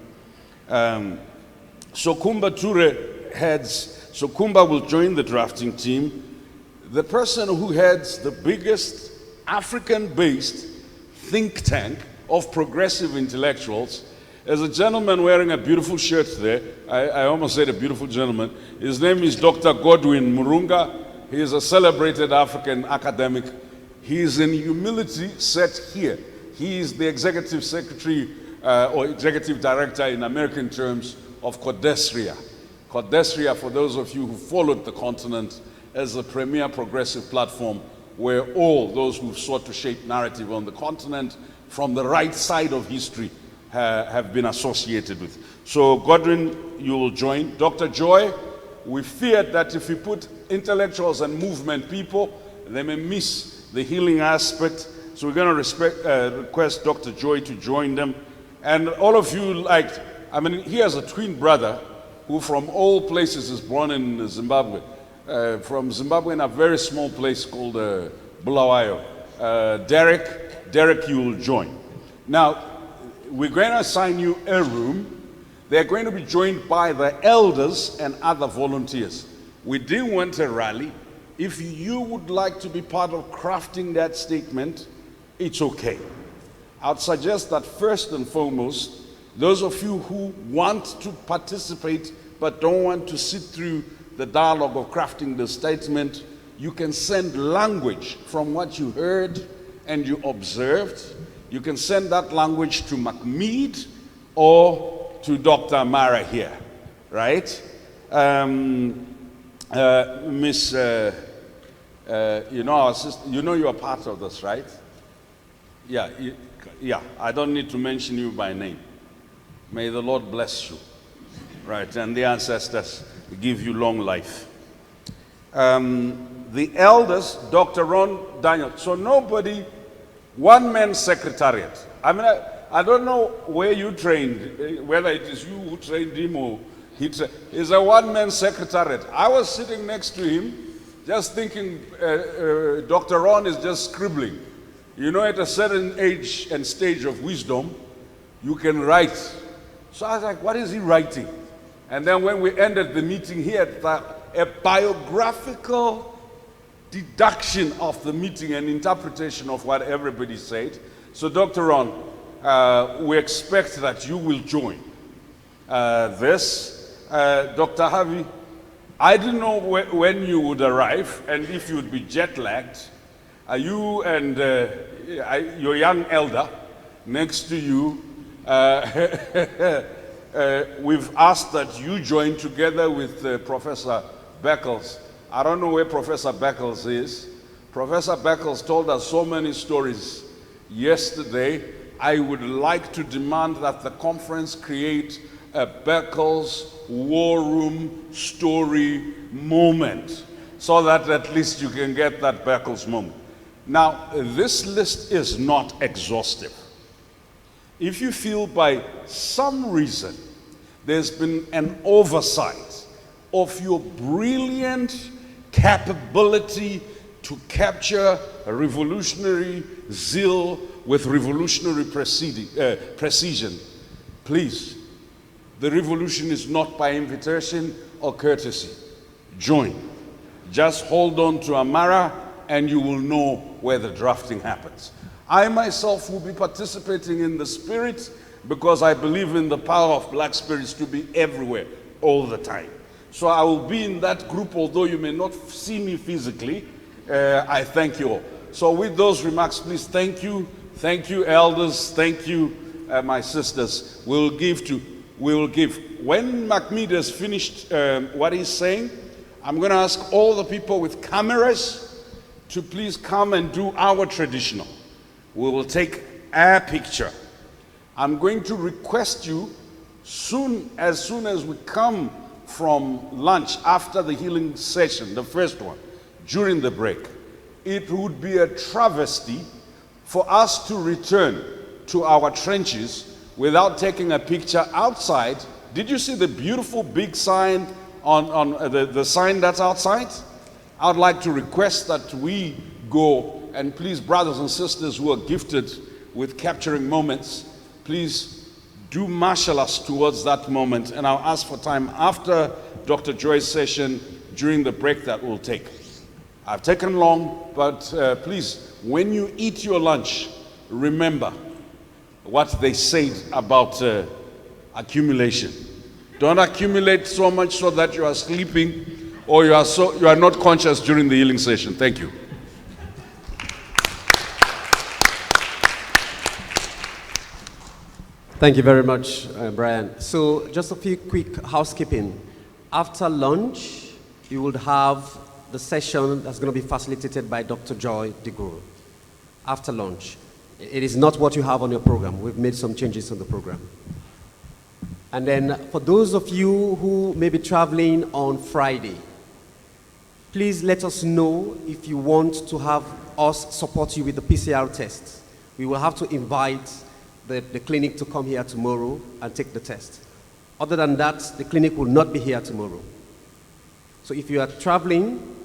So Kumba Ture heads, so Kumba will join the drafting team. The person who heads the biggest African-based think tank of progressive intellectuals is a gentleman wearing a beautiful shirt there. I almost said a beautiful gentleman. His name is Dr. Godwin Murunga. He is a celebrated African academic. He is in humility set here. He is the executive secretary or executive director in American terms of Codesria. Codesria, for those of you who followed the continent, is a premier progressive platform where all those who sought to shape narrative on the continent from the right side of history have been associated with. So Godwin, you will join. Dr. Joy, we feared that if we put intellectuals and movement people, they may miss the healing aspect. So we're going to request Dr. Joy to join them. And all of you, he has a twin brother who from all places is born in Zimbabwe. From Zimbabwe in a very small place called Bulawayo. Derek, you will join. Now, we're going to assign you a room. They're going to be joined by the elders and other volunteers. We didn't want a rally. If you would like to be part of crafting that statement, it's okay. I'd suggest that first and foremost, those of you who want to participate but don't want to sit through the dialogue of crafting the statement, you can send language from what you heard and you observed. You can send that language to McMead or to Dr. Amara here, right? Miss You know our sister, you know you are part of this, right? Yeah, yeah. I don't need to mention you by name. May the Lord bless you, right? And the ancestors give you long life. The elders, Dr. Ron Daniel. So nobody, one-man secretariat. I mean, I don't know where you trained, whether it is you who trained him or it's a one-man secretariat. I was sitting next to him, just thinking, Dr. Ron is just scribbling. You know, at a certain age and stage of wisdom, you can write. So I was like, what is he writing? And then when we ended the meeting, he had a biographical deduction of the meeting and interpretation of what everybody said. So Dr. Ron, we expect that you will join this. Dr. Harvey, I didn't know when you would arrive and if you would be jet lagged. You and your young elder next to you, we've asked that you join together with Professor Beckles. I don't know where Professor Beckles is. Professor Beckles told us so many stories yesterday. I would like to demand that the conference create a Beckles war room story moment so that at least you can get that Beckles moment. Now, this list is not exhaustive. If you feel by some reason there's been an oversight of your brilliant capability to capture a revolutionary zeal with revolutionary precision, please, the revolution is not by invitation or courtesy. Join. Just hold on to Amara and you will know where the drafting happens. I myself will be participating in the spirit because I believe in the power of black spirits to be everywhere all the time. So I will be in that group, although you may not see me physically. I thank you all. So with those remarks, please thank you. Thank you, elders. Thank you, my sisters. We'll give. When Mahmoud has finished what he's saying, I'm going to ask all the people with cameras to please come and do our traditional. We will take a picture. I'm going to request you, as soon as we come from lunch after the healing session, the first one, during the break, it would be a travesty for us to return to our trenches without taking a picture outside. Did you see the beautiful big sign on the sign that's outside? I would like to request that we go, and please, brothers and sisters who are gifted with capturing moments, please do marshal us towards that moment, and I'll ask for time after Dr. Joy's session during the break that we'll take. I've taken long, but please, when you eat your lunch, remember what they said about accumulation. Don't accumulate so much so that you are sleeping or you are not conscious during the healing session. Thank you. Thank you very much, Brian. So just a few quick housekeeping. After lunch, you will have the session that's going to be facilitated by Dr. Joy DeGaulle. After lunch. It is not what you have on your program. We've made some changes on the program. And then for those of you who may be traveling on Friday, please let us know if you want to have us support you with the PCR test. We will have to invite the clinic to come here tomorrow and take the test. Other than that, the clinic will not be here tomorrow. So if you are traveling,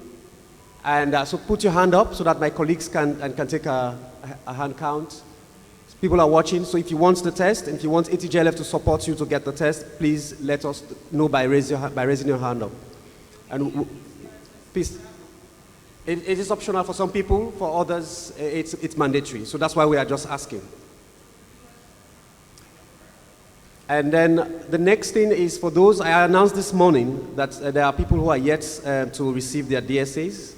and so put your hand up so that my colleagues can take a hand count. People are watching, so if you want the test, and if you want ATGLF to support you to get the test, please let us know by raising your hand up. And please, it is optional for some people, for others it's mandatory. So that's why we are just asking. And then the next thing is for those, I announced this morning that there are people who are yet to receive their DSAs,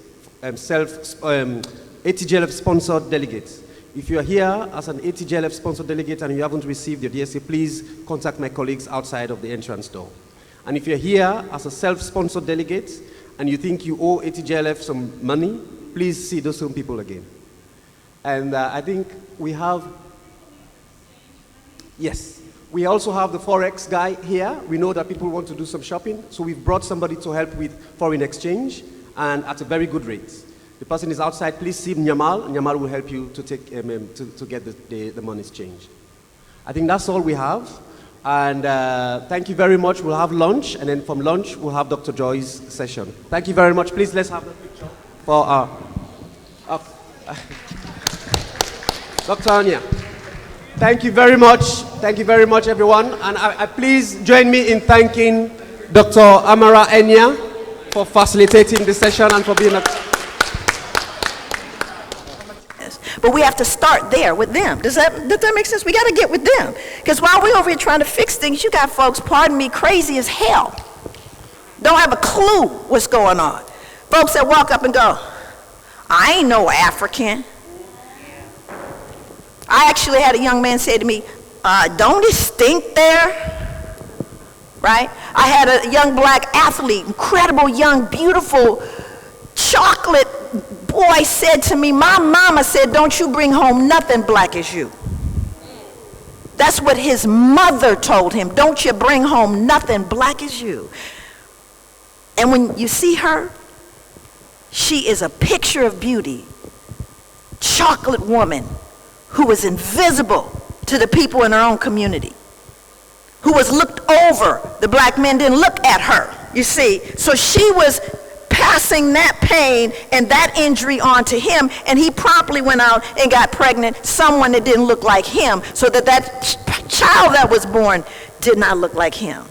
ATGLF-sponsored delegates. If you are here as an ATGLF-sponsored delegate and you haven't received your DSA, please contact my colleagues outside of the entrance door. And if you're here as a self-sponsored delegate and you think you owe ATGLF some money, please see those same people again. And I think we have, yes, we also have the Forex guy here. We know that people want to do some shopping, so we've brought somebody to help with foreign exchange, and at a very good rate. The person is outside. Please see Nyamal. Nyamal will help you to take to get the monies changed. I think that's all we have. And thank you very much. We'll have lunch, and then from lunch we'll have Dr. Joy's session. Thank you very much. Please let's have the picture for Dr. Anya. Thank you very much. Thank you very much, everyone. And please join me in thanking Dr. Amara Enya for facilitating the session and for being a... But we have to start there with them. Does that make sense? We got to get with them. Because while we're over here trying to fix things, you got folks, pardon me, crazy as hell. Don't have a clue what's going on. Folks that walk up and go, I ain't no African. I actually had a young man say to me, don't it stink there? Right? I had a young black athlete, incredible young, beautiful, chocolate boy said to me, my mama said, don't you bring home nothing black as you. That's what his mother told him. Don't you bring home nothing black as you. And when you see her, she is a picture of beauty. Chocolate woman who was invisible to the people in her own community, who was looked over. The black men didn't look at her, you see. So she was passing that pain and that injury on to him, and he promptly went out and got pregnant someone that didn't look like him, so that child that was born did not look like him.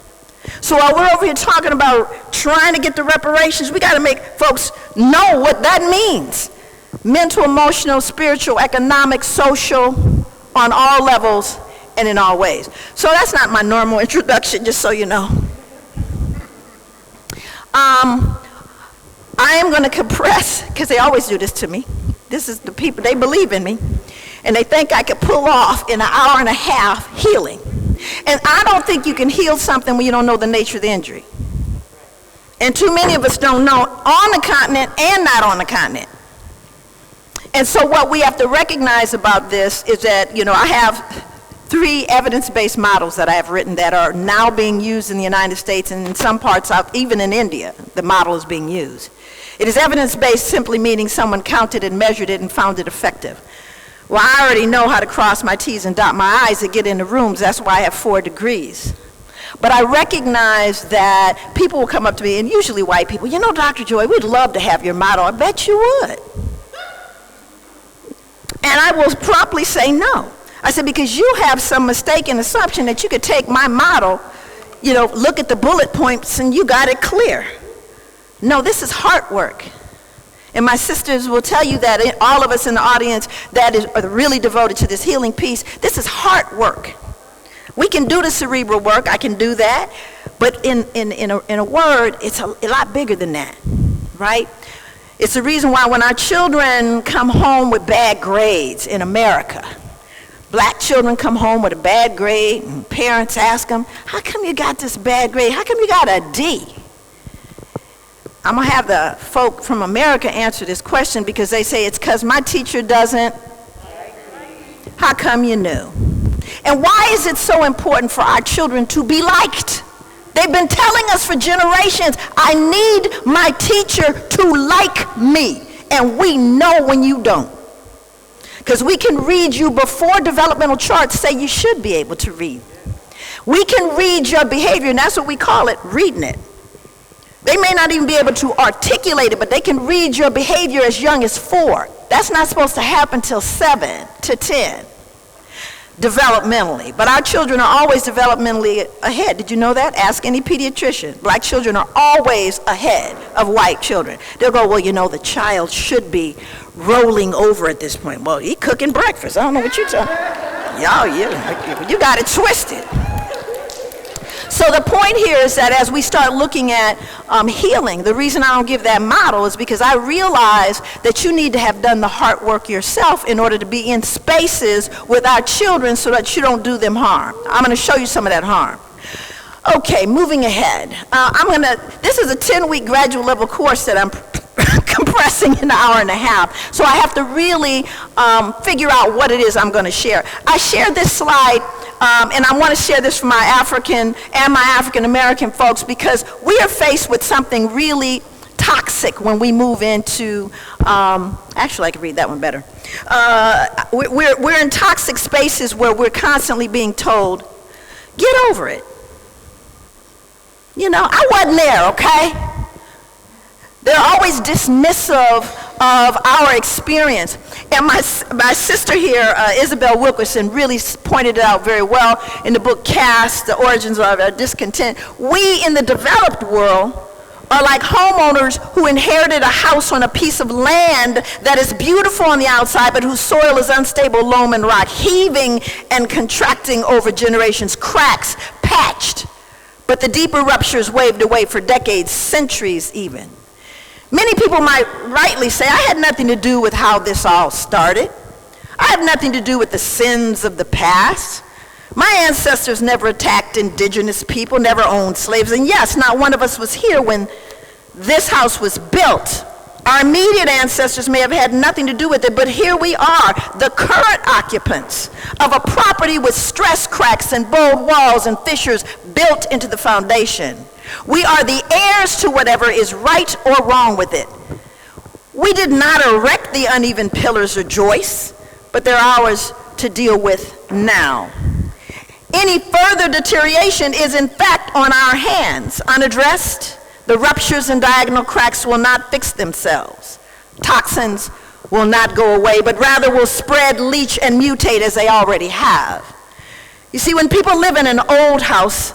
So while we're over here talking about trying to get the reparations, we got to make folks know what that means. Mental, emotional, spiritual, economic, social, on all levels and in all ways. So that's not my normal introduction, just so you know. I am going to compress, because they always do this to me. This is the people, they believe in me, and they think I could pull off in an hour and a half healing. And I don't think you can heal something when you don't know the nature of the injury. And too many of us don't know on the continent and not on the continent. And so what we have to recognize about this is that, you know, I have 3 evidence-based models that I have written that are now being used in the United States, and in some parts out, even in India, the model is being used. It is evidence-based, simply meaning someone counted and measured it and found it effective. Well, I already know how to cross my T's and dot my I's to get into rooms. That's why I have 4 degrees. But I recognize that people will come up to me, and usually white people, you know, Dr. Joy, we'd love to have your model. I bet you would. And I will promptly say no. I said, because you have some mistaken assumption that you could take my model, you know, look at the bullet points and you got it clear. No, this is heart work. And my sisters will tell you that, all of us in the audience that are really devoted to this healing piece, this is heart work. We can do the cerebral work, I can do that, but in a word, it's a lot bigger than that, right? It's the reason why when our children come home with bad grades in America, black children come home with a bad grade, and parents ask them, how come you got this bad grade? How come you got a D? I'm going to have the folk from America answer this question, because they say it's because my teacher doesn't. How come you knew? And why is it so important for our children to be liked? They've been telling us for generations, I need my teacher to like me. And we know when you don't. Because we can read you before developmental charts say you should be able to read. We can read your behavior, and that's what we call it, reading it. They may not even be able to articulate it, but they can read your behavior as young as 4. That's not supposed to happen till 7 to 10, developmentally. But our children are always developmentally ahead. Did you know that? Ask any pediatrician. Black children are always ahead of white children. They'll go, well, you know, the child should be rolling over at this point. Well, he cooking breakfast. I don't know what you're talking about. Y'all, you got it twisted. So the point here is that as we start looking at healing, the reason I don't give that model is because I realize that you need to have done the hard work yourself in order to be in spaces with our children so that you don't do them harm. I'm going to show you some of that harm. Okay, moving ahead. This is a 10-week graduate level course that I'm compressing an hour and a half. So I have to really figure out what it is I'm going to share. I share this slide, and I want to share this for my African and my African American folks, because we are faced with something really toxic when we move into, actually I can read that one better. We're in toxic spaces where we're constantly being told, get over it. You know, I wasn't there, okay? They're always dismissive of our experience. And my sister here, Isabel Wilkerson, really pointed it out very well in the book Caste, The Origins of Our Discontent. We in the developed world are like homeowners who inherited a house on a piece of land that is beautiful on the outside, but whose soil is unstable loam and rock, heaving and contracting over generations, cracks patched, but the deeper ruptures waved away for decades, centuries even. Many people might rightly say, I had nothing to do with how this all started. I have nothing to do with the sins of the past. My ancestors never attacked indigenous people, never owned slaves, and yes, not one of us was here when this house was built. Our immediate ancestors may have had nothing to do with it, but here we are, the current occupants of a property with stress cracks and bowed walls and fissures built into the foundation. We are the heirs to whatever is right or wrong with it. We did not erect the uneven pillars or joists, but they're ours to deal with now. Any further deterioration is in fact on our hands. Unaddressed, the ruptures and diagonal cracks will not fix themselves. Toxins will not go away, but rather will spread, leach, and mutate as they already have. You see, when people live in an old house,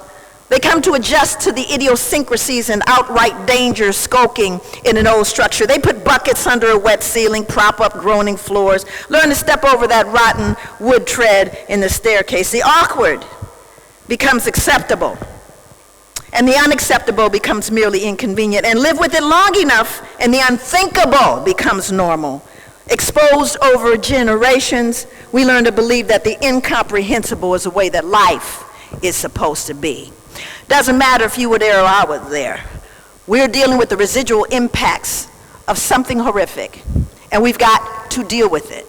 they come to adjust to the idiosyncrasies and outright dangers skulking in an old structure. They put buckets under a wet ceiling, prop up groaning floors, learn to step over that rotten wood tread in the staircase. The awkward becomes acceptable, and the unacceptable becomes merely inconvenient, and live with it long enough, and the unthinkable becomes normal. Exposed over generations, we learn to believe that the incomprehensible is the way that life is supposed to be. Doesn't matter if you were there or I was there. We're dealing with the residual impacts of something horrific, and we've got to deal with it.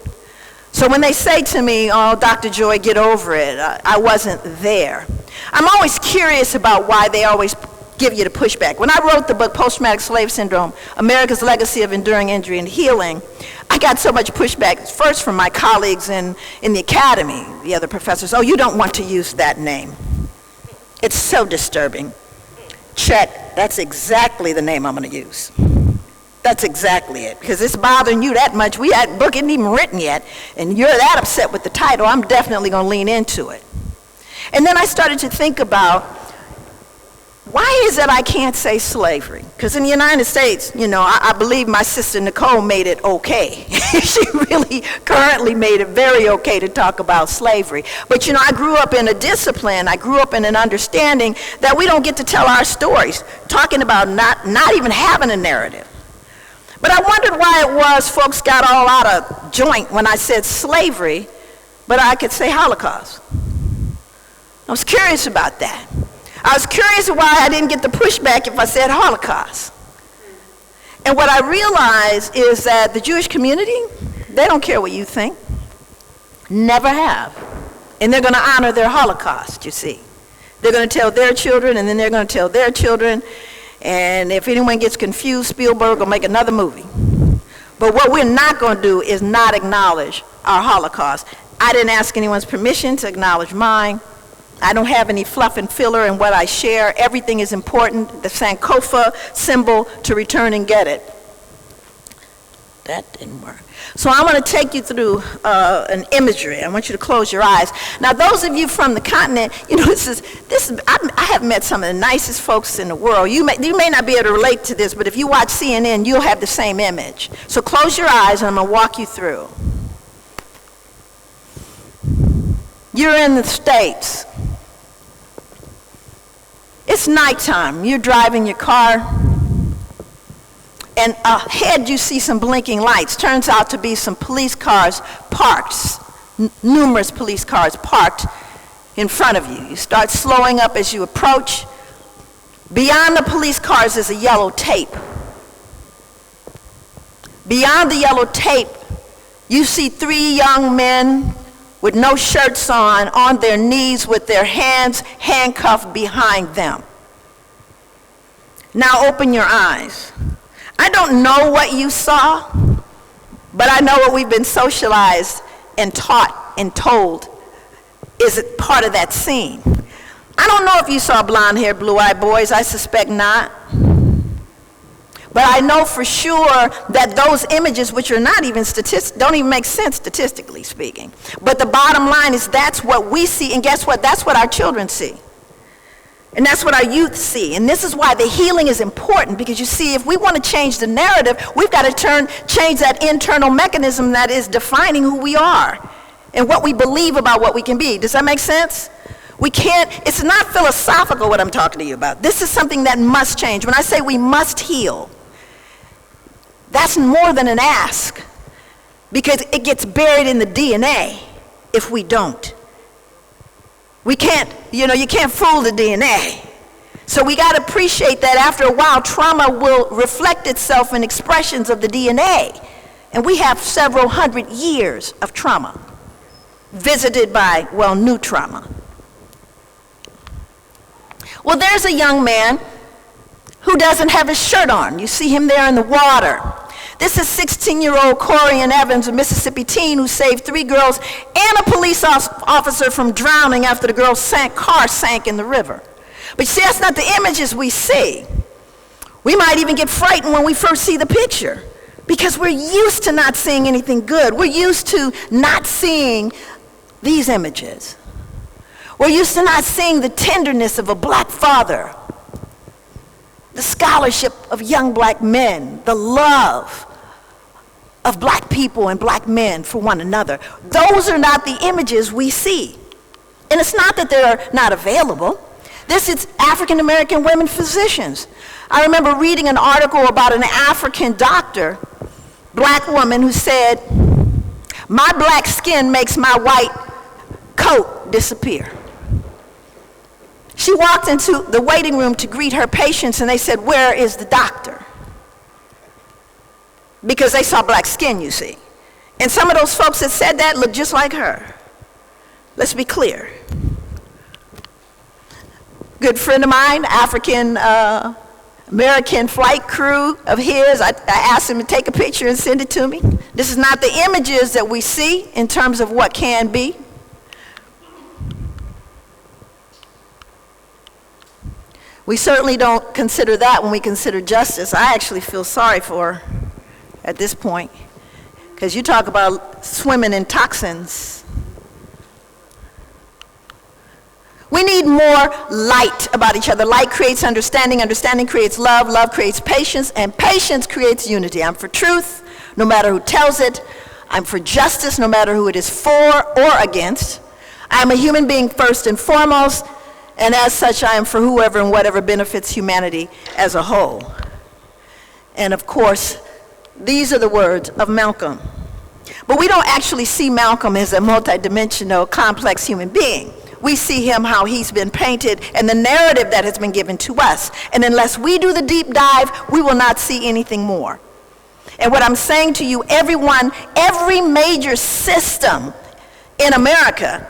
So when they say to me, oh, Dr. Joy, get over it, I wasn't there. I'm always curious about why they always give you the pushback. When I wrote the book, Post-Traumatic Slave Syndrome, America's Legacy of Enduring Injury and Healing, I got so much pushback, first from my colleagues in the academy, the other professors, oh, you don't want to use that name. It's so disturbing. Check, that's exactly the name I'm going to use. That's exactly it, because it's bothering you that much. That book isn't even written yet, and you're that upset with the title, I'm definitely going to lean into it. And then I started to think about, why is it I can't say slavery? Because in the United States, you know, I believe my sister Nicole made it okay. She really currently made it very okay to talk about slavery. But you know, I grew up in a discipline, I grew up in an understanding that we don't get to tell our stories, talking about not even having a narrative. But I wondered why it was folks got all out of joint when I said slavery, but I could say Holocaust. I was curious about that. I was curious why I didn't get the pushback if I said Holocaust. And what I realized is that the Jewish community, they don't care what you think. Never have. And they're going to honor their Holocaust, you see. They're going to tell their children, and then they're going to tell their children. And if anyone gets confused, Spielberg will make another movie. But what we're not going to do is not acknowledge our Holocaust. I didn't ask anyone's permission to acknowledge mine. I don't have any fluff and filler in what I share. Everything is important. The Sankofa symbol to return and get it. That didn't work. So I'm going to take you through an imagery. I want you to close your eyes. Now, those of you from the continent, you know, I have met some of the nicest folks in the world. You may not be able to relate to this, but if you watch CNN, you'll have the same image. So close your eyes, and I'm going to walk you through. You're in the States. It's nighttime. You're driving your car, and ahead you see some blinking lights. Turns out to be some police cars parked, numerous police cars parked in front of you. You start slowing up as you approach. Beyond the police cars is a yellow tape. Beyond the yellow tape, you see 3 young men with no shirts on their knees with their hands handcuffed behind them. Now open your eyes. I don't know what you saw, but I know what we've been socialized and taught and told is part of that scene. I don't know if you saw blonde-haired, blue-eyed boys. I suspect not. But I know for sure that those images, which are not even don't even make sense statistically speaking. But the bottom line is that's what we see, and guess what? That's what our children see. And that's what our youth see. And this is why the healing is important, because you see, if we want to change the narrative, we've got to change that internal mechanism that is defining who we are and what we believe about what we can be. Does that make sense? We can't, it's not philosophical what I'm talking to you about. This is something that must change. When I say we must heal, that's more than an ask, because it gets buried in the DNA if we don't. We can't, you can't fool the DNA. So we got to appreciate that after a while, trauma will reflect itself in expressions of the DNA. And we have several hundred years of trauma, visited by, new trauma. Well, there's a young man who doesn't have his shirt on. You see him there in the water. This is 16-year-old Corian Evans, a Mississippi teen who saved 3 girls and a police officer from drowning after the girl's car sank in the river. But see, that's not the images we see. We might even get frightened when we first see the picture, because we're used to not seeing anything good. We're used to not seeing these images. We're used to not seeing the tenderness of a black father, the scholarship of young black men, the love of black people and black men for one another. Those are not the images we see. And it's not that they're not available. This is African American women physicians. I remember reading an article about an African doctor, black woman, who said, "My black skin makes my white coat disappear." She walked into the waiting room to greet her patients, and they said, "Where is the doctor?" Because they saw black skin, you see. And some of those folks that said that looked just like her. Let's be clear. Good friend of mine, African American flight crew of his, I asked him to take a picture and send it to me. This is not the images that we see in terms of what can be. We certainly don't consider that when we consider justice. I actually feel sorry for her at this point, because you talk about swimming in toxins. We need more light about each other. Light creates understanding, understanding creates love, love creates patience, and patience creates unity. I'm for truth, no matter who tells it. I'm for justice, no matter who it is for or against. I'm a human being first and foremost, and as such, I am for whoever and whatever benefits humanity as a whole. And of course, these are the words of Malcolm. But we don't actually see Malcolm as a multidimensional, complex human being. We see him how he's been painted and the narrative that has been given to us. And unless we do the deep dive, we will not see anything more. And what I'm saying to you, everyone, every major system in America,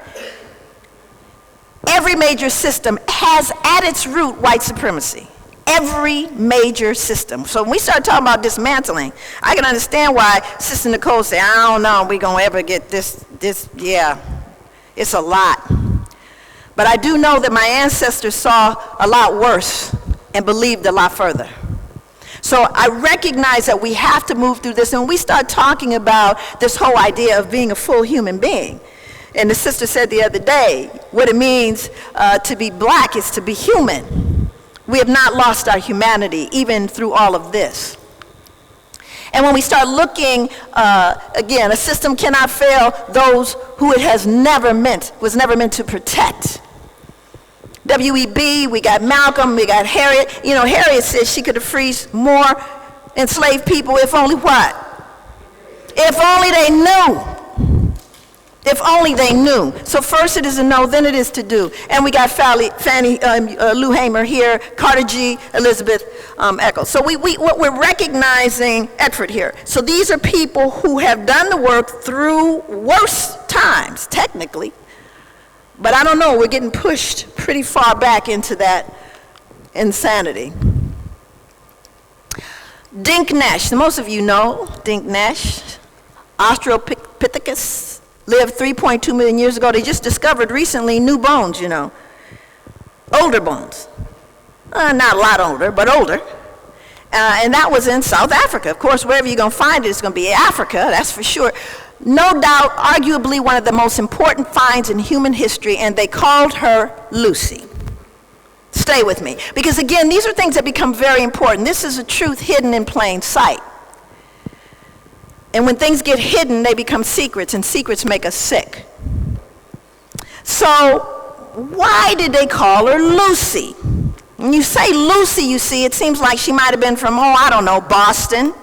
every major system has at its root white supremacy. Every major system. So when we start talking about dismantling, I can understand why Sister Nicole said, "I don't know, we're going to ever get this, yeah, it's a lot." But I do know that my ancestors saw a lot worse and believed a lot further. So I recognize that we have to move through this. And when we start talking about this whole idea of being a full human being, and the sister said the other day, what it means to be black is to be human. We have not lost our humanity, even through all of this. And when we start looking, again, a system cannot fail those who it was never meant to protect. W.E.B., we got Malcolm, we got Harriet. You know, Harriet said she could have freed more enslaved people if only what? If only they knew. If only they knew. So first it is to know, then it is to do. And we got Fannie Lou Hamer here, Carter G, Elizabeth Eccles. So what we're recognizing Eckford here. So these are people who have done the work through worse times, technically. But I don't know, we're getting pushed pretty far back into that insanity. Dink Nash, most of you know Dink Nash, Australopithecus, lived 3.2 million years ago. They just discovered recently new bones, you know, older bones. Not a lot older, but older. And that was in South Africa. Of course, wherever you're going to find it, it's going to be Africa, that's for sure. No doubt, arguably one of the most important finds in human history, and they called her Lucy. Stay with me, because again, these are things that become very important. This is a truth hidden in plain sight. And when things get hidden, they become secrets, and secrets make us sick. So, why did they call her Lucy? When you say Lucy, you see, it seems like she might have been from, I don't know, Boston.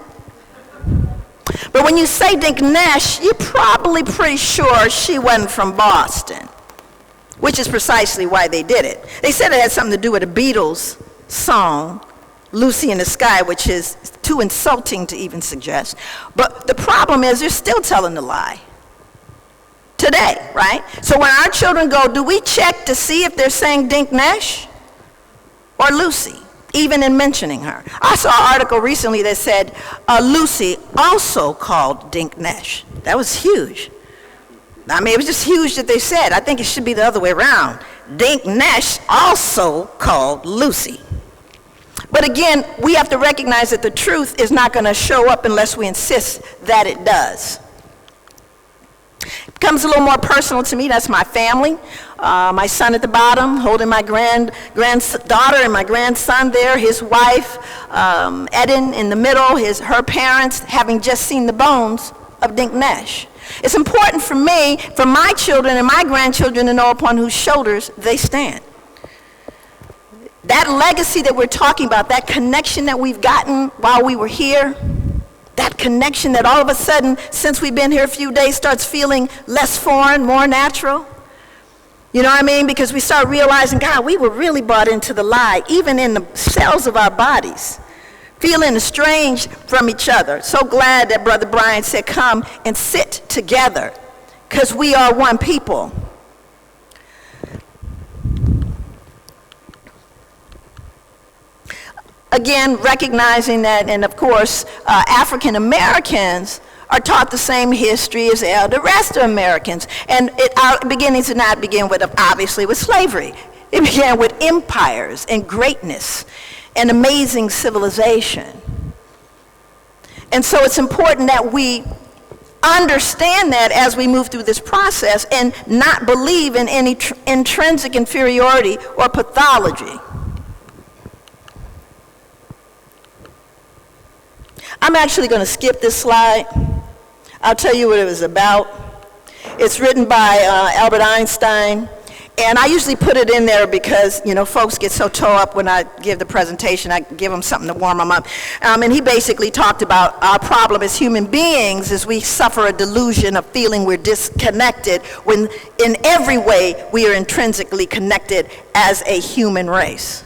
But when you say Dink Nash, you're probably pretty sure she wasn't from Boston, which is precisely why they did it. They said it had something to do with a Beatles song, Lucy in the Sky, which is too insulting to even suggest. But the problem is they're still telling the lie today, right? So when our children go, do we check to see if they're saying Dink Nash or Lucy, even in mentioning her? I saw an article recently that said Lucy also called Dink Nash. That was huge. I mean, it was just huge that they said. I think it should be the other way around. Dink Nash also called Lucy. But again, we have to recognize that the truth is not going to show up unless we insist that it does. It becomes a little more personal to me. That's my family. My son at the bottom, holding my granddaughter and my grandson there, his wife, Eden in the middle, her parents, having just seen the bones of Dink Nash. It's important for me, for my children and my grandchildren to know upon whose shoulders they stand. That legacy that we're talking about, that connection that we've gotten while we were here, that connection that all of a sudden, since we've been here a few days, starts feeling less foreign, more natural. You know what I mean? Because we start realizing, God, we were really bought into the lie, even in the cells of our bodies, feeling estranged from each other. So glad that Brother Brian said, come and sit together, because we are one people. Again, recognizing that, and of course, African Americans are taught the same history as the rest of Americans. And our beginnings did not begin with, obviously, with slavery. It began with empires and greatness and amazing civilization. And so it's important that we understand that as we move through this process and not believe in any intrinsic inferiority or pathology. I'm actually going to skip this slide. I'll tell you what it was about. It's written by Albert Einstein. And I usually put it in there because, you know, folks get so tore up when I give the presentation. I give them something to warm them up. And he basically talked about our problem as human beings is we suffer a delusion of feeling we're disconnected when in every way we are intrinsically connected as a human race.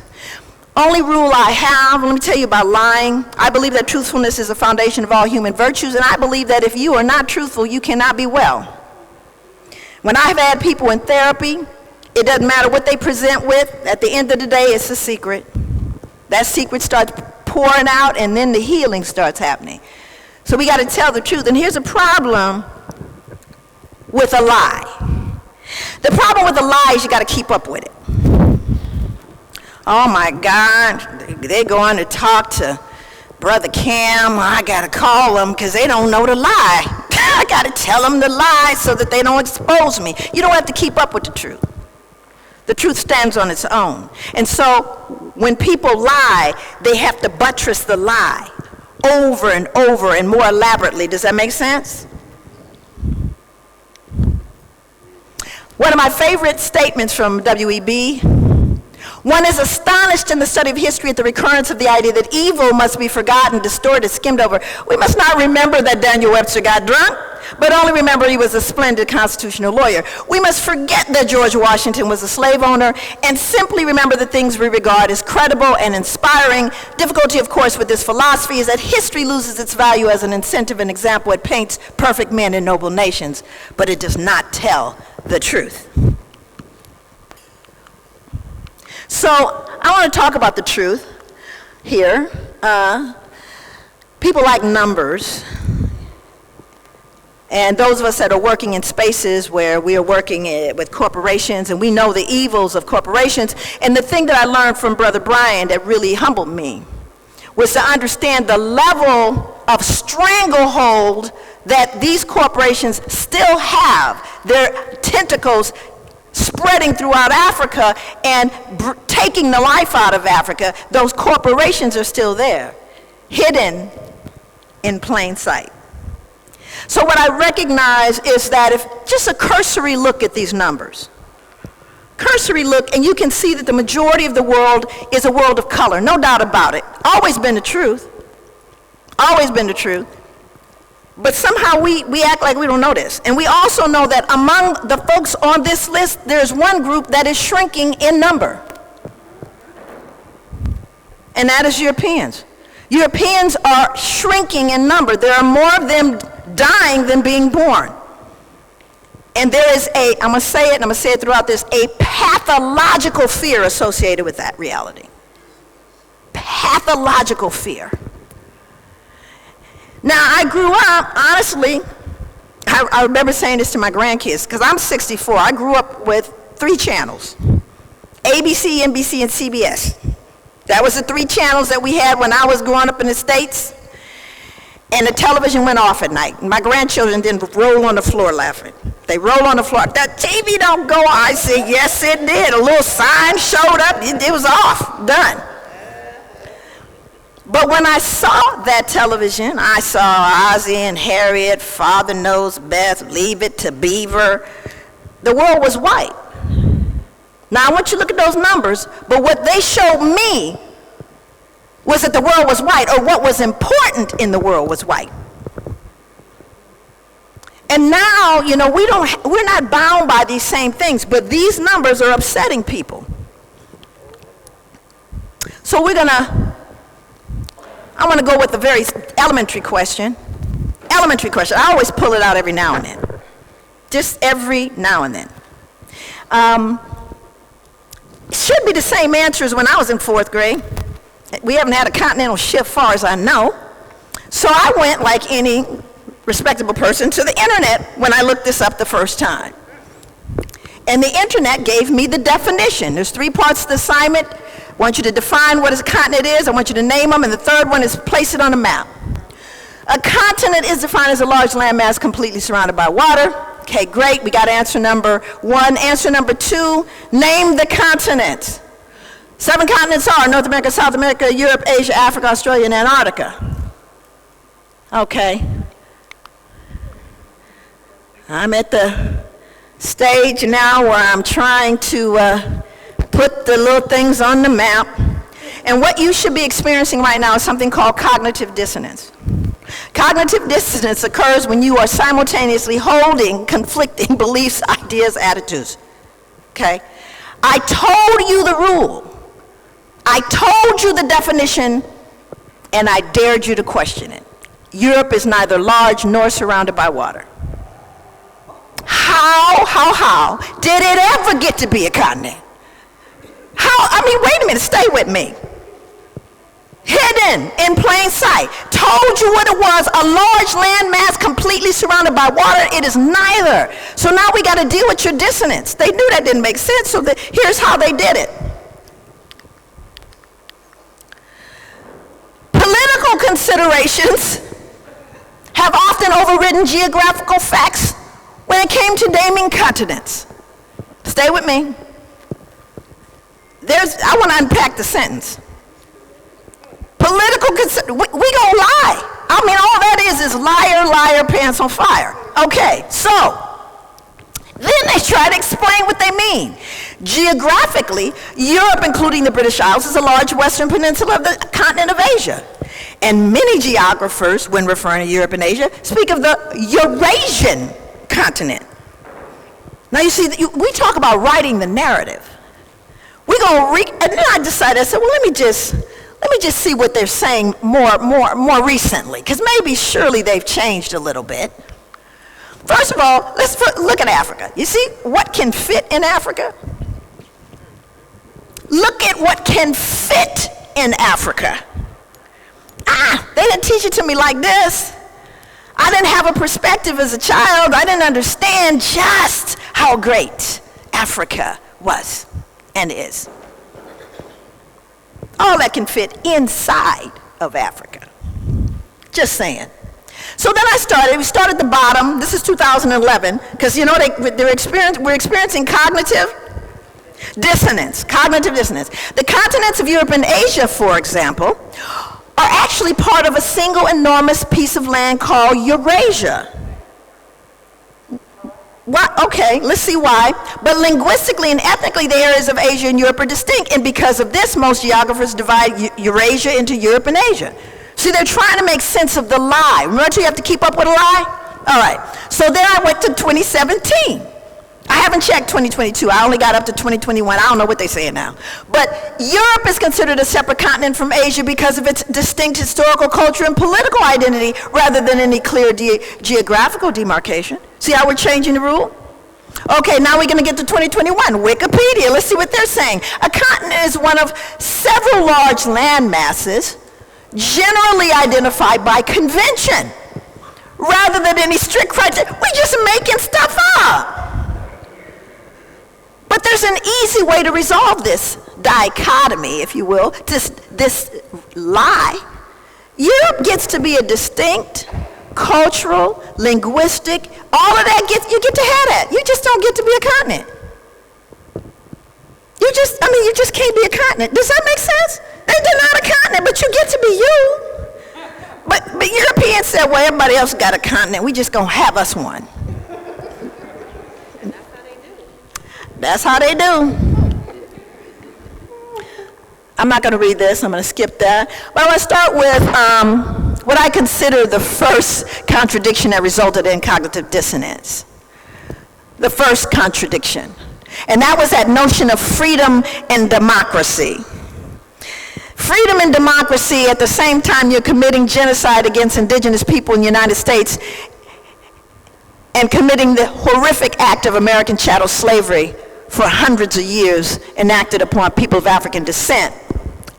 Only rule I have, let me tell you about lying. I believe that truthfulness is the foundation of all human virtues, and I believe that if you are not truthful, you cannot be well. When I've had people in therapy, it doesn't matter what they present with. At the end of the day, it's a secret. That secret starts pouring out, and then the healing starts happening. So we got to tell the truth. And here's a problem with a lie. The problem with a lie is you got to keep up with it. Oh my God, they're going to talk to Brother Cam. I got to call them because they don't know the lie. I got to tell them the lie so that they don't expose me. You don't have to keep up with the truth. The truth stands on its own. And so when people lie, they have to buttress the lie over and over and more elaborately. Does that make sense? One of my favorite statements from W.E.B. One is astonished in the study of history at the recurrence of the idea that evil must be forgotten, distorted, skimmed over. We must not remember that Daniel Webster got drunk. but only remember he was a splendid constitutional lawyer. We must forget that George Washington was a slave owner and simply remember the things we regard as credible and inspiring. Difficulty, of course, with this philosophy is that history loses its value as an incentive and example. It paints perfect men and noble nations, but it does not tell the truth. So I want to talk about the truth here. People like numbers. And those of us that are working in spaces where we are working with corporations and we know the evils of corporations, and the thing that I learned from Brother Brian that really humbled me was to understand the level of stranglehold that these corporations still have, their tentacles spreading throughout Africa and taking the life out of Africa. Those corporations are still there, hidden in plain sight. So what I recognize is that if just a cursory look at these numbers, cursory look, and you can see that the majority of the world is a world of color, no doubt about it. Always been the truth. Always been the truth. But somehow we act like we don't know this. And we also know that among the folks on this list, there's one group that is shrinking in number. And that is Europeans. Europeans are shrinking in number. There are more of them dying than being born. And there is I'm going to say it, and I'm going to say it throughout this, a pathological fear associated with that reality. Pathological fear. Now, I grew up, honestly, I remember saying this to my grandkids, because I'm 64. I grew up with 3 channels, ABC, NBC, and CBS. That was the 3 channels that we had when I was growing up in the States. And the television went off at night. My grandchildren didn't roll on the floor laughing. They roll on the floor. That TV don't go on. I said, yes, it did. A little sign showed up. It was off. Done. But when I saw that television, I saw Ozzie and Harriet, Father Knows Best, Leave It to Beaver. The world was white. Now, I want you to look at those numbers, but what they showed me was that the world was white, or what was important in the world was white. And now, you know, we're not bound by these same things, but these numbers are upsetting people. So I want to go with a very elementary question. Elementary question. I always pull it out every now and then. Just every now and then. It should be the same answer as when I was in 4th grade. We haven't had a continental shift far as I know. So I went, like any respectable person, to the internet when I looked this up the first time. And the internet gave me the definition. There's 3 parts to the assignment. I want you to define what a continent is. I want you to name them. And the third one is place it on a map. A continent is defined as a large landmass completely surrounded by water. Okay, great. We got answer number 1. Answer number 2, name the continents. 7 continents are North America, South America, Europe, Asia, Africa, Australia, and Antarctica. Okay. I'm at the stage now where I'm trying to put the little things on the map. And what you should be experiencing right now is something called cognitive dissonance. Cognitive dissonance occurs when you are simultaneously holding conflicting beliefs, ideas, attitudes. Okay? I told you the rule. I told you the definition, and I dared you to question it. Europe is neither large nor surrounded by water. How did it ever get to be a continent? Wait a minute, stay with me. Hidden in plain sight. Told you what it was, a large landmass completely surrounded by water. It is neither. So now we got to deal with your dissonance. They knew that didn't make sense, so here's how they did it. Political considerations have often overridden geographical facts when it came to naming continents. Stay with me. I want to unpack the sentence. Political we gonna lie. All that is liar, liar, pants on fire. Okay, so then they try to explain what they mean. Geographically, Europe, including the British Isles, is a large western peninsula of the continent of Asia. And many geographers, when referring to Europe and Asia, speak of the Eurasian continent. Now you see, we talk about writing the narrative. And then I decided, I said, well, let me just see what they're saying more recently, because surely they've changed a little bit. First of all, let's look at Africa. You see what can fit in Africa? Look at what can fit in Africa. They didn't teach it to me like this. I didn't have a perspective as a child. I didn't understand just how great Africa was and is. All that can fit inside of Africa. Just saying. So then we started at the bottom. This is 2011, because we're experiencing cognitive dissonance. The continents of Europe and Asia, for example, are actually part of a single enormous piece of land called Eurasia. Okay, let's see why. But linguistically and ethnically, the areas of Asia and Europe are distinct, and because of this, most geographers divide Eurasia into Europe and Asia. See, they're trying to make sense of the lie. Remember, you have to keep up with a lie? All right, so then I went to 2017. I haven't checked 2022. I only got up to 2021. I don't know what they're saying now. But Europe is considered a separate continent from Asia because of its distinct historical, culture, and political identity rather than any clear geographical demarcation. See how we're changing the rule? Okay, now we're going to get to 2021. Wikipedia, let's see what they're saying. A continent is one of several large land masses generally identified by convention rather than any strict criteria. We're just making stuff up. But there's an easy way to resolve this dichotomy, if you will, this lie. Europe gets to be a distinct, cultural, linguistic, all of that you get to have that. You just don't get to be a continent. You just can't be a continent. Does that make sense? They're not a continent, but you get to be you. But Europeans said, well, everybody else got a continent. We just gonna have us one. That's how they do. I'm not going to read this. I'm going to skip that. But I want to start with what I consider the first contradiction that resulted in cognitive dissonance. The first contradiction. And that was that notion of freedom and democracy. Freedom and democracy, at the same time you're committing genocide against indigenous people in the United States and committing the horrific act of American chattel slavery for hundreds of years enacted upon people of African descent,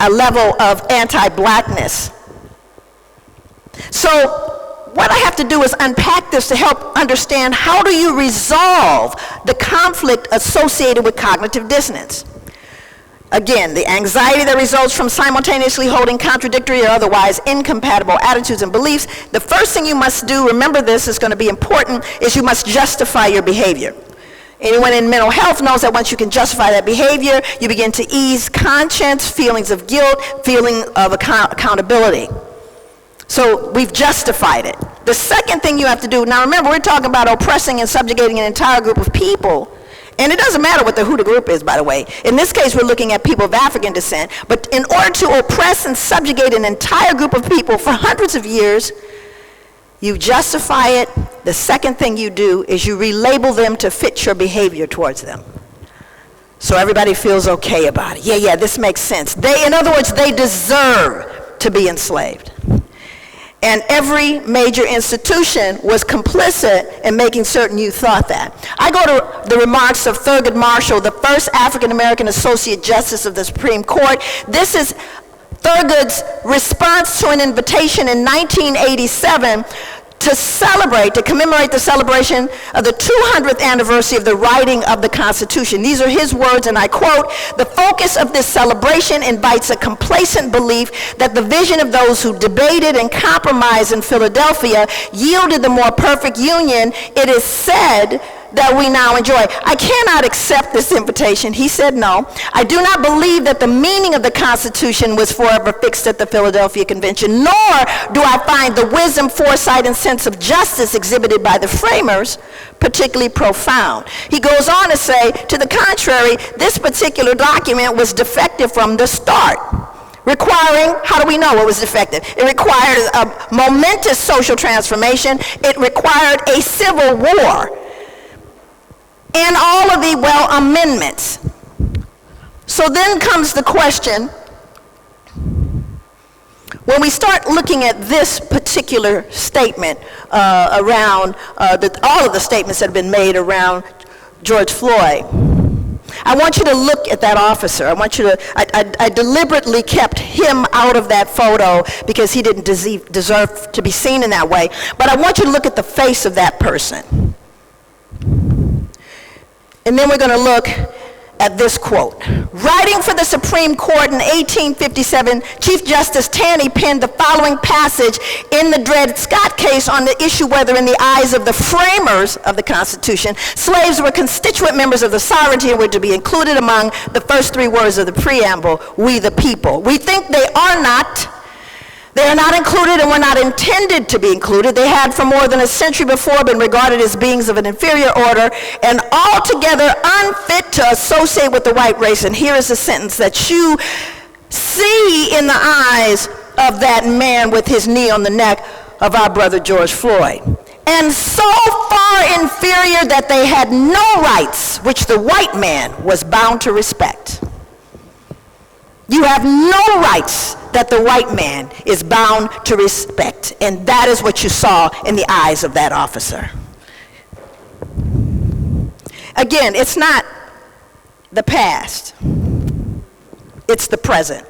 a level of anti-blackness. So what I have to do is unpack this to help understand how do you resolve the conflict associated with cognitive dissonance. Again, the anxiety that results from simultaneously holding contradictory or otherwise incompatible attitudes and beliefs. The first thing you must do, remember this is going to be important, is you must justify your behavior. Anyone in mental health knows that once you can justify that behavior, you begin to ease conscience, feelings of guilt, feeling of accountability. So we've justified it. The second thing you have to do, now remember, we're talking about oppressing and subjugating an entire group of people. And it doesn't matter who the group is, by the way. In this case, we're looking at people of African descent. But in order to oppress and subjugate an entire group of people for hundreds of years, you justify it. The second thing you do is you relabel them to fit your behavior towards them. So everybody feels okay about it. Yeah, this makes sense. In other words, they deserve to be enslaved. And every major institution was complicit in making certain you thought that. I go to the remarks of Thurgood Marshall, the first African-American Associate Justice of the Supreme Court. This is Thurgood's response to an invitation in 1987 to commemorate the celebration of the 200th anniversary of the writing of the Constitution. These are his words, and I quote, "The focus of this celebration invites a complacent belief that the vision of those who debated and compromised in Philadelphia yielded the more perfect union it is said that we now enjoy. I cannot accept this invitation." He said, "No, I do not believe that the meaning of the Constitution was forever fixed at the Philadelphia Convention, nor do I find the wisdom, foresight, and sense of justice exhibited by the framers particularly profound." He goes on to say, to the contrary, this particular document was defective from the start. requiring, how do we know it was effective? It required a momentous social transformation. It required a civil war. And all of the, well, amendments. So then comes the question, when we start looking at this particular statement around all of the statements that have been made around George Floyd, I want you to look at that officer. I deliberately kept him out of that photo because he didn't deserve to be seen in that way. But I want you to look at the face of that person. And then we're going to look at this quote. Writing for the Supreme Court in 1857, Chief Justice Taney penned the following passage in the Dred Scott case on the issue whether in the eyes of the framers of the Constitution, slaves were constituent members of the sovereignty and were to be included among the first three words of the preamble, we the people. We think they are not. They are not included and were not intended to be included. They had for more than a century before been regarded as beings of an inferior order and altogether unfit to associate with the white race. And here is a sentence that you see in the eyes of that man with his knee on the neck of our brother George Floyd. And so far inferior that they had no rights which the white man was bound to respect. You have no rights that the white man is bound to respect. And that is what you saw in the eyes of that officer. Again, it's not the past. It's the present.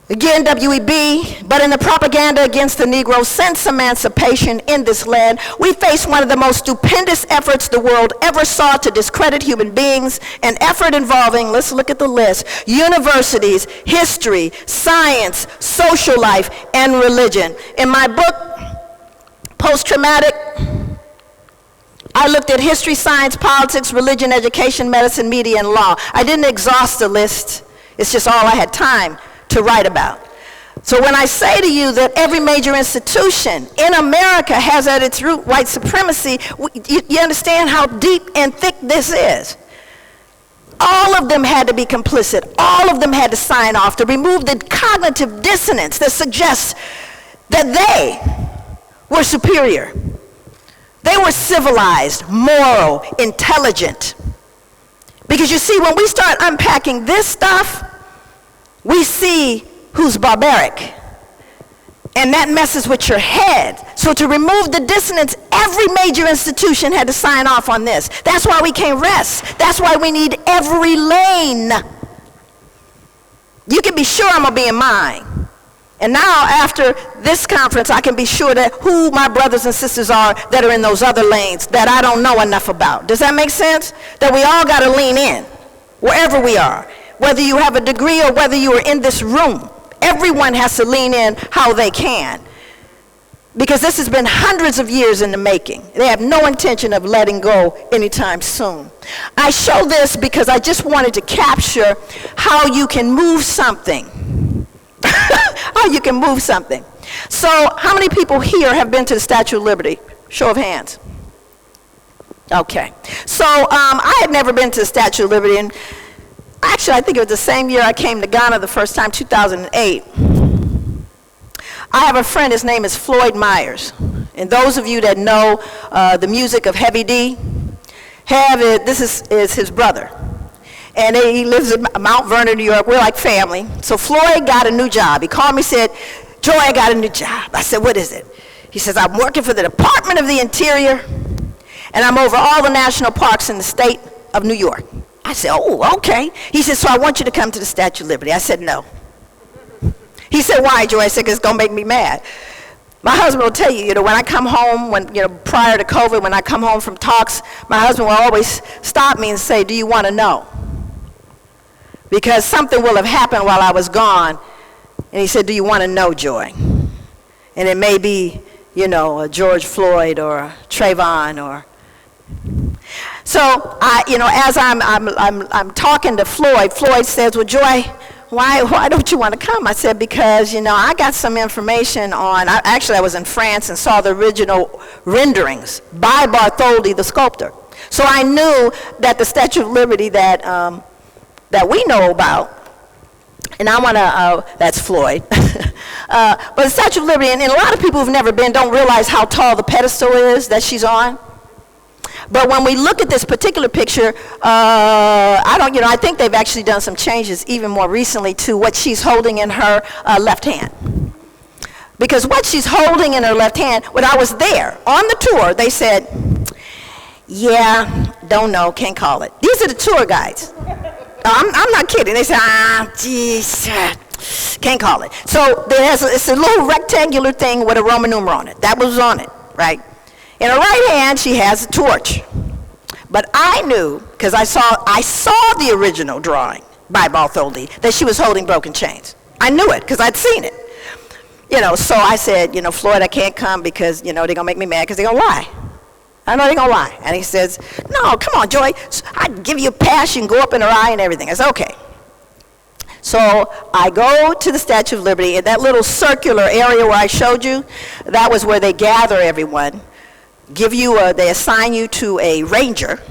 Again, WEB, but in the propaganda against the Negro since emancipation in this land, we face one of the most stupendous efforts the world ever saw to discredit human beings, an effort involving, let's look at the list, universities, history, science, social life, and religion. In my book, Post-Traumatic, I looked at history, science, politics, religion, education, medicine, media, and law. I didn't exhaust the list. It's just all I had time to write about. So when I say to you that every major institution in America has at its root white supremacy, you understand how deep and thick this is. All of them had to be complicit. All of them had to sign off to remove the cognitive dissonance that suggests that they were superior. They were civilized, moral, intelligent. Because you see, when we start unpacking this stuff, we see who's barbaric. And that messes with your head. So to remove the dissonance, every major institution had to sign off on this. That's why we can't rest. That's why we need every lane. You can be sure I'm going to be in mine. And now after this conference, I can be sure that who my brothers and sisters are that are in those other lanes that I don't know enough about. Does that make sense? That we all got to lean in, wherever we are. Whether you have a degree or whether you are in this room, everyone has to lean in how they can. Because this has been hundreds of years in the making. They have no intention of letting go anytime soon. I show this because I just wanted to capture how you can move something. How you can move something. So how many people here have been to the Statue of Liberty? Show of hands. Okay. So I had never been to the Statue of Liberty, and actually, I think it was the same year I came to Ghana the first time, 2008. I have a friend, his name is Floyd Myers. And those of you that know the music of Heavy D, this is his brother. And he lives in Mount Vernon, New York. We're like family. So Floyd got a new job. He called me and said, Joy, I got a new job. I said, what is it? He says, I'm working for the Department of the Interior, and I'm over all the national parks in the state of New York. I said, oh, okay. He said, so I want you to come to the Statue of Liberty. I said, no. He said, why, Joy? I said, because it's going to make me mad. My husband will tell you, when I come home, prior to COVID, when I come home from talks, my husband will always stop me and say, do you want to know? Because something will have happened while I was gone. And he said, do you want to know, Joy? And it may be, a George Floyd or a Trayvon or... So, as I'm talking to Floyd, Floyd says, well, Joy, why don't you want to come? I said, because, I got some information on, I was in France and saw the original renderings by Bartholdi, the sculptor. So I knew that the Statue of Liberty that that we know about. And I want to, that's Floyd. But the Statue of Liberty, and a lot of people who've never been don't realize how tall the pedestal is that she's on. But when we look at this particular picture, I think they've actually done some changes even more recently to what she's holding in her left hand. Because what she's holding in her left hand, when I was there on the tour, they said, yeah, don't know, can't call it. These are the tour guides. I'm not kidding. They said, geez, can't call it. So it's a little rectangular thing with a Roman numeral on it. That was on it, right? In her right hand, she has a torch. But I knew, because I saw the original drawing by Bartholdi, that she was holding broken chains. I knew it, because I'd seen it. So I said, Floyd, I can't come because, they're going to make me mad because they're going to lie. I know they're going to lie. And he says, no, come on, Joy. I'd give you a pass. You can go up in her eye and everything. I said, okay. So I go to the Statue of Liberty. In that little circular area where I showed you, that was where they gather everyone, they assign you to a ranger,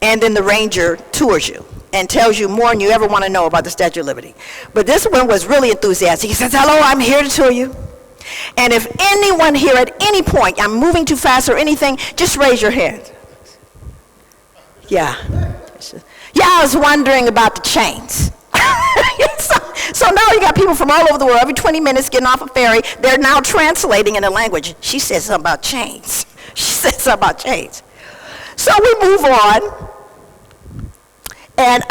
and then the ranger tours you and tells you more than you ever want to know about the Statue of Liberty. But this one was really enthusiastic. He says, hello, I'm here to tour you. And if anyone here at any point, I'm moving too fast or anything, just raise your hand. Yeah. Yeah, I was wondering about the chains. So now you got people from all over the world, every 20 minutes getting off a ferry. They're now translating in a language. She said something about chains. She said something about chains. So we move on. And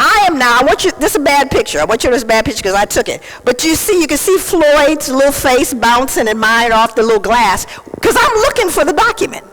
this is a bad picture. I want you to this bad picture because I took it. But you can see Floyd's little face bouncing and mine off the little glass because I'm looking for the document.